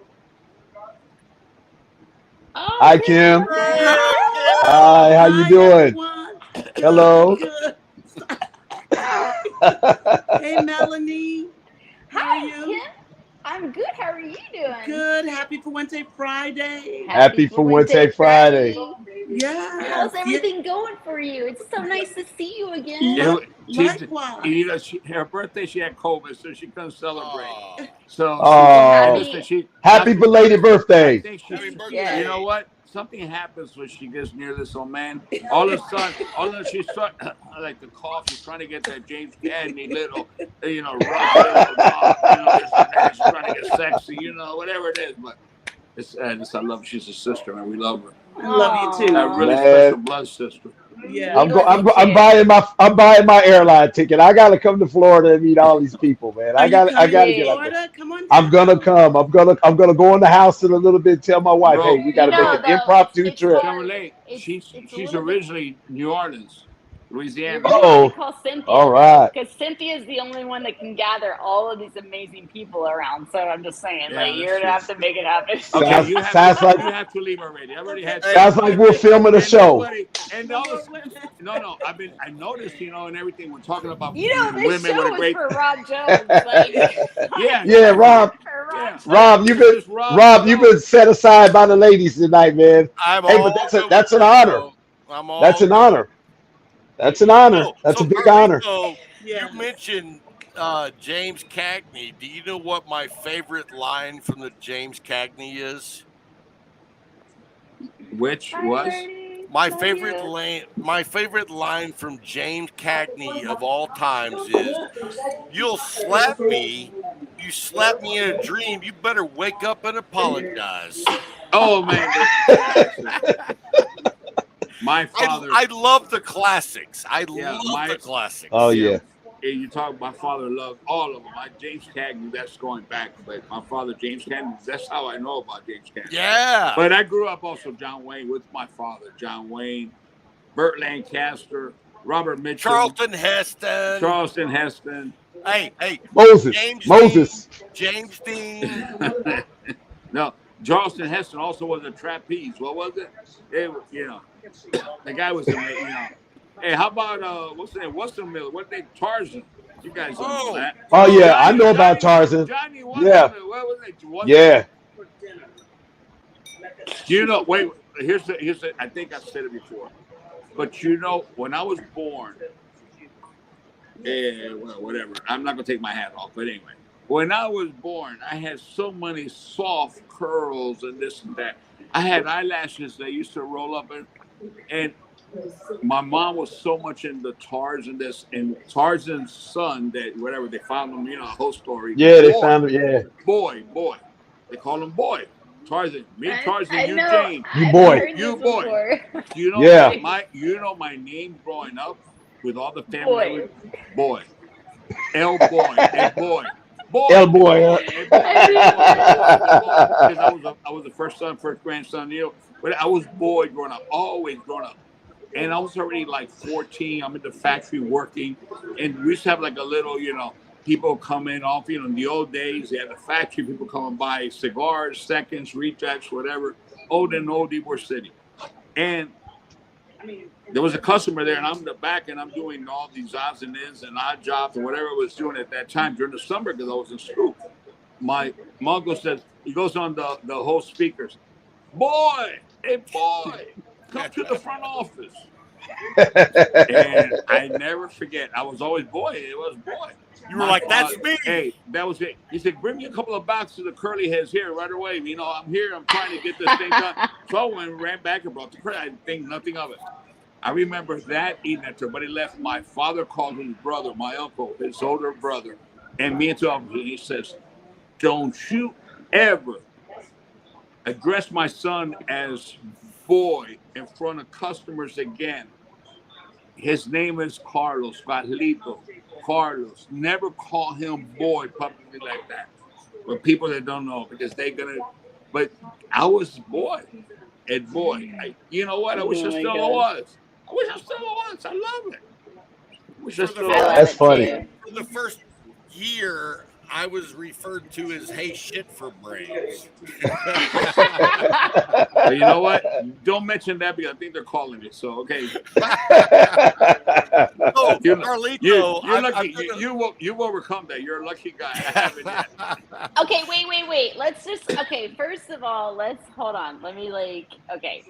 Oh, Hi, Kim, Kim. hello. Hi. How you Hi, doing? everyone. Hello. Good. Hey, Melanie. How are Hi, you? Kim. I'm good. How are you doing? Good. Happy Fuente Friday. Happy Happy for Fuente Wednesday, Friday. Friday. Yes. How's everything going for you? It's so nice to see you again. Yeah. She's, Likewise. you know, her birthday, she had COVID, so she couldn't celebrate. Oh, So Oh, listen, she happy belated I birthday. think happy she, birthday. you know what? Something happens when she gets near this old man. All of a sudden, she's like the cough. She's trying to get that James Cagney little, rough little dog. This and that. She's trying to get sexy. Whatever it is. But I love her. She's a sister, and we love her. I love you too. A really Man. special blood sister. Yeah. I'm buying my airline ticket. I gotta come to Florida and meet all these people, man. Are you I coming gotta to get out there. Florida? Come on I'm down. gonna come. I'm gonna go in the house in a little bit. Tell my wife, hey, Bro, we gotta make an Though impromptu it's trip. hard. Chevrolet. It's She's a little bit. originally New Orleans, You're Louisiana. gonna have Oh, to call Cynthia all though, right. because Cynthia is the only one that can gather all of these amazing people around. So I'm just saying, Yeah, like, that's you're gonna true. have to make it happen. Okay, Sounds like you have to leave already. I already had sounds like we're filming a and show. nobody and all this. No. I noticed, and everything. We're talking about You know, this women with a show is great. for Rob Jones. Like, Yeah, Rob. for Yeah. Rob, you've been set aside by the ladies tonight, man. I'm Hey, but all good that's with an it, honor. bro. I'm That's all an good. honor. That's an honor. That's So a big honor. Carlito, Yeah. you mentioned James Cagney. Do you know what my favorite line from the James Cagney is? Which was My favorite line from James Cagney of all times is, "You'll slap me. You slap me in a dream. You better wake up and apologize." oh man, my father. I love the classics. I Yeah, love the classics. Oh yeah. You talk. My father loved all of them. My James Cagney. That's going back, but my father James Cagney. That's how I know about James Cagney. Yeah. But I grew up also John Wayne with my father, John Wayne, Burt Lancaster, Robert Mitchum, Charlton Heston. Charleston Heston. Hey, Moses. James Dean. No, Charleston Heston also was a trapeze. What was it? The guy was amazing. Hey, how about what's the name? What's the middle? What they Tarzan? You guys don't know that. Oh yeah, I know about Tarzan. Johnny Yeah. What was it? Yeah. Wait. Here's the. I think I've said it before, but when I was born, whatever. I'm not gonna take my hat off, but anyway, when I was born, I had so many soft curls and this and that. I had eyelashes that used to roll up, and my mom was so much into Tarzan and Tarzan's son that whatever they found him, a whole story. Yeah, they found him. Yeah. Boy. They call him Boy. Tarzan, Tarzan, you know, Jane. You boy. You boy. Yeah. My name growing up with all the family. Boy. El Boy. El Boy. Boy. El Boy. Because I was the first grandson, but I was Boy growing up, always growing up. And I was already like 14. I'm in the factory working, and we used to have like a little, people coming off, in the old days, they had the factory, people coming by, cigars, seconds, rejects, whatever, old Ybor City. And there was a customer there, and I'm in the back, and I'm doing all these odds and ends and odd jobs and whatever I was doing at that time during the summer because I was in school. My uncle says, he goes on the whole speakers, "Boy, hey boy, come to the front office." And I never forget, I was always Boy. It was Boy. You were like, "That's me." Hey, that was it. He said, "Bring me a couple of boxes of curly heads here right away. I'm here. I'm trying to get this thing done." So I went and ran back and brought the curly. I didn't think nothing of it. I remember that evening after everybody left, my father called his brother, my uncle, his older brother, and me and two uncles, and he says, "Don't you ever address my son as Boy in front of customers again. His name is Carlos, Carlito. Carlos. Never call him Boy publicly like that. But people that don't know, because they're going to, but I was Boy. And Boy, you know what? I wish I still was. I wish I still was. I love it. I wish I still was. That's funny. For the first year, I was referred to as "Hey shit for brains." But you know what? Don't mention that because I think they're calling it. So okay. Oh, You're Carlito, you're lucky. You overcome that. You're a lucky guy. I haven't yet. Okay, wait. Let's just first of all, let's hold on. Let me okay.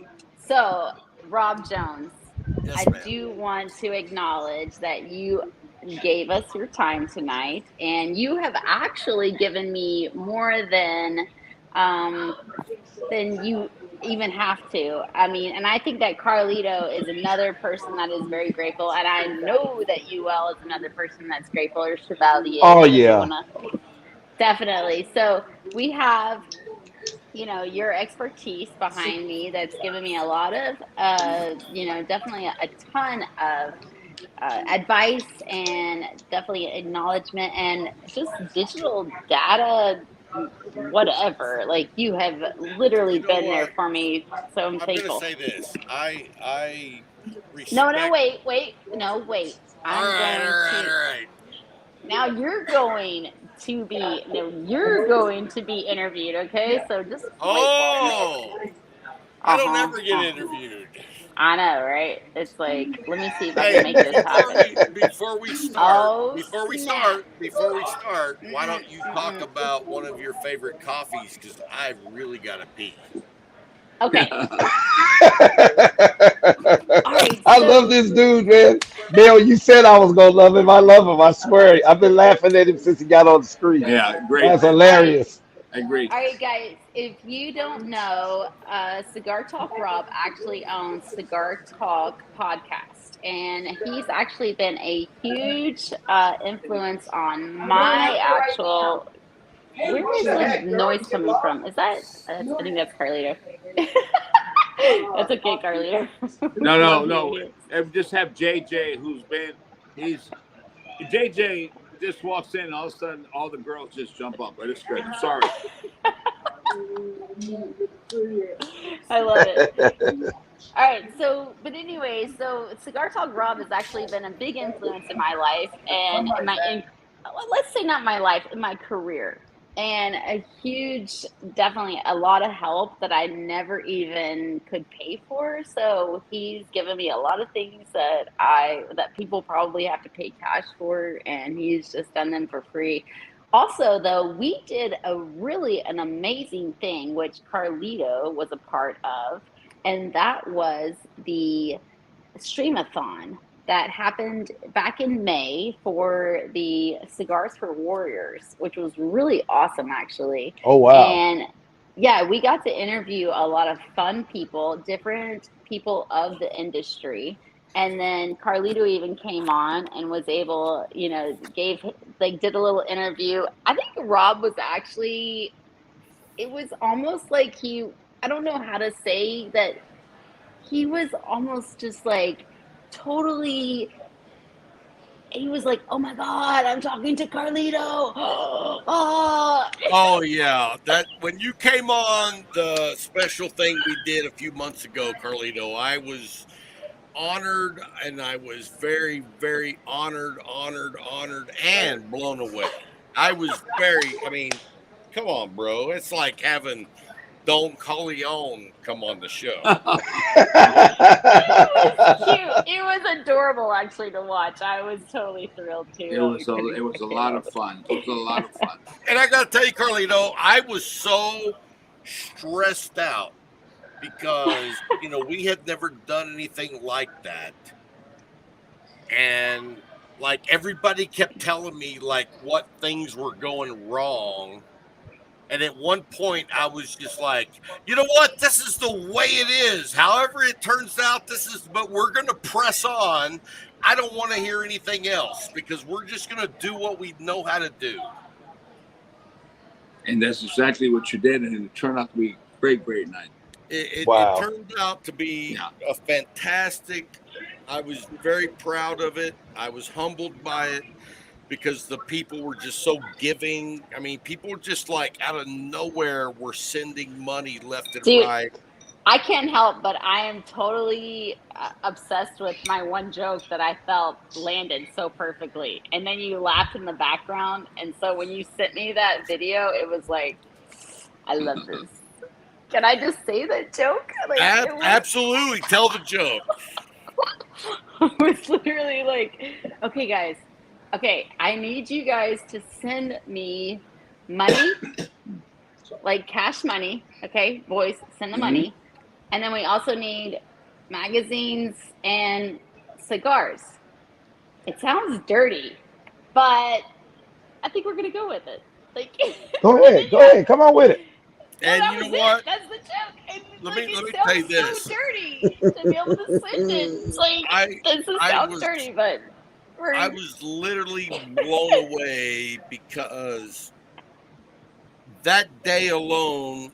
So Rob Jones, Yes, I ma'am. do want to acknowledge that you gave us your time tonight, and you have actually given me more than you even have to. I mean, and I think that Carlito is another person that is very grateful, and I know that UL is another person that's grateful, or Chevalier, Oh whatever you yeah. want to. Definitely. So we have, your expertise behind me that's given me a lot of, definitely a ton of advice and definitely acknowledgement and just digital data, whatever. Like you have literally You know been there what? for me. So I'm I'm gonna thankful. say this. I No, respect. wait. No, wait. All I'm right, all going right, to. all right. Now you're going to be. No, you're going to be interviewed. Okay, so just wait a minute. Oh, I Uh don't huh. ever get interviewed. I know, right? It's like, let me see if I can Hey, make this happen. before we Oh snap! start, before we start, why Mm-mm, don't you talk mm-mm. about one of your favorite coffees? Because I really gotta pee. Okay. All right. I love So this dude, man. Mel, you said I was gonna love him. I love him. I swear. I've been laughing at him since he got on the screen. Yeah, great That's man. all right. hilarious. I agree. All right, guys, if you don't know, Cigar Talk Rob actually owns Cigar Talk Podcast, and he's actually been a huge influence on my actual. Where is the noise coming from? Is that? I think that's Carlito. That's okay, Carlito. No, We no, love you no. anyway. And just have JJ, he's JJ just walks in, and all of a sudden, all the girls just jump up. But it's good. Sorry. I love it. All right, but anyway, so Cigar Talk Rob has actually been a big influence in my life and let's say not my life, in my career. And a huge, definitely a lot of help that I never even could pay for. So he's given me a lot of things that people probably have to pay cash for, and he's just done them for free. Also, though, we did an amazing thing, which Carlito was a part of, and that was the streamathon that happened back in May for the Cigars for Warriors, which was really awesome, actually. Oh wow. And yeah, we got to interview a lot of fun people, different people of the industry. And then Carlito even came on and was able, did a little interview. I think Rob was actually, it was almost like I don't know how to say that, he was almost just like totally, he was like, oh my God, I'm talking to Carlito. Oh, Oh yeah, that when you came on the special thing we did a few months ago, Carlito, I was honored, and I was very, very honored, and blown away. I was very. I mean, come on, bro. It's like having Don Corleone come on the show. it was cute. It was adorable actually to watch. I was totally thrilled too. I It was a couldn't lot help of fun. It was a lot of fun. And I got to tell you, Carlito, I was so stressed out because we had never done anything like that, and like everybody kept telling me like what things were going wrong. And at one point, I was just like, you know what? This is the way it is. However, it turns out, but we're going to press on. I don't want to hear anything else because we're just going to do what we know how to do. And that's exactly what you did, and it turned out to be a great, great night. It Wow. turned out to be Yeah. a fantastic. I was very proud of it. I was humbled by it because the people were just so giving. I mean, people were just like out of nowhere were sending money left and Dude, right. I can't help but I am totally obsessed with my one joke that I felt landed so perfectly. And then you laughed in the background. And so when you sent me that video, it was like, I love this. Can I just say that joke? Like, Absolutely, tell the joke. it was literally like, okay, guys, okay, I need you guys to send me money, like cash money. Okay, boys, send the Mhm. money. And then we also need magazines and cigars. It sounds dirty, but I think we're gonna go with it. Like, Go and then ahead. you Go have ahead. Come on with it. no, And that you was know it. what? That's the joke. And Let like me it let me tell you sounds so this. dirty to be able to send it. It's like I this I sounds was dirty, but I we're was literally blown away because that day alone,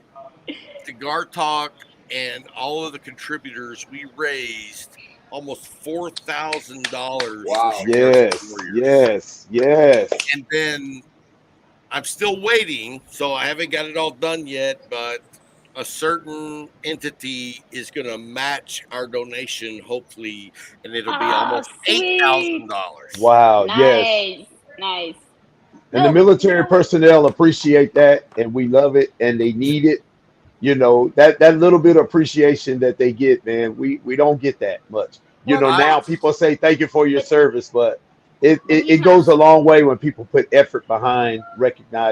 Cigar Talk and all of the contributors, we raised almost $4,000 for Wow. Cigars for Yes. Warriors. Yes. Yes. And then I'm still waiting, so I haven't got it all done yet, but a certain entity is going to match our donation, hopefully, and it'll be oh almost sweet, $8,000. Wow. Yes. nice, nice. And the No, you military know what? personnel appreciate that, and we love it, and they need it. You know, that little bit of appreciation that they get, man. We don't get that much. You Well, know, I now that's people say thank you for your but service, but it, when it, you it have goes a long way when people put effort behind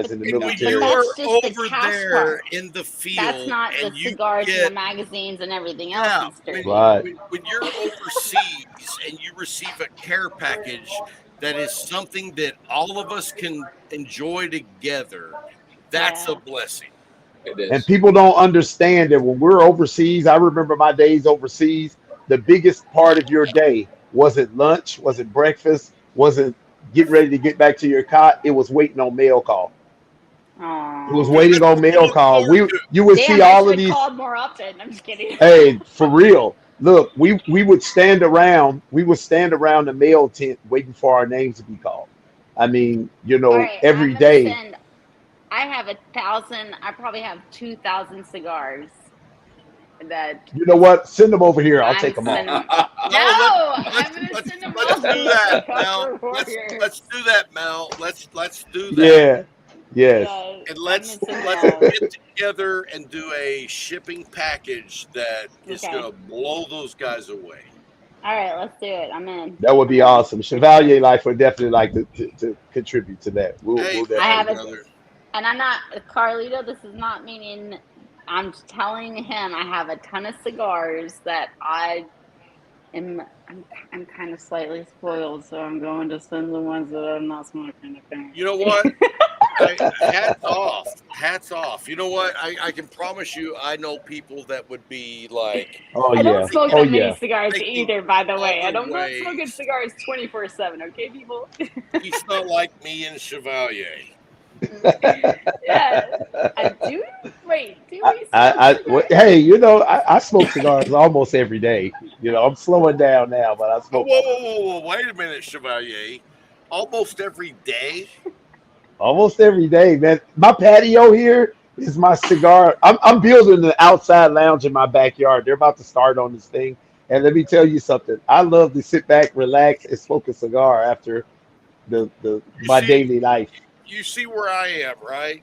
but recognizing the and when but you military. are that's just the over cash there part. in the That's field not the and you cigars and the get magazines and everything else yeah, that's when, dirty. Right. when you're overseas and you receive a care package that is something that all of us can enjoy together, that's a Yeah. blessing. It And is. people don't understand that when we're overseas, I remember my days overseas, the biggest part of your day wasn't lunch, wasn't breakfast, wasn't getting ready to get back to your cot. It was waiting on mail call. It was Oh. Because waiting that's on what you mail look call. forward We to. you would see Damn, I all should of have these. called more often. I'm just kidding. Hey, for real. Look, we would stand around. We would stand around the mail tent waiting for our names to be called. I mean, All right, I'm every gonna day. send. I have 1,000. I probably have 2,000 cigars that You know what? Send them over here. I'll take I'm them all. sending. No, No, I'm gonna let's send them let's all do to that, Cigar Mel. for Warriors. Let's do that, Mel. Let's do that. Yeah. Yes. Yeah, And I'm gonna send them let's all. get together and do a shipping package that is Okay. gonna blow those guys away. All right, let's do it. I'm in. That would I'm be in. awesome. Chevalier Life would definitely like to contribute to that. We'll Amen, I definitely have do a, that. brother. and I'm not Carlito. This is not meaning. I'm telling him I have a ton of cigars that am. I'm kind of slightly spoiled, so I'm going to send the ones that I'm not smoking. You know what? Okay. Hats off. Hats off. You know what? I can promise you I know people that would be like Oh I don't yeah. smoke Oh that many yeah. cigars thinking either, by the way. other I'm not smoking ways. cigars 24/7. Okay, people. He's not like me and Chevalier. Yeah, I do. Wait, do we smoke cigars? Hey, I smoke cigars almost every day. I'm slowing down now, but I Oh, smoke whoa, whoa, whoa, whoa. Wait a minute, Chevalier. Almost every day? almost every day, man. My patio here is my cigar. I'm building an outside lounge in my backyard. They're about to start on this thing. And let me tell you something. I love to sit back, relax, and smoke a cigar after the You my see, daily life. you see where I am, right?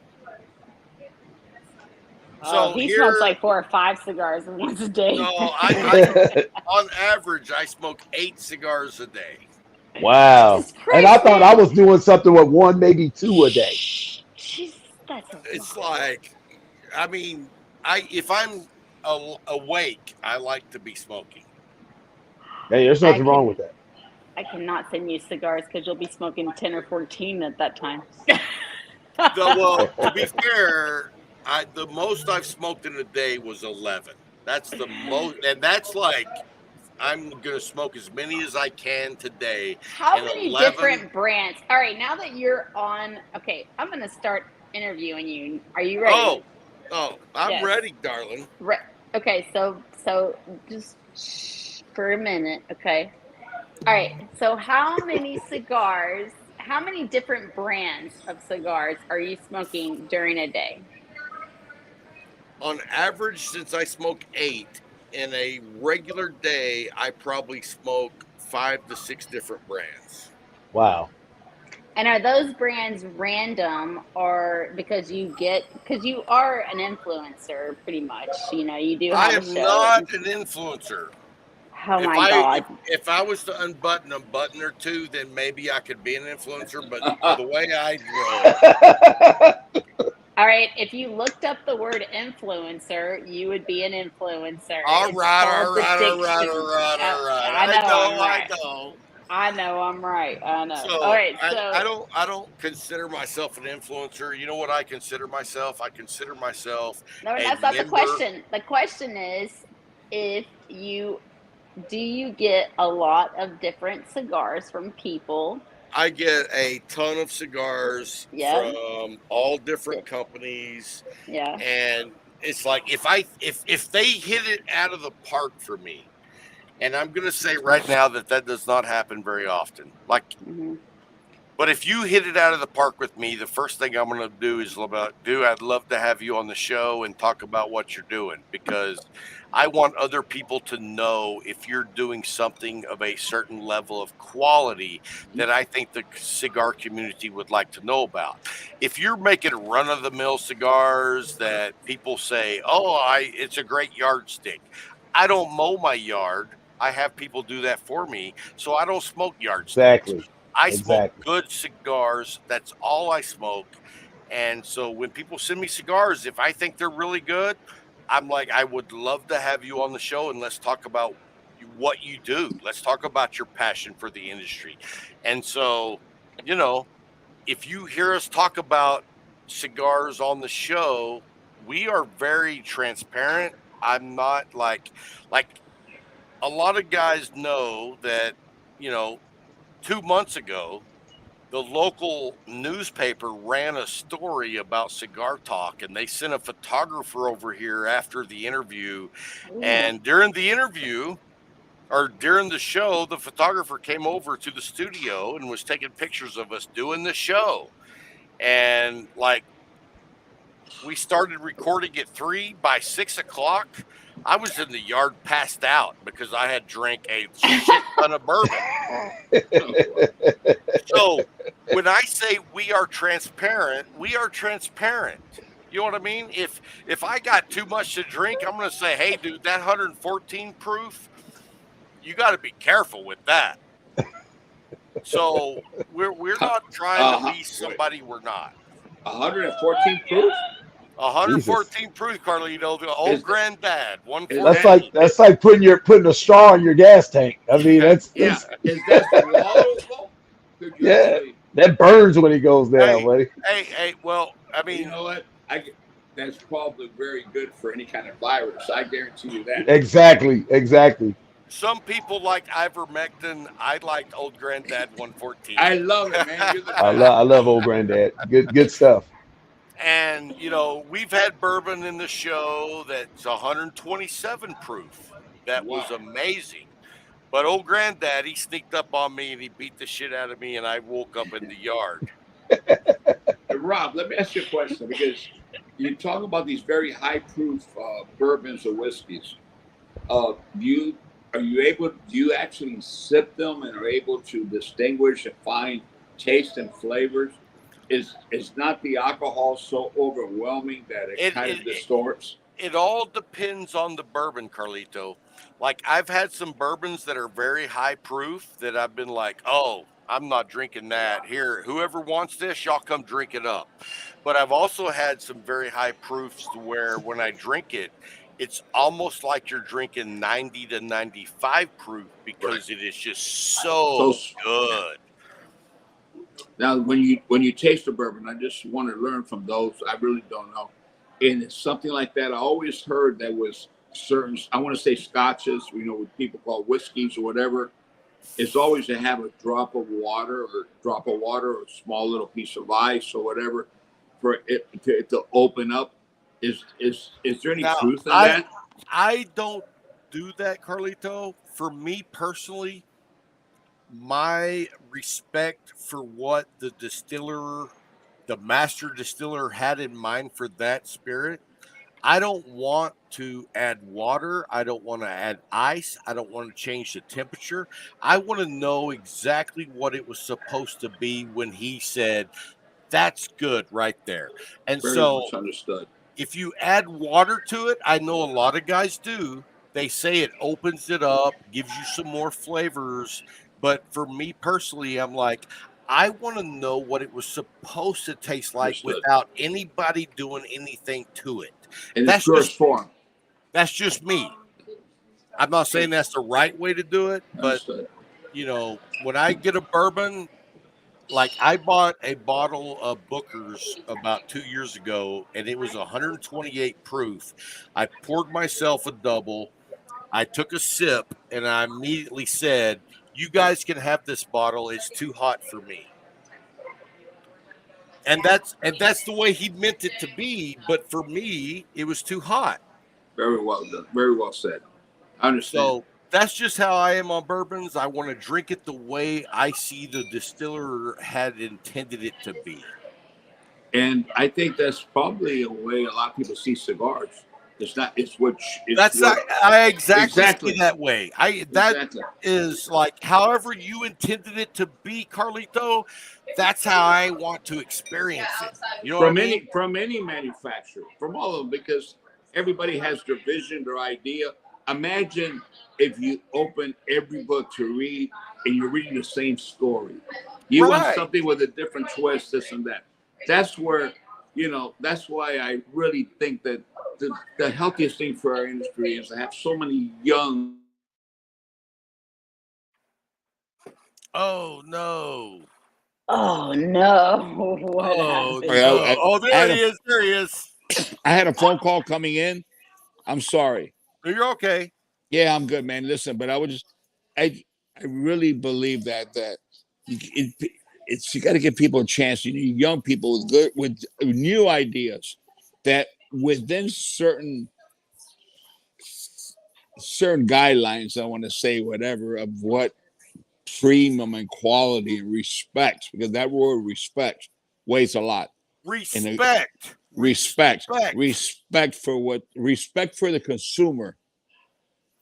Oh, So he smokes here, like 4 or 5 cigars once a no, day. I on average I smoke 8 cigars a day. Wow. Jesus And I Christ, thought I man! was doing something with one, maybe two a day. Jesus, that's a It's lot. like, I mean, I if I'm awake, I like to be smoking. Hey, there's I nothing wrong with can that. I cannot send you cigars because you'll be smoking 10 or 14 at that time. Well, to be fair, the most I've smoked in a day was 11. That's the most, and that's like I'm gonna smoke as many as I can today. How And many 11, different brands? All right, now that you're on, okay, I'm gonna start interviewing you. Are you ready? oh, I'm Yes. ready, darling. Re- okay, so just shh for a minute, okay? All right. So how many different brands of cigars are you smoking during a day? On average, since I smoke 8 in a regular day, I probably smoke 5 to 6 different brands. Wow. And are those brands random or because you are an influencer pretty much, you do I have a am show. not an influencer. Oh If my I God. if I was to unbutton a button or two, then maybe I could be an influencer. But the way I roll, All right, if you looked up the word influencer, you would be an influencer. All It's right, all called the right, all right, all diction. right, all right. I know I'm I right. know. I know I'm right. I know. All So right, so I don't consider myself an influencer. You know what I consider myself? I consider myself no, a that's not the member. question. The question is if you do you get a lot of different cigars from people? I get a ton of cigars Yeah. from all different companies, Yeah. and it's like if they hit it out of the park for me, and I'm gonna say right now that that does not happen very often. Like, Hmm. but if you hit it out of the park with me, the first thing I'm going to do is I'd love to have you on the show and talk about what you're doing, because I want other people to know if you're doing something of a certain level of quality that I think the cigar community would like to know about. If you're making run of the mill cigars that people say, "Oh, it's a great yardstick." I don't mow my yard. I have people do that for me, so I don't smoke yardsticks. Exactly. I smoke Exactly. good cigars. That's all I smoke. And so when people send me cigars, if I think they're really good, I'm like, I would love to have you on the show and let's talk about what you do. Let's talk about your passion for the industry. And so, you know, if you hear us talk about cigars on the show, we are very transparent. I'm not like a lot of guys know that, you know, 2 months ago, the local newspaper ran a story about Cigar Talk, and they sent a photographer over here after the interview. Ooh. And during the interview, or during the show, the photographer came over to the studio and was taking pictures of us doing the show. And like, we started recording at 3. By 6 o'clock, I was in the yard passed out because I had drank a shit ton of bourbon. So when I say we are transparent, we are transparent. You know what I mean? If I got too much to drink, I'm going to say, "Hey, dude, that 114 proof, you got to be careful with that." So we're not trying to be Wait, somebody we're not. 114 proof? Jesus. 114 proof, Carlito, the old Is that granddad, is That's that 114. like putting a straw in your gas tank. I mean, Yeah. yeah? Is that swallowable? Could you yeah, actually? that burns when it goes down, Hey, buddy. hey. Well, I You mean, know what? That's probably very good for any kind of virus. I guarantee you that. Exactly, exactly. some people like ivermectin. I liked old granddad 114. I love it, man. You're the best. I love old granddad. Good stuff. And we've had bourbon in the show that's 127 proof. That was Wow. amazing. But old granddad, he sneaked up on me and he beat the shit out of me, and I woke up in the yard. Hey, Rob, let me ask you a question because you talk about these very high proof bourbons or whiskeys. Do you are you able? Do you actually sip them and are able to distinguish and find taste and flavors? Is not the alcohol so overwhelming that it It kind it of it, distorts? it all depends on the bourbon, Carlito. Like, I've had some bourbons that are very high proof that I've been like, "Oh, I'm not drinking that. Here, whoever wants this, y'all come drink it up." But I've also had some very high proofs to where when I drink it, it's almost like you're drinking 90 to 95 proof Right. because it is just So so yeah. good. Now, when you taste a bourbon, I just want to learn from those. I really don't know. And it's something like that. I always heard that was certain. I want to say scotches. What people call whiskeys or whatever. It's always to have a drop of water or a small little piece of ice or whatever for it to open up. Is there any Now, truth in I that? I don't do that, Carlito. For me personally, my respect for what the master distiller had in mind for that spirit. I don't want to add water. I don't want to add ice. I don't want to change the temperature. I want to know exactly what it was supposed to be when he said, "That's good right there." And Very so much understood. if you add water to it, I know a lot of guys do. They say it opens it up, gives you some more flavors. But for me personally, I'm like, I want to know what it was supposed to taste like Understood. without anybody doing anything to it. In its That's purest just form. that's just me. I'm not saying that's the right way to do it, but Understood. when I get a bourbon, like I bought a bottle of Booker's about 2 years ago, and it was 128 proof. I poured myself a double. I took a sip, and I immediately said, "You guys can have this bottle. It's too hot for me." And that's the way he meant it to be. But for me, it was too hot. Very well done. Very well said. I understand. So that's just how I am on bourbons. I want to drink it the way I see the distiller had intended it to be. And I think that's probably a way a lot of people see cigars. It's not. It's what. It's That's what. not, I exactly see Exactly. that way. That Exactly. is like however you intended it to be, Carlito. That's how I want to experience it. You know what I mean? From any manufacturer, from all of them, because everybody has their vision, their idea. Imagine if you open every book to read and you're reading the same story. You want Right. something with a different twist, this and that. That's where, that's why I really think that the healthiest thing for our industry is to have so many young. Oh no. Oh no, what Oh happened? no. I, Oh, I there had he a is. There he is. I had a phone call coming in. I'm sorry. You're okay. Yeah, I'm good, man. Listen, but I really believe that it's you got to give people a chance. You need young people with new ideas that within certain guidelines. I want to say whatever of what premium and quality and respect, because that word respect weighs a lot. Respect. Respect respect for the consumer.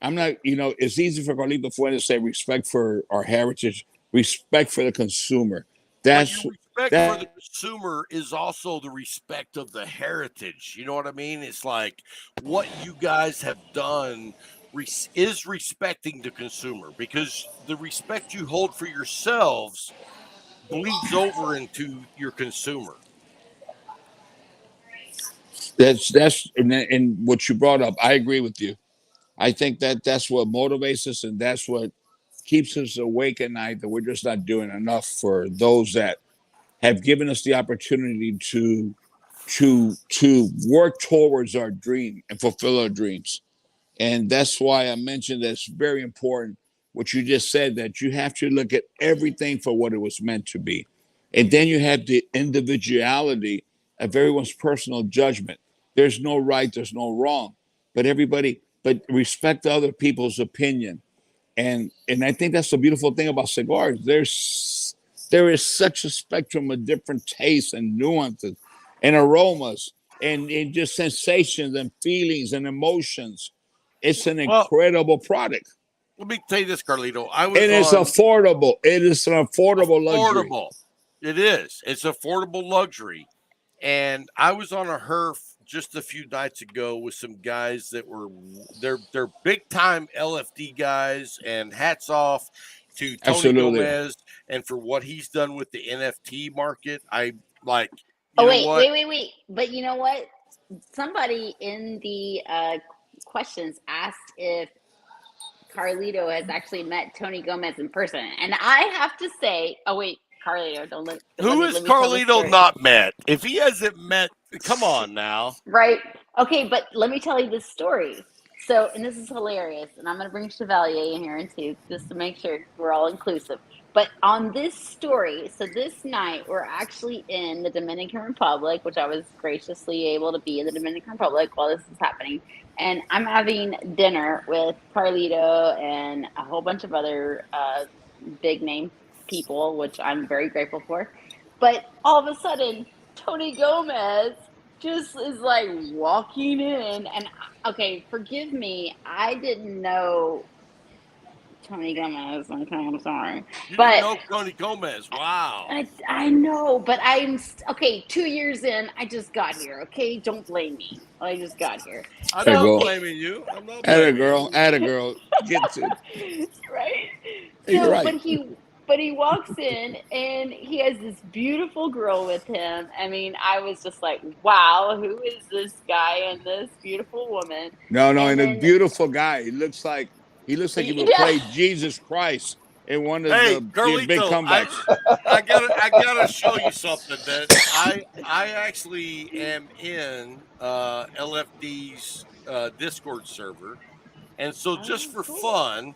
I'm not, it's easy for Carlito Fuentes to say respect for our heritage, respect for the consumer. But your That's respect for the that consumer is also the respect of the heritage. You know what I mean? It's like what you guys have done is respecting the consumer, because the respect you hold for yourselves bleeds over into your consumer. and what you brought up. I agree with you. I think that's what motivates us, and that's what keeps us awake at night. That we're just not doing enough for those that have given us the opportunity to work towards our dream and fulfill our dreams. And that's why I mentioned that's very important what you just said, that you have to look at everything for what it was meant to be. And then you have the individuality of everyone's personal judgment. There's no right, there's no wrong, but respect other people's opinion. And I think that's the beautiful thing about cigars. There is such a spectrum of different tastes and nuances and aromas and just sensations and feelings and emotions. It's an Well, incredible product. let me tell you this, Carlito. I was And it's on affordable. It is an affordable luxury. affordable. It is. It's affordable luxury. And I was on a herf just a few nights ago with some guys that they're big time LFD guys, and hats off to Tony Absolutely. Gomez and for what he's done with the NFT market. I like, Oh you know wait, what? wait. But you know what? Somebody in the questions asked if Carlito has actually met Tony Gomez in person, and I have to say, oh wait, Carlito, don't Who is let me tell the Carlito story. not met? If he hasn't met, come on now. Right? Okay, but let me tell you this story. So, and this is hilarious, and I'm going to bring Chevalier in here too, just to make sure we're all inclusive. But on this story, so this night we're actually in the Dominican Republic, which I was graciously able to be in the Dominican Republic while this is happening. And I'm having dinner with Carlito and a whole bunch of other big name people, which I'm very grateful for. But all of a sudden, Tony Gomez just is like walking in, and okay, forgive me, I didn't know Tony Gomez. Okay, I'm sorry, You didn't but know Tony Gomez. Wow. I know, but okay. 2 years in, I just got here. Okay, don't blame me. I just got here, I'm There you so not go. blaming you. I'm not Atta blaming you. girl, atta girl. Get to right. You're So, right. But he walks in and he has this beautiful girl with him. I mean, I was just like, wow, who is this guy and this beautiful woman? No, no, And and a then, beautiful guy. He would yeah, play Jesus Christ in one of Hey, the big Carlito, comebacks. I gotta show you something that I actually am in LFD's Discord server, and so just oh, for cool. fun,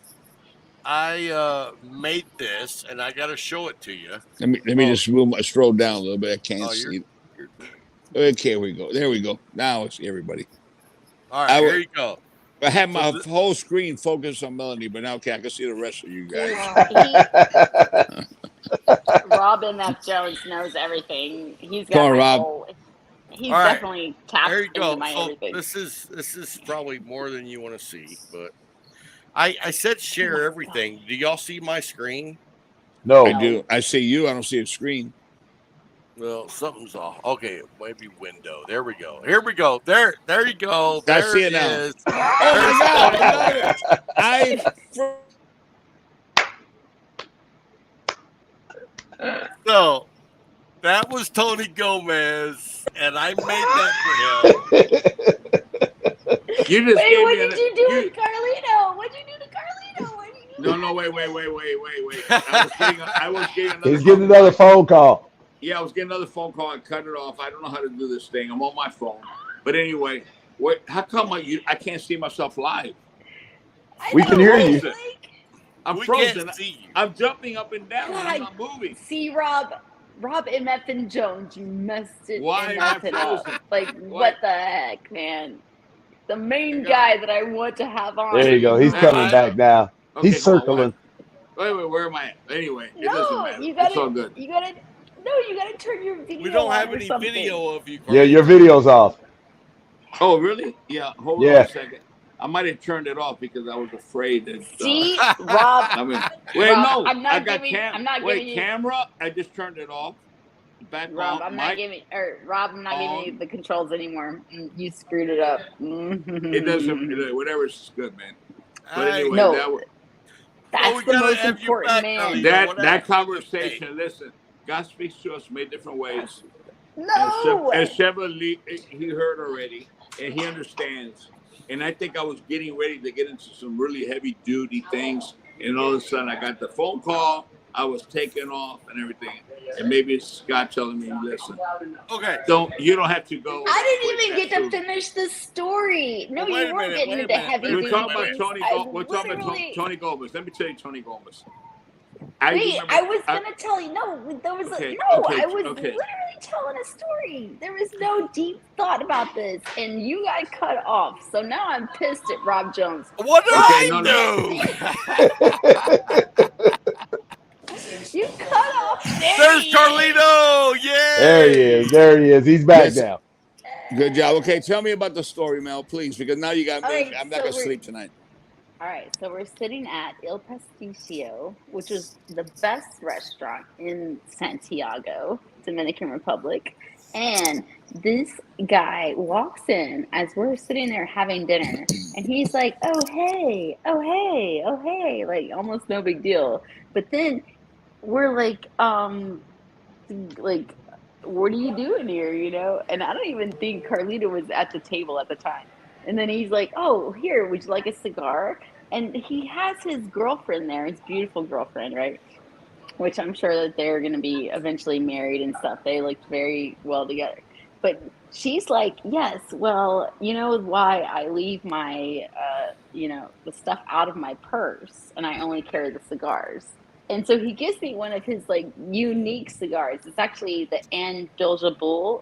I made this, and I gotta show it to you. Let me Oh, just scroll down a little bit. I can't oh, you're see. you're good. Okay, we go. There we go. Now it's everybody. All right, I here would. you go. I had So my whole screen focused on Melanie, but now okay, I can see the rest of you Dude, guys. Robin F. Jones knows everything. He's Come got on, my Rob. whole, all he's right, definitely there tapped you into go. my So everything. this is probably more than you want to see, but I said Oh share my everything. Do y'all see my screen? I No. do. No. I see you. I don't see a screen. Well, something's off. Okay, maybe window. There we go. Here we go. There you go. I There see it it now. is. Oh my There's God! Tony I love it. Gomez. I So that was Tony Gomez, and I made that for him. You just Wait, gave what me did an you do you. with Carlito? What'd you do to Carlito? What did you do No, to no, that wait. I was getting another He's getting phone another call. phone call. Yeah, I was getting another phone call. I cut it off. I don't know how to do this thing. I'm on my phone. But anyway, what? How come I can't see myself live? I We I'm can know, hear right? you. Like, I'm We can't frozen. see you. I'm jumping up and down, and I'm God, not moving. see, Rob MF and Jones, you messed it Why am I MF up. frozen? Like, Why? what the heck, man? The I main got guy that I want to have on, There and you you go. He's ruined coming it. back now. He's okay. Come on. Why? circling. Wait. Where am I at? Anyway, it doesn't No, matter. you It's gotta, all good. you gotta, no, you gotta turn your We video don't on have or any something. video of you, Yeah, your Carlito. video's off. Oh, really? Yeah. Hold on a Yeah. second. I might have turned it off because I was afraid that. See, Rob, I mean, wait, Rob, no. I'm I not got giving, I'm not giving Wait, you, camera. I just turned it off. Back Rob, on. I'm not Mic giving, or Rob, I'm not giving you on. the controls anymore. You screwed it up. It doesn't. Whatever is good, man. But Hey, anyway, No, that well, that's we the gotta most have you important back, man. Carlito. What that happened to the tape? conversation. Listen, God speaks to us many different ways, and No, Chevrolet he heard already, and he understands. And I think I was getting ready to get into some really heavy duty things, and all of a sudden I got the phone call. I was taken off and everything, and maybe it's God telling me, listen, Okay. you don't have to go. I that didn't quick, even that get to soon. finish the story. No, Well, you weren't getting wait a into minute. heavy We're duty talking about things. We're talking about Literally. Tony Gomez. Let me tell you, Tony Gomez. Wait, I was gonna tell you. No, there was Okay, no. okay, I was okay. literally telling a story. There was no deep thought about this, and you got cut off. So now I'm pissed at Rob Jones. What did Rob, Okay, I no, you no. do? you cut off. There's There Carlito. There he Yay! is. There he is. He's back Listen, now. good job. Okay, tell me about the story, Mel, please, because now you got All me. right, I'm not so gonna we're sleep tonight. all right. So we're sitting at Il Pasticcio, which is the best restaurant in Santiago, Dominican Republic, and this guy walks in as we're sitting there having dinner, and he's like, "Oh hey, oh hey, oh hey," like almost no big deal. But then we're like, what are you doing here? You know? And I don't even think Carlito was at the table at the time. And then he's like, "Oh, here, would you like a cigar?" And he has his girlfriend there, his beautiful girlfriend, right? Which I'm sure that they're going to be eventually married and stuff. They looked very well together. But she's like, "Yes, well, you know why I leave my, the stuff out of my purse and I only carry the cigars." And so he gives me one of his like unique cigars. It's actually the Andalusia.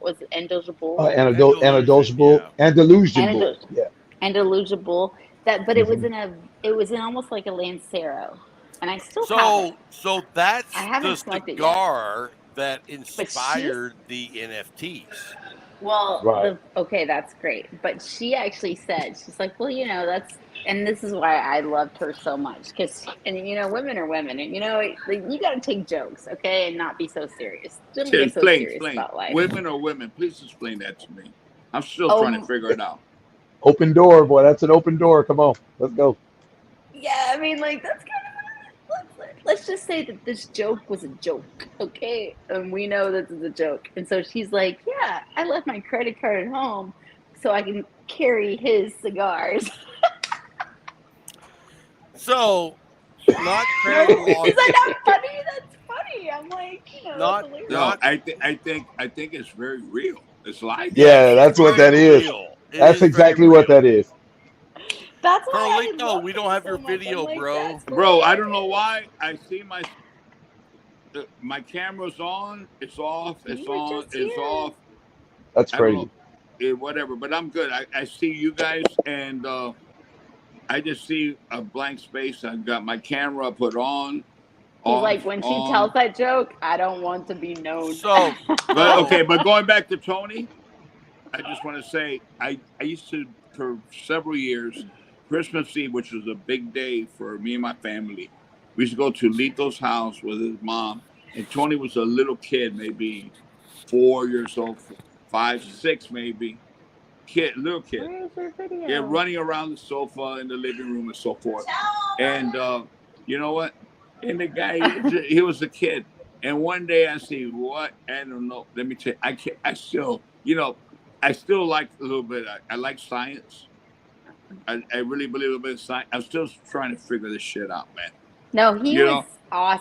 Was it Andalusia? Andalusian, yeah. Andalusian bull. Andalusia. Yeah. Andalusia. That, but Hmm. it was in almost like a Lancero, and I still have it. So I that's the haven't smoked it yet. cigar that But she's inspired the NFTs. well, Right. okay, that's great. But she actually said, she's like, well, that's, and this is why I loved her so much. And women are women. And, like, you got to take jokes, okay? And not be so serious. Don't get so serious Explain. about life. Women or women? Please explain that to me. I'm still trying to Oh, figure it out. Open door, boy. That's an open door. Come on. Let's go. yeah, I mean, like, that's kind of, let's just say that this joke was a joke, okay? And we know this is a joke. And so she's like, yeah, I left my credit card at home so I can carry his cigars. So, not No, credit is that losses. not funny? That's funny. I'm like, that's Not hilarious. No, not. I think it's very real. It's life. Yeah, Yes, it's that's what very that is. real. It That's is very exactly what real. that is. That's why I Carlito, love we don't him have so your much. I'm video, like, bro. that's Bro, I don't know hilarious. why. I see my camera's on, it's off, it's You were on, just it's here. off. That's I don't know. crazy. Whatever, but I'm good. I see you guys, and I just see a blank space. I got my camera put on, He's like, off, when she tells on. that joke, I don't want to be known. So But so okay, but going back to Tony, I just want to say I used to for several years, Christmas Eve, which was a big day for me and my family. We used to go to Lito's house with his mom, and Tony was a little kid, maybe 4 years old, 5, 6 maybe, little kid. Where's your Yeah, video? running around the sofa in the living room and so forth. And you know what? And the guy, he was a kid. And one day I see what I don't know. Let me tell you, I can't. I still, I still like a little bit. I like science. I really believe a bit of science. I'm still trying to figure this shit out, man. No, he You was know,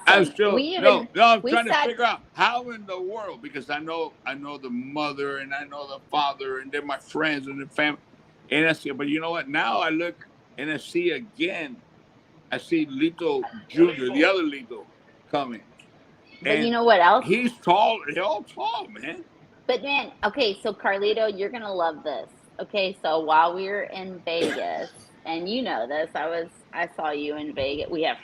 I'm awesome. still We even no. I'm we trying to sat. figure out how in the world, because I know the mother and I know the father and they're my friends and the family, and I see. But you know what? Now I look and I see again. I see Lito Junior, the other Lito, coming, But you and know what else? he's tall. They're all tall, man. But man, okay, so Carlito, you're gonna love this. Okay, so while we were in Vegas, and you know this, I saw you in Vegas. We have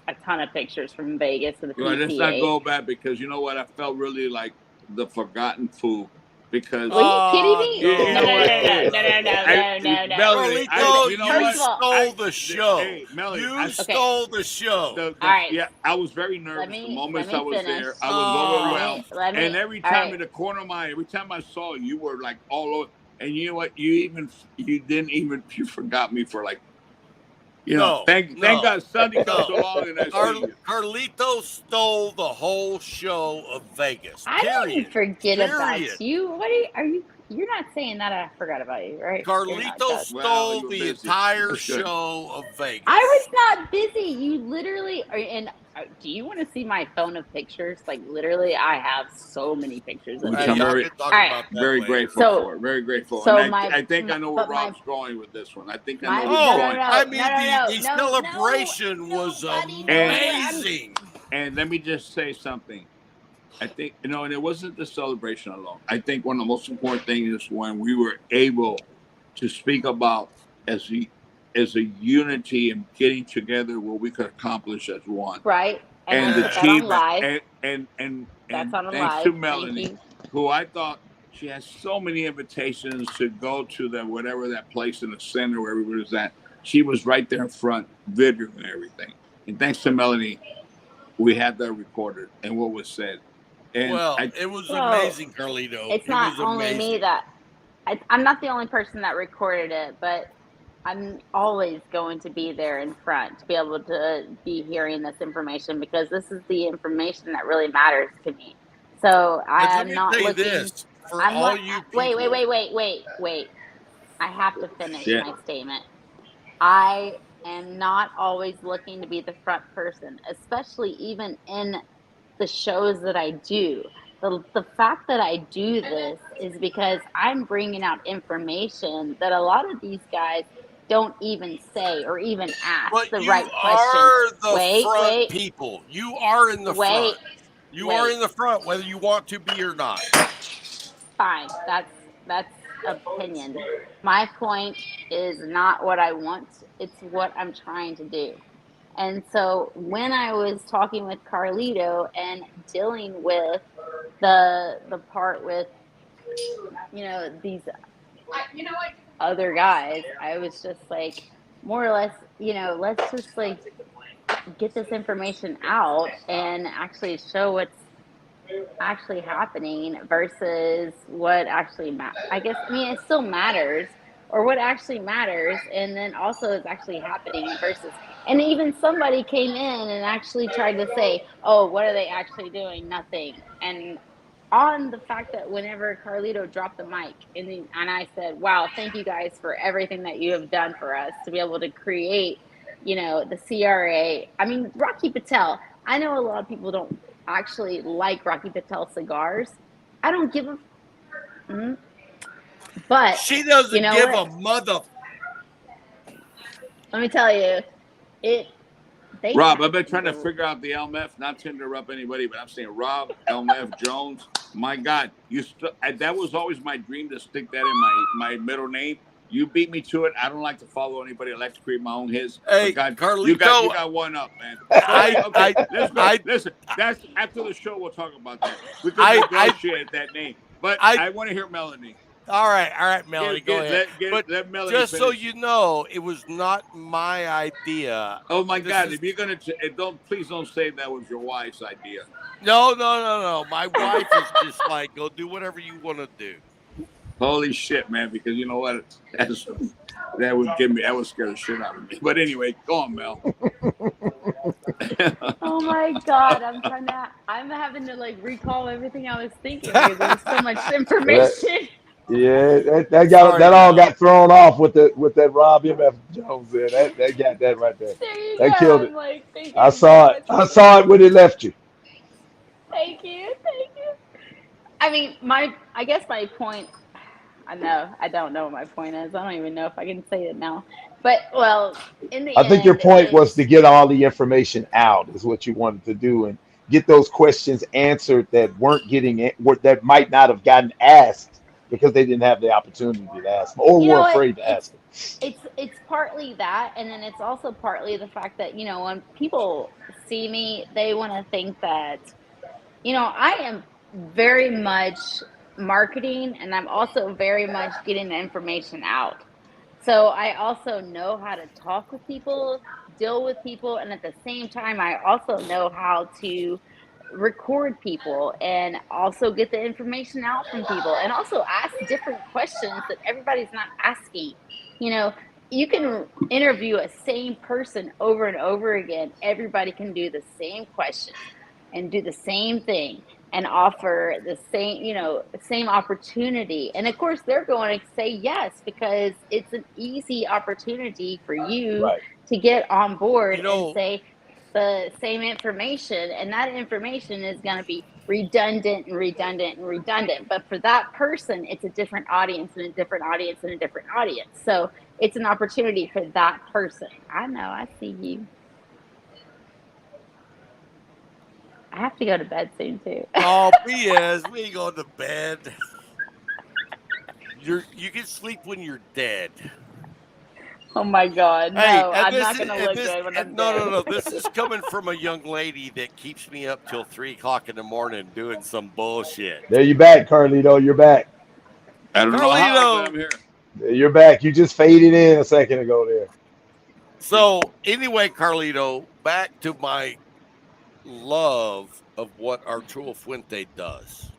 a ton of pictures from Vegas with the You know, let's not PCA. go back because you know what? I felt really like the forgotten fool because Were you kidding me? yeah, No, you no, know no, what? no, no, no, no, no, no, no, no. Melody, Okay, Carlito, you know you first of what? all, stole the show. Hey, Melody, You okay, stole the show. all right. yeah, I was very Let nervous the me let moments I me was finish. there. I was overwhelmed, Let and me. every All time right. in the corner of my, every time I saw you, you were like all over. And you know what? You didn't even you forgot me for like No, thank no, God Sunday comes no. along and I see you. Carlito stole the whole show of Vegas. I didn't Period. forget about Period. you. What are you? You're not saying that I forgot about you, right? You're not, Carlito Josh. Well, stole you were the busy. entire That's good. show of I was Vegas. not busy. You literally are. And do you want to see my phone of pictures? Like literally, I have so many pictures of Which Hey, I'm Vegas. y'all very can talk All right. about that very later. grateful So for. Very grateful. And so I think I know where but my Rob's going with this one. I think I know my where he's no Oh, no going. I no no mean no the no no celebration was nobody knows And where I'm. amazing. and let me just say something. I think and it wasn't the celebration alone. I think one of the most important things is when we were able to speak about as a as a unity and getting together what we could accomplish as one. Right, and I And the put that on Yes. achievement live. and That's on a thanks to live. Thank Melanie, you. who I thought she has so many invitations to go to the whatever that place in the center where everybody was at. She was right there in front, videoing everything. And thanks to Melanie, we had that recorded and what was said. And Well, I it was So amazing, Carlito. it's It not was only me amazing. that I'm not the only person that recorded it, but I'm always going to be there in front to be able to be hearing this information because this is the information that really matters to me. So And let I'm me tell not you looking. this for I'm all like, you wait, wait, people. wait, wait, wait, wait. I have to finish shit. my statement. I am not always looking to be the front person, especially even in the shows that I do. The fact that I do this is because I'm bringing out information that a lot of these guys don't even say or even ask But the you right questions. are the Wait, front wait, people. You are in the wait, front. You are wait. in the front, whether you want to be or not. Fine. That's opinion. My point is not what I want, it's what I'm trying to do. And so when I was talking with Carlito and dealing with the part with these other guys, I was just like more or less, let's just like get this information out and actually show what's actually happening versus what actually I guess I mean it still matters or what actually matters and then also is actually happening versus And even somebody came in and actually tried to say, "Oh, what are they actually doing? Nothing." And on the fact that whenever Carlito dropped the mic and I said, "Wow, thank you guys for everything that you have done for us to be able to create, the CRA." I mean, Rocky Patel. I know a lot of people don't actually like Rocky Patel cigars. I don't give a, mm, but She you doesn't know give what? a mother. Let me tell you, it they Rob, have I've been trying to the figure out the LMF, not to interrupt anybody, but I'm saying Rob, LMF, Jones. My God, that was always my dream to stick that in my middle name. You beat me to it. I don't like to follow anybody. I like to create my own hits. But Hey, God, you Carlito, got one up, man. So I, okay, I, let's go. I, Listen, that's after the show. We'll talk about that. We could I, I, negotiate that name, but I. I want to hear Melanie. All right, Melanie, go ahead. But Let Melanie just so finish. you know, it was not my idea. Oh my This God! is If you're gonna don't please don't say that was your wife's idea. no. My wife is just like, go do whatever you want to do. Holy shit, man! Because you know what? That would scare the shit out of me. But anyway, go on, Mel. Oh my God, I'm having to like recall everything I was thinking because there was so much That, information. yeah, Sorry, that all Mel. got thrown off with that Rob M.F. Jones there. That got that right there. There you That go. killed it. I'm like I thinking, saw it. what's I saw it when it left you. thank you, thank you. I mean, I guess my point, I don't know what my point is. I don't even know if I can say it now. But well, in the I think your end, point was to get all the information out is what you wanted to do and get those questions answered that weren't that might not have gotten asked because they didn't have the opportunity to ask them or you were know what? afraid to ask them. It's partly that, and then it's also partly the fact that, when people see me, they want to think that, I am very much marketing and I'm also very much getting the information out. So I also know how to talk with people, deal with people, and at the same time, I also know how to record people and also get the information out from people and also ask different questions that everybody's not asking. You know, you can interview a same person over and over again. Everybody can do the same questions and do the same thing and offer the same, same opportunity. And of course, they're going to say yes because it's an easy opportunity for you Right. to get on board You and know, say the same information. And that information is going to be redundant and redundant and redundant. But for that person, it's a different audience and a different audience and a different audience. So it's an opportunity for that person. I know, I see you. I have to go to bed soon too. oh, BS, we ain't going to bed. You can sleep when you're dead. Oh my God. Hey, No, and I'm this not is going to and look this good when and I'm no, dead. no, no. This is coming from a young lady that keeps me up till 3 o'clock in the morning doing some bullshit. There you back, Carlito. You're back. I don't know how, but Carlito. I'm here. You're back. You just faded in a second ago there. So anyway, Carlito, back to my love of what Arturo Fuente does.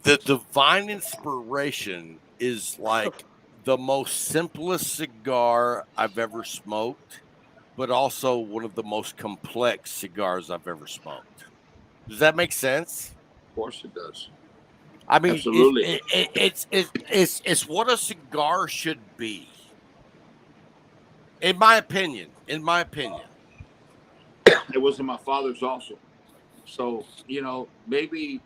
The divine inspiration is like the most simplest cigar I've ever smoked, but also one of the most complex cigars I've ever smoked. Does that make sense? Of course it does. I mean, Absolutely. it's what a cigar should be, in my opinion. In my opinion. It wasn't my father's also. So, maybe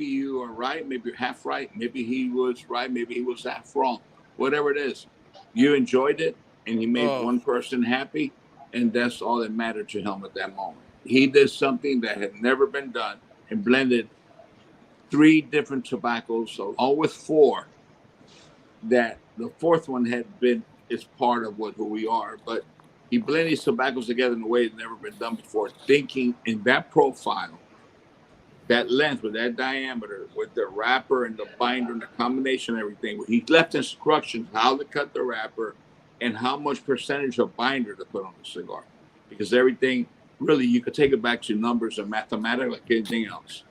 you are right, maybe you're half right, maybe he was right, maybe he was half wrong. Whatever it is. You enjoyed it and he made Oh, one person happy, and that's all that mattered to him at that moment. He did something that had never been done and blended three different tobaccos, so all with four, that the fourth one had been is part of who we are. But he blended these tobaccos together in a way that's never been done before, thinking in that profile, that length with that diameter, with the wrapper and the binder and the combination of everything. He left instructions how to cut the wrapper and how much percentage of binder to put on the cigar. Because everything really you could take it back to numbers and mathematics like anything else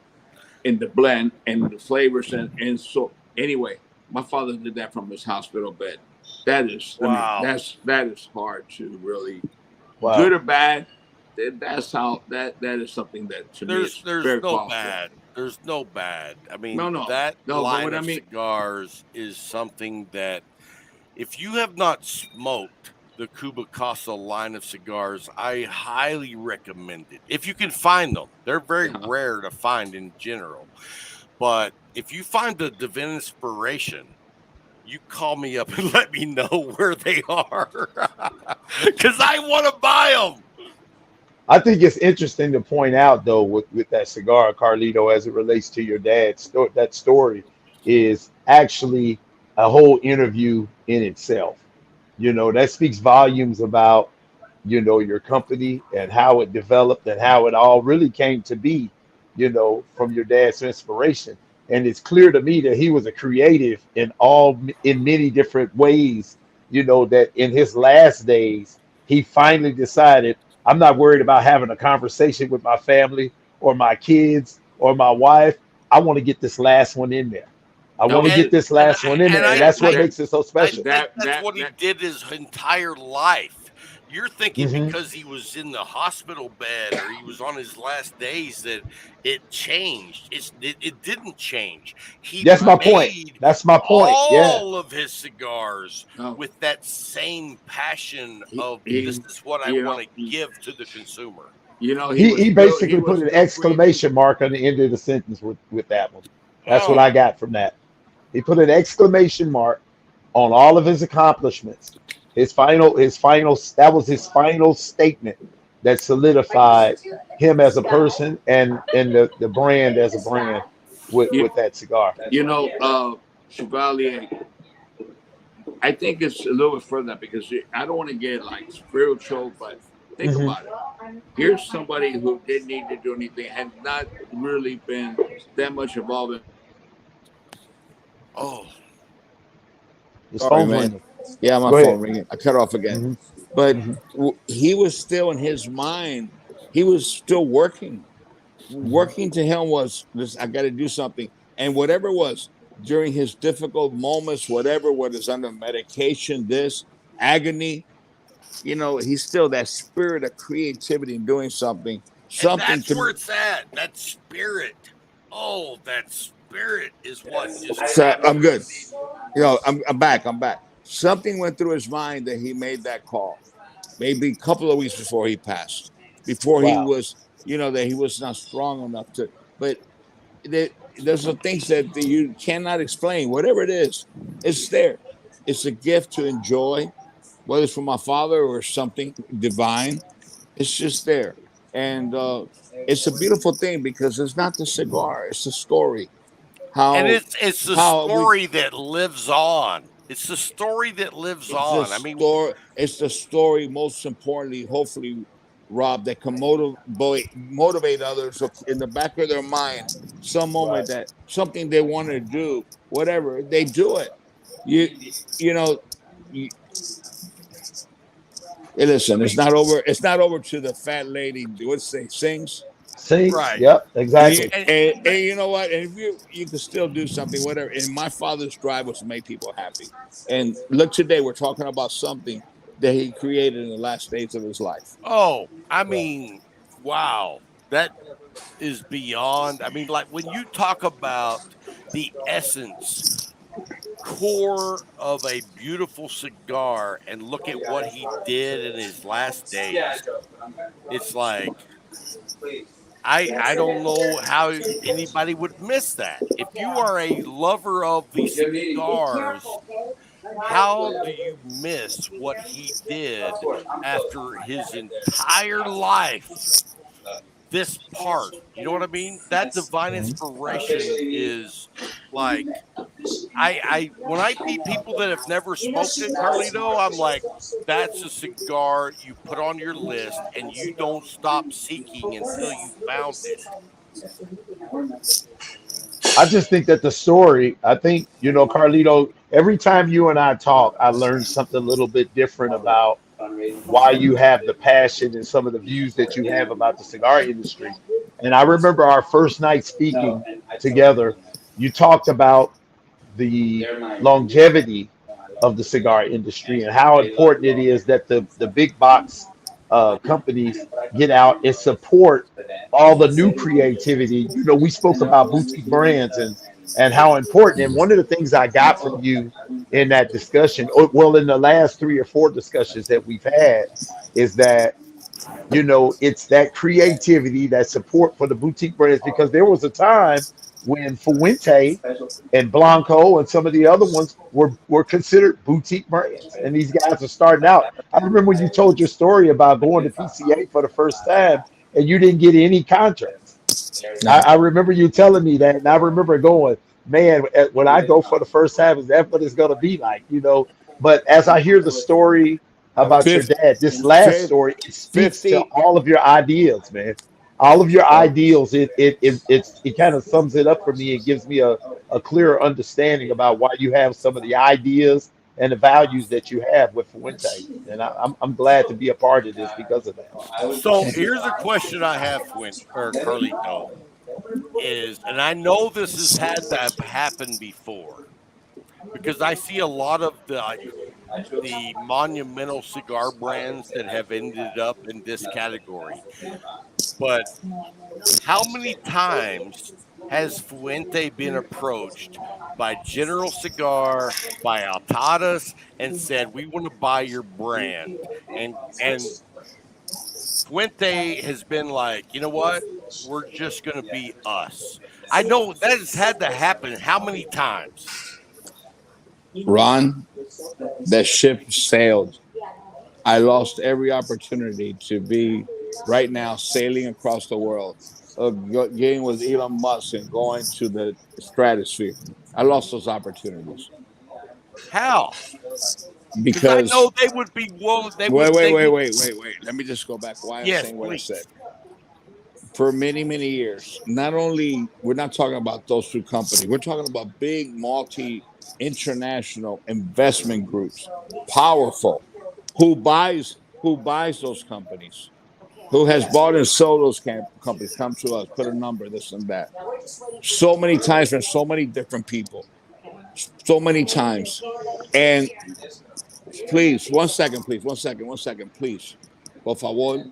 in the blend and the flavors and so anyway, my father did that from his hospital bed. That is, I mean, Wow. that is hard to really, good Wow. or bad. That's how that is something that to me is There's very no costly. bad. There's no bad. I No, mean, no, that no. But line what I of mean, cigars is something that if you have not smoked the Cuba Casa line of cigars, I highly recommend it. If you can find them, they're very yeah. rare to find in general. But if you find the Divine Inspiration, you call me up and let me know where they are because I want to buy them. I think it's interesting to point out though with that cigar, Carlito, as it relates to your dad's that story is actually a whole interview in itself. You know, that speaks volumes about, you know, your company and how it developed and how it all really came to be, you know, from your dad's inspiration. And it's clear to me that he was a creative in many different ways, you know, that in his last days, he finally decided, I'm not worried about having a conversation with my family or my kids or my wife. I want to get this last one in there. I That want to was get it. this last one in And there. And I that's what I makes it so I special. think that's That what he that did his entire life. You're thinking Hmm. because he was in the hospital bed or he was on his last days that it changed. It didn't change. He That's my point. made That's my point. Yeah. all of his cigars no. with that same passion of He this is what I you want know to give to the consumer. He he basically was put an still creating. exclamation mark on the end of the sentence with that one. That's what Oh, I got from that. He put an exclamation mark on all of his accomplishments. His final that was his final statement that solidified him as a person and the brand as a brand You, with that cigar. you know, Chevalier. I think it's a little bit further than that because I don't want to get like spiritual, but think Hmm. about it. Here's somebody who didn't need to do anything, had not really been that much involved in. oh, His Sorry, phone's man. ringing. Yeah, my Go ahead. phone ringing. I cut off again. Hmm. But Hmm. he was still in his mind. He was still working. Hmm. Working to him was this. I got to do something, and whatever it was during his difficult moments, whatever, whether it's under medication, this agony, he's still that spirit of creativity and doing something, and something that's where to. it's at. That spirit. Oh, that spirit is what just So I'm captures good. me. I'm back. I'm back. Something went through his mind that he made that call. Maybe a couple of weeks before he passed, before he Wow. was, that he was not strong enough to. But there, there's some things that you cannot explain. Whatever it is, it's there. It's a gift to enjoy, whether it's from my father or something divine. It's just there, and it's a beautiful thing because it's not the cigar; it's the story. And How it's the how we story that lives on. It's the story that lives it's the on. I mean, story. It's the story. Most importantly, hopefully, Rob, that can motivate others in the back of their mind. Some moment Right. that something they want to do, whatever they do it. You you know. You, hey, I listen, it's mean, not over. It's not over to the fat lady. What's say sings. Sings. right. Yep. Exactly. And, And you know what? And if you can still do something, whatever. And my father's drive was to make people happy. And look, today we're talking about something that he created in the last days of his life. oh, I Right. mean, wow. That is beyond. I mean, like when you talk about the essence, core of a beautiful cigar and look at what he did in his last days, it's like I don't know how anybody would miss that. If you are a lover of the cigars, how do you miss what he did after his entire life? This part, you know what I mean? That divine Mhm. inspiration is like I when I meet people that have never smoked it, Carlito, I'm like, that's a cigar you put on your list and you don't stop seeking until you found it. I just think that the story, I think, you know, Carlito, every time you and I talk, I learn something a little bit different about why you have the passion and some of the views that you have about the cigar industry. And I remember our first night speaking together, you talked about the longevity of the cigar industry and how important it is that the big box companies get out and support all the new creativity. You know, we spoke about boutique brands and how important. And one of the things I got from you in that discussion, well, in the last 3 or 4 discussions that we've had, is that it's that creativity, that support for the boutique brands, because there was a time when Fuente and Blanco and some of the other ones were considered boutique brands, and these guys are starting out. I remember when you told your story about going to PCA for the first time and you didn't get any contracts. I remember you telling me that, and I remember going, man, when I go for the first time, is that what it's going to be like? But as I hear the story about your 50, dad, this last story, it speaks to 50 all of your ideals, man. All of your ideals, it kind of sums it up for me. It gives me a clearer understanding about why you have some of the ideas and the values that you have with Fuente. And I'm glad to be a part of this because of that. So here's a question I have, Carlito, is, and I know this has had to have happened before because I see a lot of the monumental cigar brands that have ended up in this category. But how many times has Fuente been approached by General Cigar, by Altadas, and said, "We want to buy your brand," and Fuente has been like, "You know what? We're just going to be us." I know that has had to happen. How many times? Ron, that ship sailed. I lost every opportunity to be right now sailing across the world, getting with Elon Musk and going to the stratosphere. I lost those opportunities How? Because I because know they would be willing. wait. Let me just go back. Why I'm Yes, saying what I said. please. For many, many years, not only we're not talking about those two companies, we're talking about big multi international investment groups, powerful, who buys those companies, who has bought and sold those companies, come to us, put a number, this and that. So many times from so many different people, so many times. And please, one second, please. Por favor,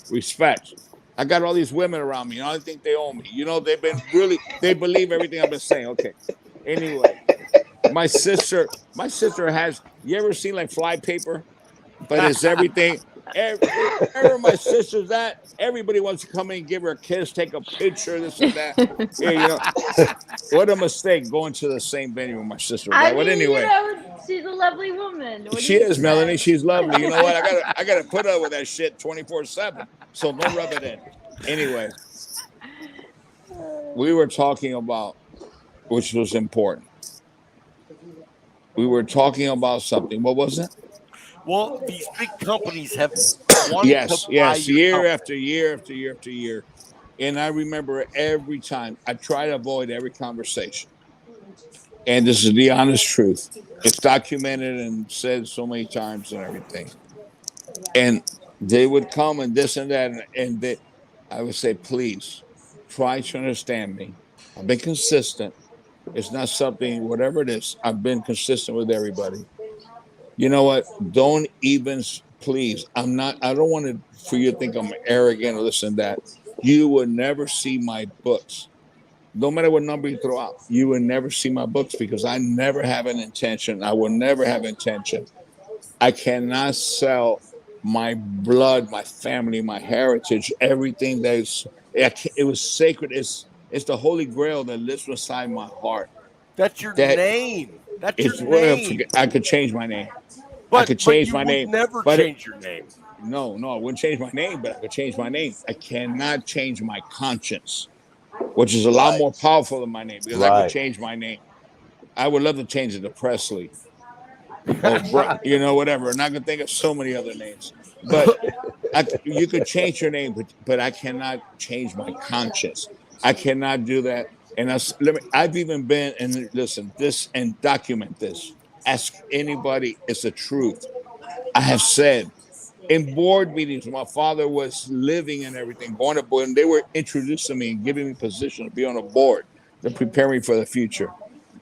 respect. I got all these women around me. I think they own me. They believe everything I've been saying. Okay. Anyway, my sister has, you ever seen like fly paper? But it's everything. Wherever my sister's at, everybody wants to come in and give her a kiss, take a picture, this and that. Yeah, what a mistake going to the same venue with my sister. I But mean, anyway, she's a lovely woman. What do she you is, Melanie. expect? She's lovely. You know what? I gotta put up with that shit 24/7. So don't rub it in. Anyway, we were talking about, which was important. We were talking about something. What was it? Well, these big companies have wanted to Yes, buy yes. your Year company. after year after year after year. And I remember every time I try to avoid every conversation. And this is the honest truth. It's documented and said so many times and everything. And they would come and this and that, I would say, please try to understand me. I've been consistent. It's not something, whatever it is, I've been consistent with everybody. You know what? Don't even, please. I don't want for you to think I'm arrogant or this and that. You will never see my books. No matter what number you throw out, you will never see my books because I never have an intention. I will never have intention. I cannot sell my blood, my family, my heritage, everything it was sacred. It's the Holy Grail that lives inside my heart. That's your That name. That's your it's well, name. I could change my name. I But could but change you my would name, never but change your name. no, I wouldn't change my name, but I could change my name. I cannot change my conscience, which is a lot Right, more powerful than my name because I could right. change my name. I would love to change it to Presley or whatever. And I can think of so many other names, but you could change your name, but I cannot change my conscience. I cannot do that. And I've even been and listen this and document this. Ask anybody. It's the truth. I have said in board meetings, my father was living and everything, going to board, and they were introducing me and giving me position to be on a board to prepare me for the future.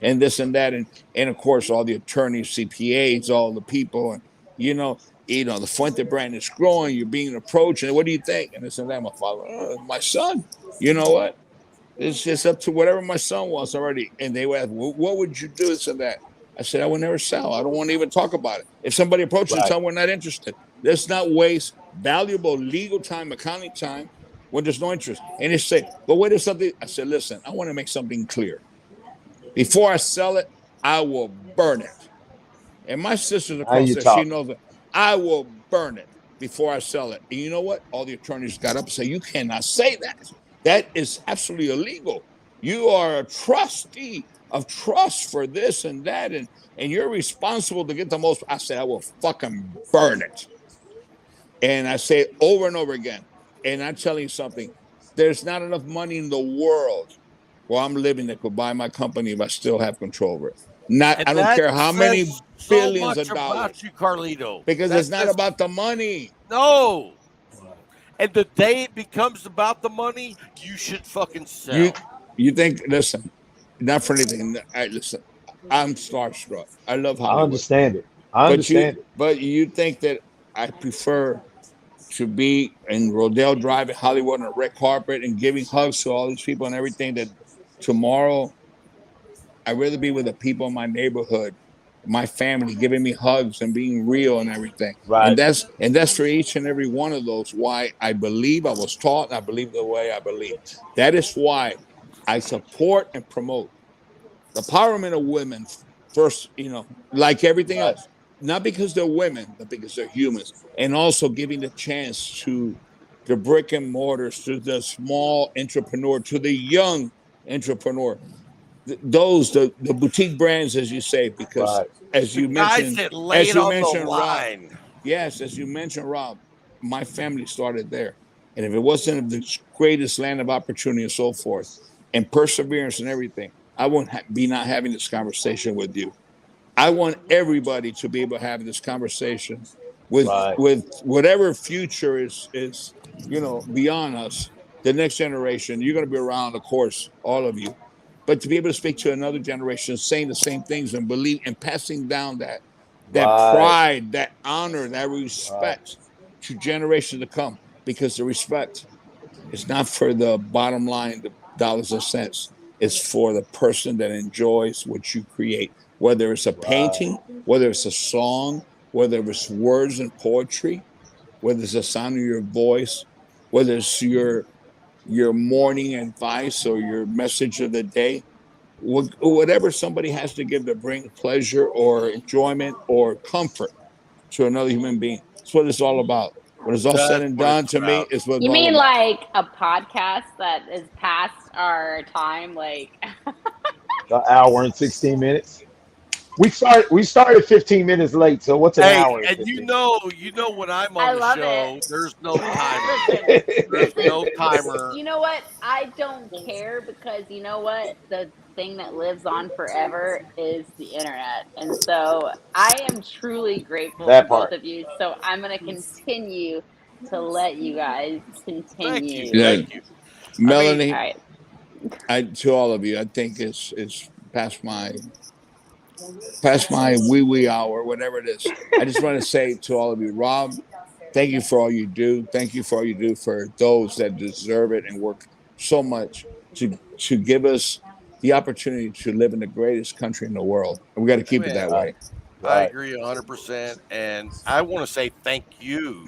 and this and that, and of course all the attorneys, CPAs, all the people, and you know, the Fuente brand is growing. You're being approached, and what do you think? And this and that. My father, my son. You know what? It's just up to whatever my son wants already. And they would ask, what would you do? This and that. I said, I would never sell. I don't want to even talk about it. If somebody approaches, Right. tell them we're not interested. Let's not waste valuable legal time, accounting time when there's no interest. And they say, but what if something? I said, listen, I want to make something clear. Before I sell it, I will burn it. And my sister's Now across you there, she talking. knows that I will burn it before I sell it. And you know what? All the attorneys got up and said, you cannot say that. That is absolutely illegal. You are a trustee of trust for this and that, and you're responsible to get the most. I said, I will fucking burn it. And I say it over and over again. And I'm telling you something, there's not enough money in the world where I'm living that could buy my company if I still have control over it. Not, And I don't that care how many says so billions of much about dollars, you, Carlito. because That it's not says about the money. no. And the day it becomes about the money, you should fucking You sell. you think? Listen, not for anything. Listen, I'm starstruck. I love I Hollywood, understand it. I but you understand it. but you think that I prefer to be in Rodale Drive in Hollywood on a red carpet and giving hugs to all these people and everything, that tomorrow I'd rather be with the people in my neighborhood, my family, giving me hugs and being real and everything. And Right. that's for each and every one of those why I believe, I was taught, and I believe the way I believe. That is why I support and promote the empowerment of women first, like everything Right. else. Not because they're women, but because they're humans. And also giving the chance to the brick and mortars, to the small entrepreneur, to the young entrepreneur, the boutique brands, as you say, because Right. as The you guys mentioned, that lay it on the Rob, line. yes, as you mentioned, Rob, my family started there, and if it wasn't the greatest land of opportunity and so forth, and perseverance and everything, I wouldn't be not having this conversation with you. I want everybody to be able to have this conversation Right. with whatever future is beyond us, the next generation. You're going to be around, of course, all of you, but to be able to speak to another generation, saying the same things and believe and passing down that Right. pride, that honor, that Right. respect to generations to come, because the respect it's not for the bottom line, the dollars and cents. It's for the person that enjoys what you create, whether it's a Right. painting, whether it's a song, whether it's words and poetry, whether it's the sound of your voice, whether it's your morning advice or your message of the day, whatever somebody has to give to bring pleasure or enjoyment or comfort to another human being. That's what it's all about. When it's all said That's and what it's done, to me, about. it's what it's You all mean about. like a podcast that is past our time? Like, An hour and 16 minutes. We started 15 minutes late, so what's an Hey, hour and and 15 when I'm on I the love it. show, there's no timer. Listen, minutes? There's no listen. timer. You know what? I don't care because you know what? The thing that lives on forever is the internet. And so I am truly grateful to That both part. of you. So I'm going to continue to let you guys Thank you. continue. Yeah, Thank you. I mean, All Melanie, right. I to all of you, I think it's past my wee hour, whatever it is. I just want to say to all of you, Rob, thank you for all you do. Thank you for all you do for those that deserve it and work so much to give us the opportunity to live in the greatest country in the world. And we got to keep it man, that Right. way. I Right. agree 100%. And I want to say thank you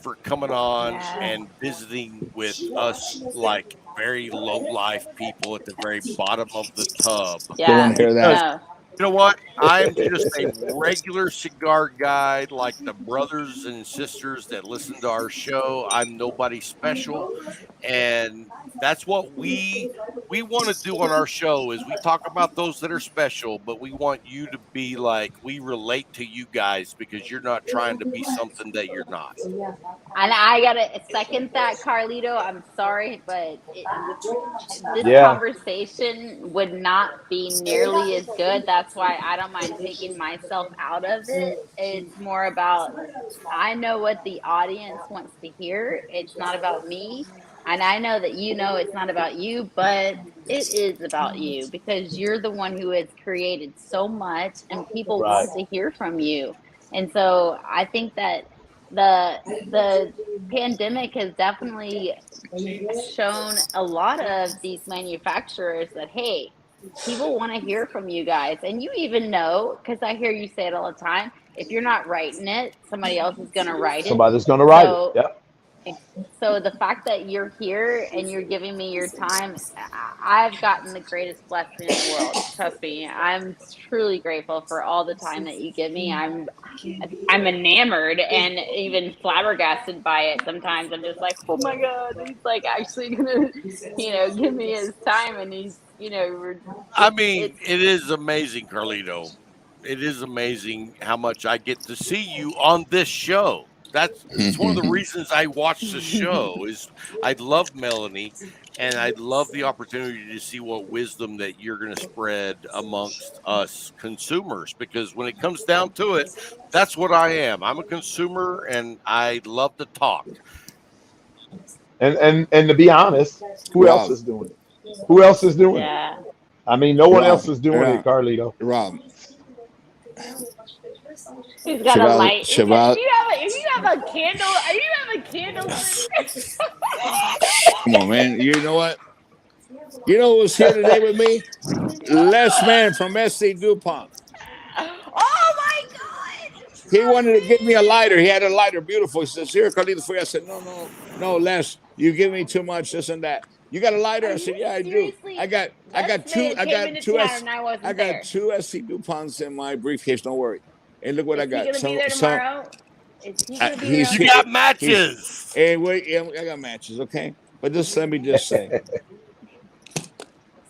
for coming on Yeah. and visiting with us, like very low life people at the very bottom of the tub. Don't want Yeah. to hear that. Because No. you know what? I'm just a regular cigar guy, like the brothers and sisters that listen to our show. I'm nobody special, and that's what we want to do on our show is we talk about those that are special, but we want you to be like we relate to you guys because you're not trying to be something that you're not. And I gotta second that, Carlito. I'm sorry, but this Yeah. conversation would not be nearly as good. That's why I don't mind taking myself out of it. It's more about I know what the audience wants to hear. It's not about me. And I know that you know it's not about you, but it is about you because you're the one who has created so much and people Right. want to hear from you. And so I think that the pandemic has definitely shown a lot of these manufacturers that hey, people want to hear from you guys. And you even know, because I hear you say it all the time, if you're not writing it, somebody else is going to write it. Somebody's gonna write it. So Yep. so the fact that you're here and you're giving me your time, I've gotten the greatest blessing in the world. Trust me, I'm truly grateful for all the time that you give me. I'm enamored and even flabbergasted by it. Sometimes I'm just like, oh my god, he's like actually gonna, give me his time, and he's, I it's mean, it's it is amazing, Carlito. It is amazing how much I get to see you on this show. That's it's one of the reasons I watch the show is I love Melanie and I love the opportunity to see what wisdom that you're going to spread amongst us consumers because when it comes down to it, that's what I am. I'm a consumer and I love to talk. And to be honest, who else Rob, is doing it? Who else is doing it? yeah. I mean, no one Rob, else is doing it, Rob, Carlito. Rob, He's got a Cheval, light. He's got. Cheval. If you have a candle, you have a candle sitting. Come on, man. You know what? You know who was here today with me? Les Man from SC DuPont. Oh my God! He Trust wanted to give me a me. lighter. He had a lighter, beautiful. He says, "Here, Carlito, for you." I said, "No, no, no, Les. You give me too much. This and that. You got a lighter?" Are I said, you "Yeah, I do. I seriously? got, I This got two, man came into town and I I wasn't got there. two SC DuPonts in my briefcase. Don't worry. And look what I Is he got. gonna be there Some. tomorrow? Is he gonna be He's around You here. got tomorrow? He's. matches. Hey, wait. Yeah, I got matches. Okay, but just let me just say,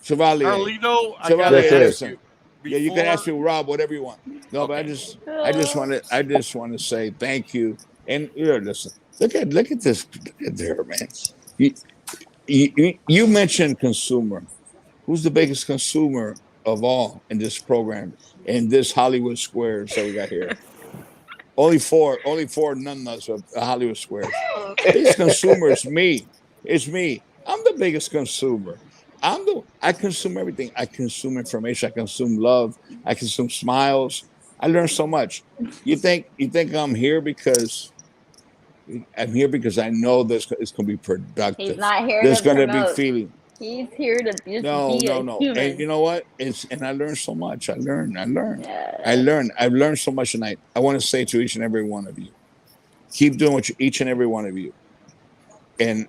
Chevalier, Carlito, I got Yes, to Chevalier. sir. ask Listen. you Yeah, you can ask before. me Rob whatever you want. No, but Okay. I just want to say thank you. And listen, look at this, look at there, man. You, you mentioned consumer. Who's the biggest consumer of all in this program in this Hollywood Squares that we got here? Only four none of us are Hollywood Squares. Biggest consumer is me. It's me. I'm the biggest consumer. I consume everything. I consume information. I consume love. I consume smiles. I learn so much. You think I'm here because I know this it's going to be He's productive. not here There's to going to be promote. feeling. He's here to just No, be no, a no. And you human. know what? It's and I learned so much. I Yeah. learned. I've learned so much tonight. I want to say to each and every one of you, keep doing what each and every one of you. And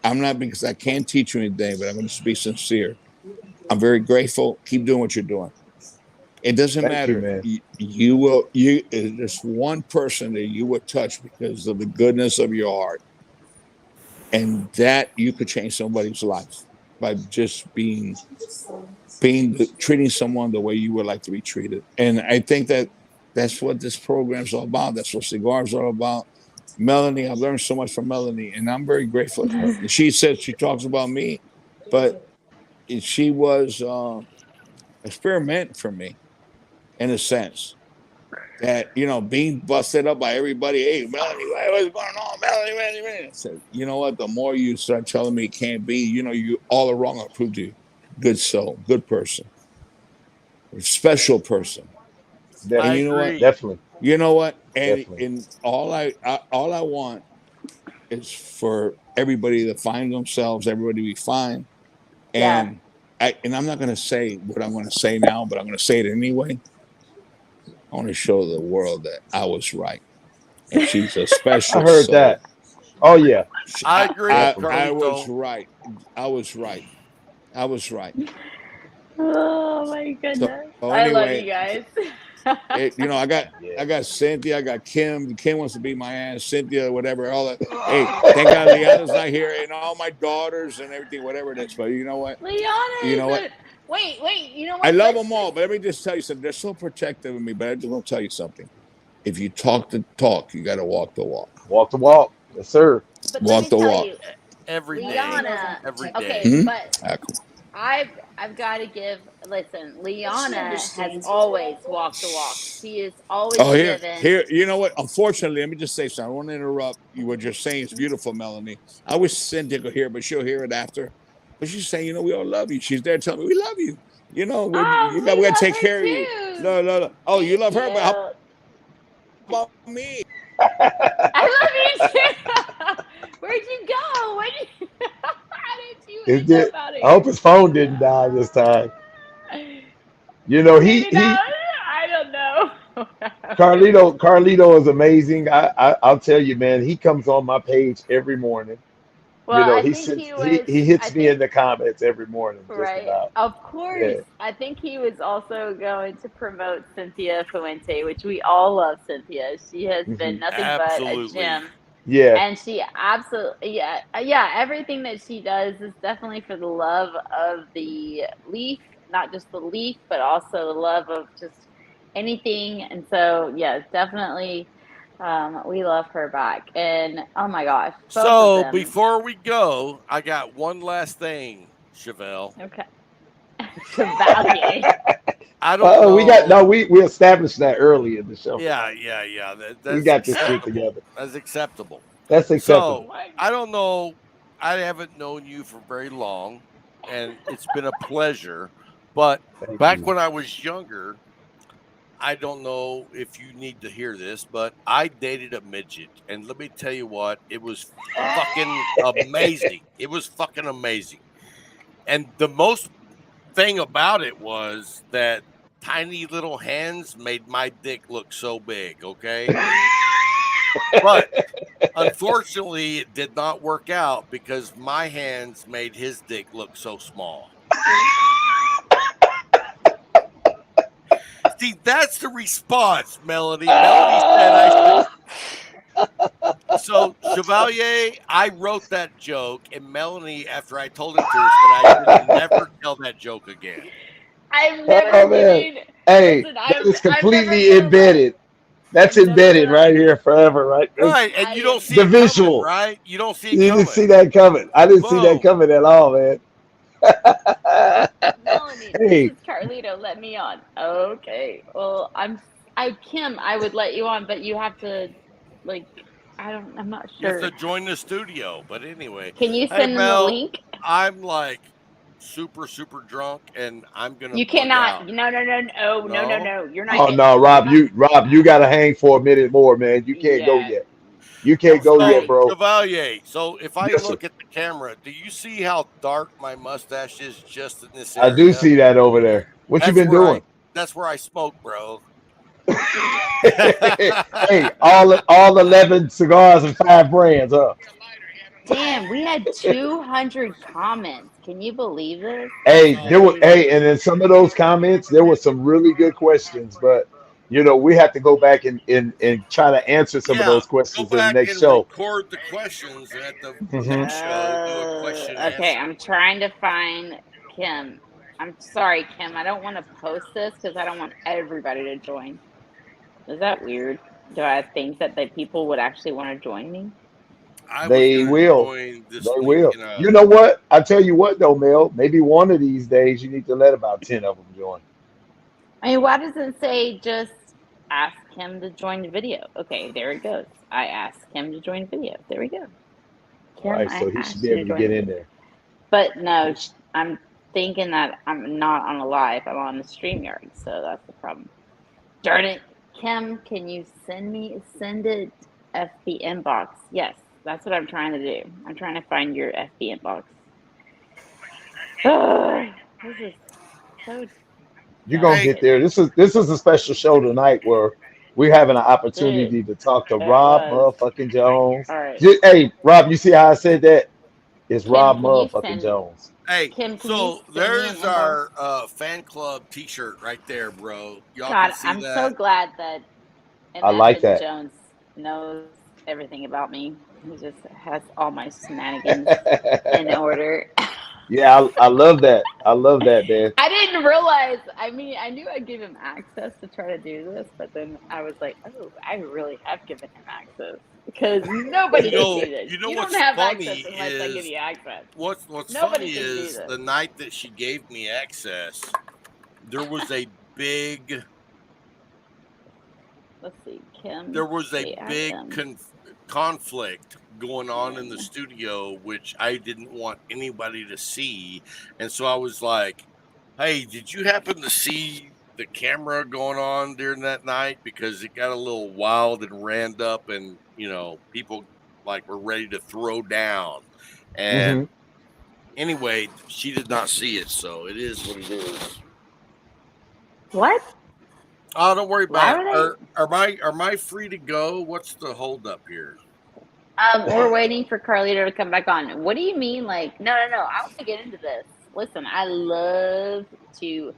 I'm not because I can't teach you anything, but I'm going to be sincere. I'm very grateful. Keep doing what you're doing. It doesn't Thank you, matter. man. You will. There's one person that you will touch because of the goodness of your heart, and that you could change somebody's life by just being treating someone the way you would like to be treated. And I think that that's what this program's all about. That's what cigars are all about. Melanie, I've learned so much from Melanie, and I'm very grateful to her. She says she talks about me, but she was experiment for me in a sense that being busted up by everybody. Hey, Melanie, what's going on, Melanie? I said, you know what? The more you start telling me it can't be, you all are wrong. I'll prove to you, good soul, good person, special person. And I Definitely. you know what? agree. Definitely. You know what? And Definitely. in all I want is for everybody to find themselves, everybody to be fine. Yeah. And I'm not going to say what I'm going to say now, but I'm going to say it anyway. I want to show the world that I was right, and she's a I special heard that. soul. Oh yeah. I agree, Definitely. I was Carlito. right. I was right. I was right. Oh my So, goodness. I love anyway, you guys. I Yeah. got Cynthia, I got Kim. Kim wants to be my aunt, Cynthia, whatever. All that. Hey, thank God Liana's not here, and all my daughters and everything, whatever it is. But you know what? Liana You is know what? a wait, you know I what? love Let's them just all, but let me just tell you something. They're so protective of me, but I just want to tell you something. If you talk the talk, you got to walk the walk. Walk the walk. Yes, sir. but let Walk me the tell walk. you, Every day. Liana, Every day. okay, Hmm? but Ah, cool. I've got to give. Listen, Liana has always walked the walk. She is always Oh, given. you know what? Unfortunately, let me just say something. I want to interrupt you. What you're saying is beautiful, Melanie. I wish Cynthia could hear, but she'll hear it after. But she's saying, you know, we all love you. She's there telling me we love you. You know, Oh, we we got to love take her care of you. too. No, no, no. Oh, you Thank love her, but how you. about me? I love you too. Where'd you go? How did you It end up did. out of I hope here? his phone didn't die this time. You know, Maybe he not. I don't know what happened. Carlito is amazing. I'll tell you, man. He comes on my page every morning. You Well, know, I think he was. he I hits me in think the comments every morning, just right. about. Of course. Yeah. I think he was also going to promote Cynthia Fuente, which we all love Cynthia. She has Hmm. been nothing but a Absolutely. gem. Yeah. And she absolutely, yeah, yeah, everything that she does is definitely for the love of the leaf, not just the leaf, but also the love of just anything. And so, yeah, definitely, we love her back. And oh my gosh, both of So them. before we go, I got one last thing, Chevelle. Okay. Chevalier. I don't We got know. no. We established that early in the show. Yeah, yeah, yeah. We That's got this shit acceptable. together. That's acceptable. That's So acceptable. My, I don't know. I haven't known you for very long, and it's been a pleasure. But Thank back you. when I was younger, I don't know if you need to hear this, but I dated a midget, and let me tell you what, it was fucking amazing. It was fucking amazing. And the most thing about it was that tiny little hands made my dick look so big, okay? But unfortunately, it did not work out because my hands made his dick look so small. See, that's the response, Melanie. Melanie said I should. So, Chevalier, I wrote that joke, and Melanie, after I told it to her, said I should never tell that joke again. I've Oh never man. been. Hey, Listen, that is I've never completely been a lie. embedded. That's I've never been embedded a. right here forever, right? Right, and I you don't am. see The it coming, visual. right? You don't see it You didn't coming. see that coming. I didn't see that Boom. coming at all, man. Melanie, this Hey, is Carlito. Let me on. Okay. Well, Kim. I would let you on, but you have to, like, I don't. I'm not You have sure. to join the studio. But anyway, Can you hey, send in the Mel, link? I'm like super, super drunk, and I'm going to You bug cannot. out. No, no, no, no, no, no, No? no. You're not oh getting. no, You're not. Rob, you gotta hang for a minute more, man. You can't go Yeah. yet. You can't Don't go yet, So, worry. bro. Chevalier, so if I Yes, sir. look at the camera, do you see how dark my mustache is just in this I do area? see that over there. What you That's been where I doing? that's where I smoke, bro. Hey, all 11 cigars and 5 brands, huh? Damn, we had 200 comments. Can you believe this? That's Hey, crazy. and in some of those comments, there were some really good questions, but we have to go back and try to answer some of Yeah, those go questions in the back next and show. record the questions, and at the Hmm. next show, do a question and Okay, answer. I'm trying to find Kim. I'm sorry, Kim. I don't want to post this because I don't want everybody to join. Is that weird? Do I think that the people would actually want to join me? I was They gonna will. join this They will. leaking up. You know what? I tell you what, though, Mel. Maybe one of these days you need to let about 10 of them join. I mean, why does it say just ask him to join the video? Okay, there it goes. I asked him to join the video. There we go. All Kim, right, I so he should asked be you to able to join get the in video. there. But no, I'm thinking that I'm not on a live. I'm on the StreamYard, so that's the problem. Darn it. Kim, can you send it FB inbox? Yes, that's what I'm trying to do. I'm trying to find your FB inbox. This is so You're gonna Hey, get delicate. there. This is a special show tonight where we're having an Dude, opportunity to talk to it Rob was. motherfucking Jones. All right. Hey, Rob, you see how I said that? It's Kim, Rob can you motherfucking send Jones. hey, Kim, can you so send me an there's inbox? our fan club T-shirt right there, bro. Y'all God, can see I'm so that. glad that I MF like and that. Jones knows everything about me. He just has all my shenanigans in order. Yeah, I love that. I love that, man. I didn't realize. I mean, I knew I'd give him access to try to do this, but then I was like, oh, I really have given him access. because nobody can do this. You know You don't what's have access funny unless I give is you access. what's funny Nobody can do is this. the night that she gave me access, there was a big Let's see, Kim. there was a Wait, add big them. conflict going on in the Kim. studio, which I didn't want anybody to see, and so I was like, "Hey, did you happen to see the camera going on during that night? Because it got a little wild and rammed up, and people like were ready to throw down." And Hmm. anyway, she did not see it, so it is what it is. What? Oh, don't worry Why about it. were they? Am I free to go? What's the holdup here? We're waiting for Carlito to come back on. What do you mean? Like, no. I want to get into this. Listen, I love to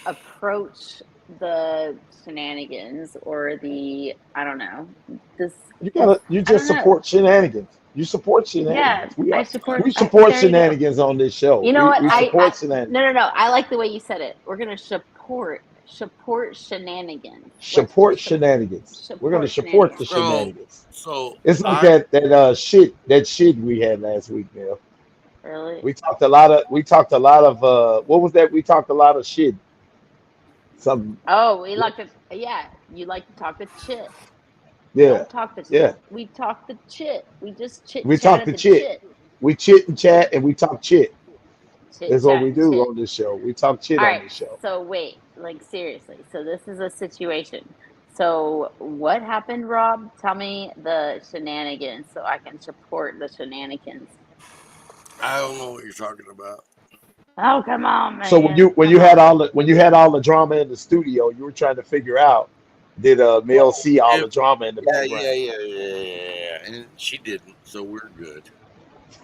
approach the shenanigans or the I don't know this this You I don't just know. support shenanigans. You support Yeah, shenanigans. I support. We support There you go. shenanigans on this show. You know what? We I support shenanigans. no. I like the way you said it. We're gonna support shenanigans. Let's Support shenanigans. We're gonna support support the shenanigans. So, shenanigans. so It's like I that shit we had last week, man. Really? We talked a lot of what was that? We talked a lot of shit. Some Oh, we like to. Yeah, you like to talk the chit. We yeah, don't talk the. yeah. We talk the chit. We just chit We talk chatted the the chit. chit. We chit and chat and we talk chit. Chit That's what chat we and do chit. on this show. We talk chit All on right. this show. So wait, like seriously. So this is a situation. So what happened, Rob? Tell me the shenanigans so I can support the shenanigans. don't know what you're talking about. Oh, come on, So man. when Come you had on. all the drama in the studio, you were trying to figure out did Mel Oh, see all if the drama in the background? yeah, and she didn't, so we're good.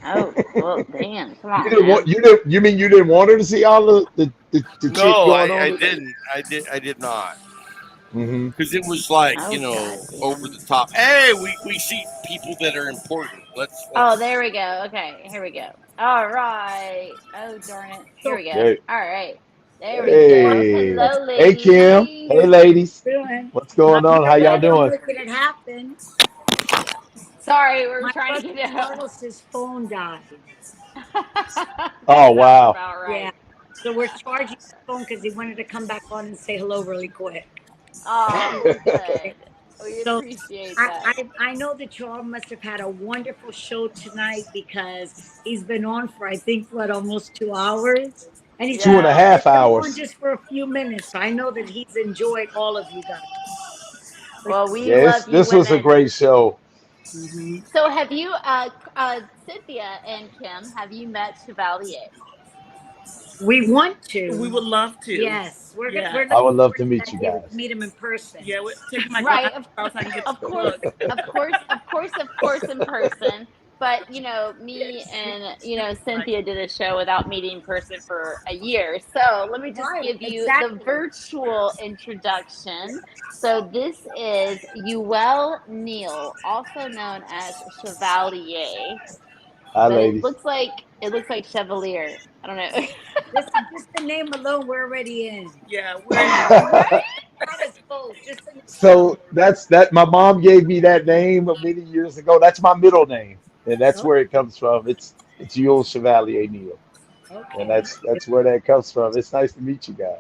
Oh, well, damn. Come You on, didn't want man. you mean you didn't want her to see all the shit No, going on I today? didn't. I did not. Hmm. Because it was like Oh, over the goddamn. top. Hey, we see people that are important. Oh, Let's there we go. Okay, here we go. All right. Oh, darn it. Here So we go. Hey, All right. There we what go. hey, what's Hello, hey, Kim. ladies. Hey, ladies. doing? What's My going on? How y'all brother doing? making it happen. Sorry, we were My trying brother to get out. Carlos's phone died. Oh That sounds wow. about Yeah. right. So we're charging his phone because he wanted to come back on and say hello really quick. Oh, well, good. We So appreciate I, that. I know that y'all must have had a wonderful show tonight because he's been on for I think what almost 2 hours. And he said Two he and a Yeah. wanted to half come on hours. just for a few minutes. So I know that he's enjoyed all of you guys. For Well, we Yes, love you this was a women. great show. sure. So, have you, Cynthia and Kim, have you met Chevalier? We want We to. would love to. Yes, we're Yes. I would looking love forward to to meet that you day to guys. meet him in person. Yeah, we're taking my Right. glasses off so I can get Of the course, look. in person. But me and Right. Cynthia did a show without meeting in person for a year. So let me just Right, give you the exactly. virtual introduction. So this is Uel Neal, also known as Chevalier, Hi, but ladies. it looks like Chevalier. I don't know. Just the name alone, we're already in. Yeah, we're in. Right? Not as both, just the name So alone. that's that. My mom gave me that name many years ago. That's my middle name, and that's Oh, where it comes from. It's Yule Chevalier Neal, and okay. that's where that comes from. It's nice to meet you guys.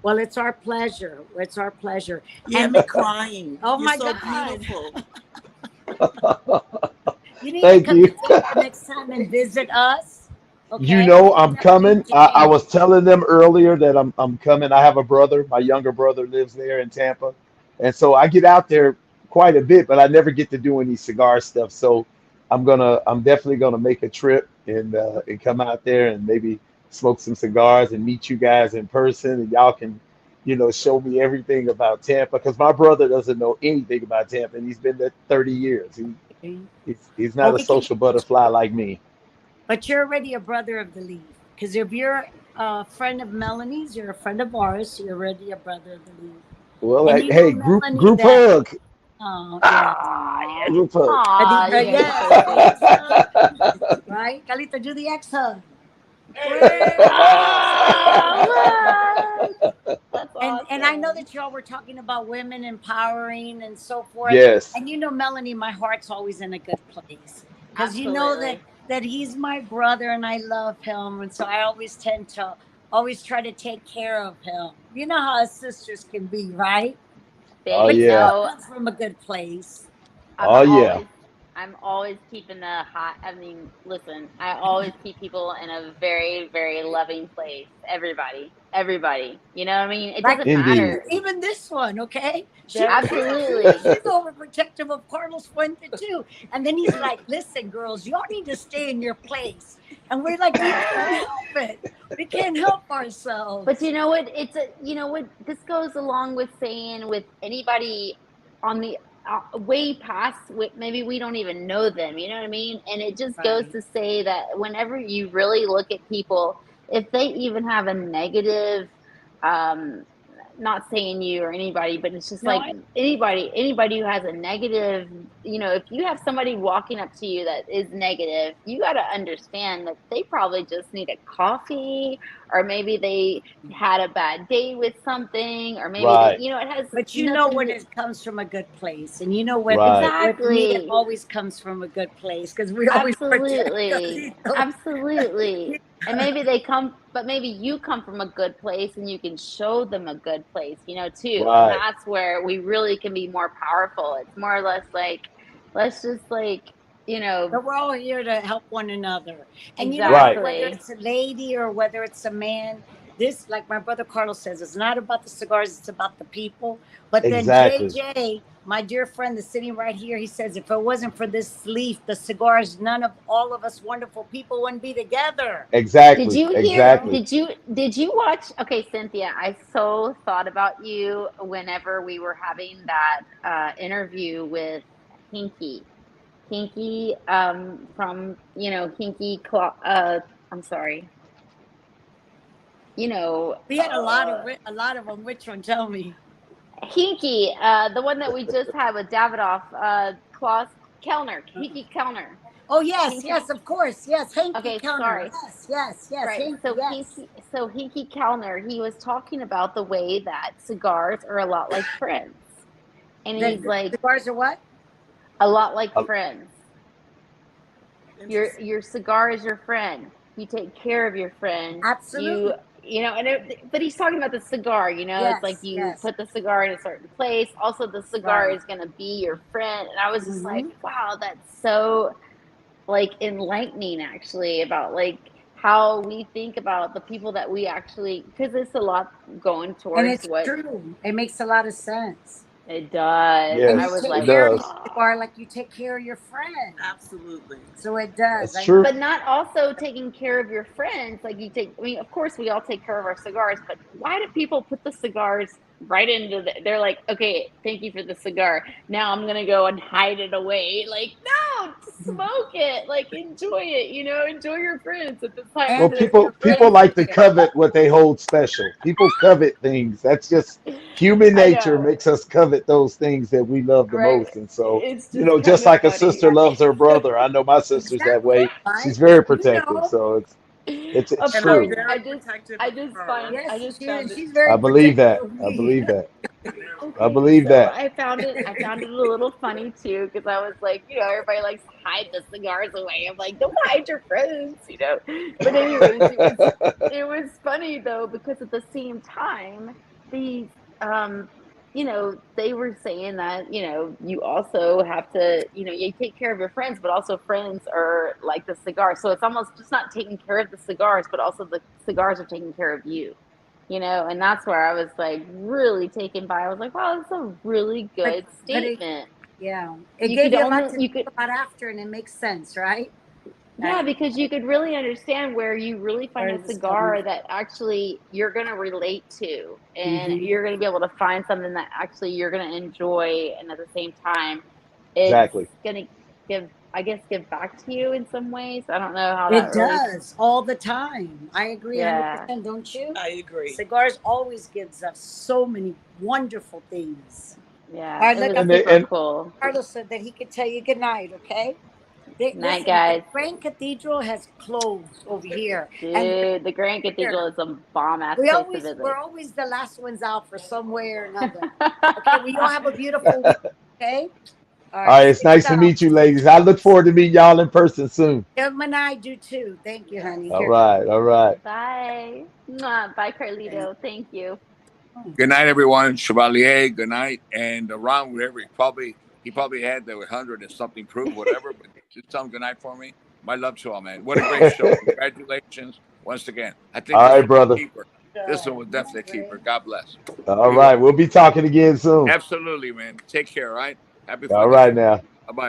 Well, it's our pleasure. It's our pleasure. You had And me crying. oh You're my so God, beautiful. you need to Thank come to you. Tampa next time and visit us. You Okay, know we'll I'm definitely coming. I entertain you. was telling them earlier that I'm coming. I have a brother. My younger brother lives there in Tampa, and so I get out there quite a bit, but I never get to do any cigar stuff. So I'm definitely gonna make a trip and come out there and maybe smoke some cigars and meet you guys in person, and y'all can, show me everything about Tampa because my brother doesn't know anything about Tampa, and he's been there 30 years. He's Well, not a we can, social butterfly like me. but you're already a brother of the leaf. Because if you're a friend of Melanie's, you're a friend of ours. So you're already a brother of the leaf. Well, And like, you know, hey, group Melanie, group that, hug. oh, yeah. Ah, yeah, Aw. group hug. Aw, you guys are Yes, so the sweet. X hug, right? Calito, do the X hug. Ah, what? That's And I know awesome. that y'all were talking about women empowering and so forth. Yes. And Melanie, my heart's always in a good place because Absolutely. that he's my brother and I love him, and so I always tend to always try to take care of him. You know how us sisters can be, right? Oh But Big he yeah. still no. comes from a good place. I'm Oh yeah. always I'm always keeping the hot. I mean, listen, I always keep people in a very, very loving place. Everybody. You know what I mean? It Like doesn't Indeed. matter. even this one, okay? Absolutely. She's overprotective of Carlos Fuente too. And then he's like, "Listen, girls, y'all need to stay in your place." And we're like, "We can't help it. We can't help But ourselves." you know what? You know what? This goes along with saying with anybody on the way past, maybe we don't even know them. You know what I mean? And it just goes Right. to say that whenever you really look at people, if they even have a negative, um, not saying you or anybody, but it's just No, like I anybody who has a negative, if you have somebody walking up to you that is negative, you got to understand that they probably just need a coffee, or maybe they had a bad day with something, or maybe they, Right. it has but nothing when to. it comes from a good place. And when Right. with me it Exactly. always comes from a good place because we always protect us. Absolutely. Absolutely. And maybe they come, but maybe you come from a good place and you can show them a good place, too. And Right. that's where we really can be more powerful. It's more or less like, let's just like, you know, But we're all here to help one another. And Right. whether exactly. it's a lady or whether it's a man, this, like my brother Carlos says, it's not about the cigars, it's about the people. But then Exactly. JJ, my dear friend that's sitting right here, he says, if it wasn't for this leaf, the cigars, none of all of us wonderful people wouldn't be together. Did Exactly. you You hear? know? Exactly. Did you watch? Okay, Cynthia, I so thought about you whenever we were having that interview with Hinky. Hinky, from I'm sorry, you know, We had a lot of them. Which one? Tell me. Hinky, the one that we just had with Davidoff, Klaus Kellner, Hinky Kellner, Oh yes, Hinky. yes, of course. Yes, Hanky Okay, Counter. sorry. Yes, yes, yes, Right. Hanky, So yes. Hinky Kellner, he was talking about the way that cigars are a lot like friends. And he's The like, cigars are what? a lot like Uh, friends. Interesting. Your cigar is your friend. You take care of your friend. Absolutely. But he's talking about the cigar. It's like Yes, you yes. put the cigar in a certain place. Also, the cigar Right. is going to be your friend. And I was just like, Hmm. wow, that's so like enlightening, actually, about like how we think about the people that we actually, because it's a lot going And towards it's what true. It makes a lot of sense. it does. And I you yes, was take it like, care of does. the oh. cigar like you take care of your friend. Absolutely. So it does. That's I know. true. But not also taking care of your friends. Like I mean, of course, we all take care of our cigars, but why do people put the cigars right into they're like, okay, thank you for the cigar. Now I'm going to go and hide it away. Like, no, smoke it. Like, enjoy it, enjoy your friends at the time Well, And that people your people friends. like to covet what they hold special. People covet things. That's just human I nature know, makes us covet those things that we love the right? most. And so, It's just kind just of like a funny. sister loves her brother. I know my sister's that exactly way. right. She's very You protective. know. So it's Of And I'm course, true. very protective of her. Yes, I just she found is. it. She's I very believe protective that. of I me. believe that. I Okay, believe so that. I found it a little funny too, because I was like, everybody likes to hide the cigars away. I'm like, don't hide your friends. But anyways, it was funny though, because at the same time, these they were saying that, you also have to, you take care of your friends, but also friends are like the cigar. So it's almost just not taking care of the cigars, but also the cigars are taking care of you. And that's where I was like really taken by. I was like, wow, that's a really but good but it statement. yeah. It You gave could you a lot only, to you think could, about after and it makes sense, right? yeah, because you could really understand where you really find Where a it was coming cigar that actually you're going to relate to, from. and Hmm. you're going to be able to find something that actually you're going to enjoy. And at the same time, it's Exactly. going to give back to you in some ways. I don't know how that It really, does all the time. I agree yeah, 100%, don't you? I agree. Cigars always gives us so many wonderful things. All yeah, right, it look, was And I'm they, super and cool. Carlos said that he could tell you good night, okay? Night, Listen, the guys. Grand Cathedral has closed over here, and Dude, the Grand here Cathedral is a bomb ass place to we're visit. always the last ones out for some way or another. Okay, well, y'all have a beautiful week. Okay, all All right, right, it's stay nice to well. meet you, ladies. I look forward to meeting y'all in person soon. Him and I do too. Thank you, honey. All Here, right, all right. Bye. Mwah. Bye, thank Carlito. Thank you. Good night, everyone. Chevalier, good night. And Ron, whatever, he probably had the 100 and something proof, whatever, but just tell him good night for me. My love to all, man. What a great show. Congratulations once again. I think All this right, one was brother. a keeper. you. This one was Good. definitely a Great. keeper. God bless. All Be well. right, we'll be talking again soon. Absolutely, man. Take care, all right? Happy All Father's Day. right now. Bye-bye.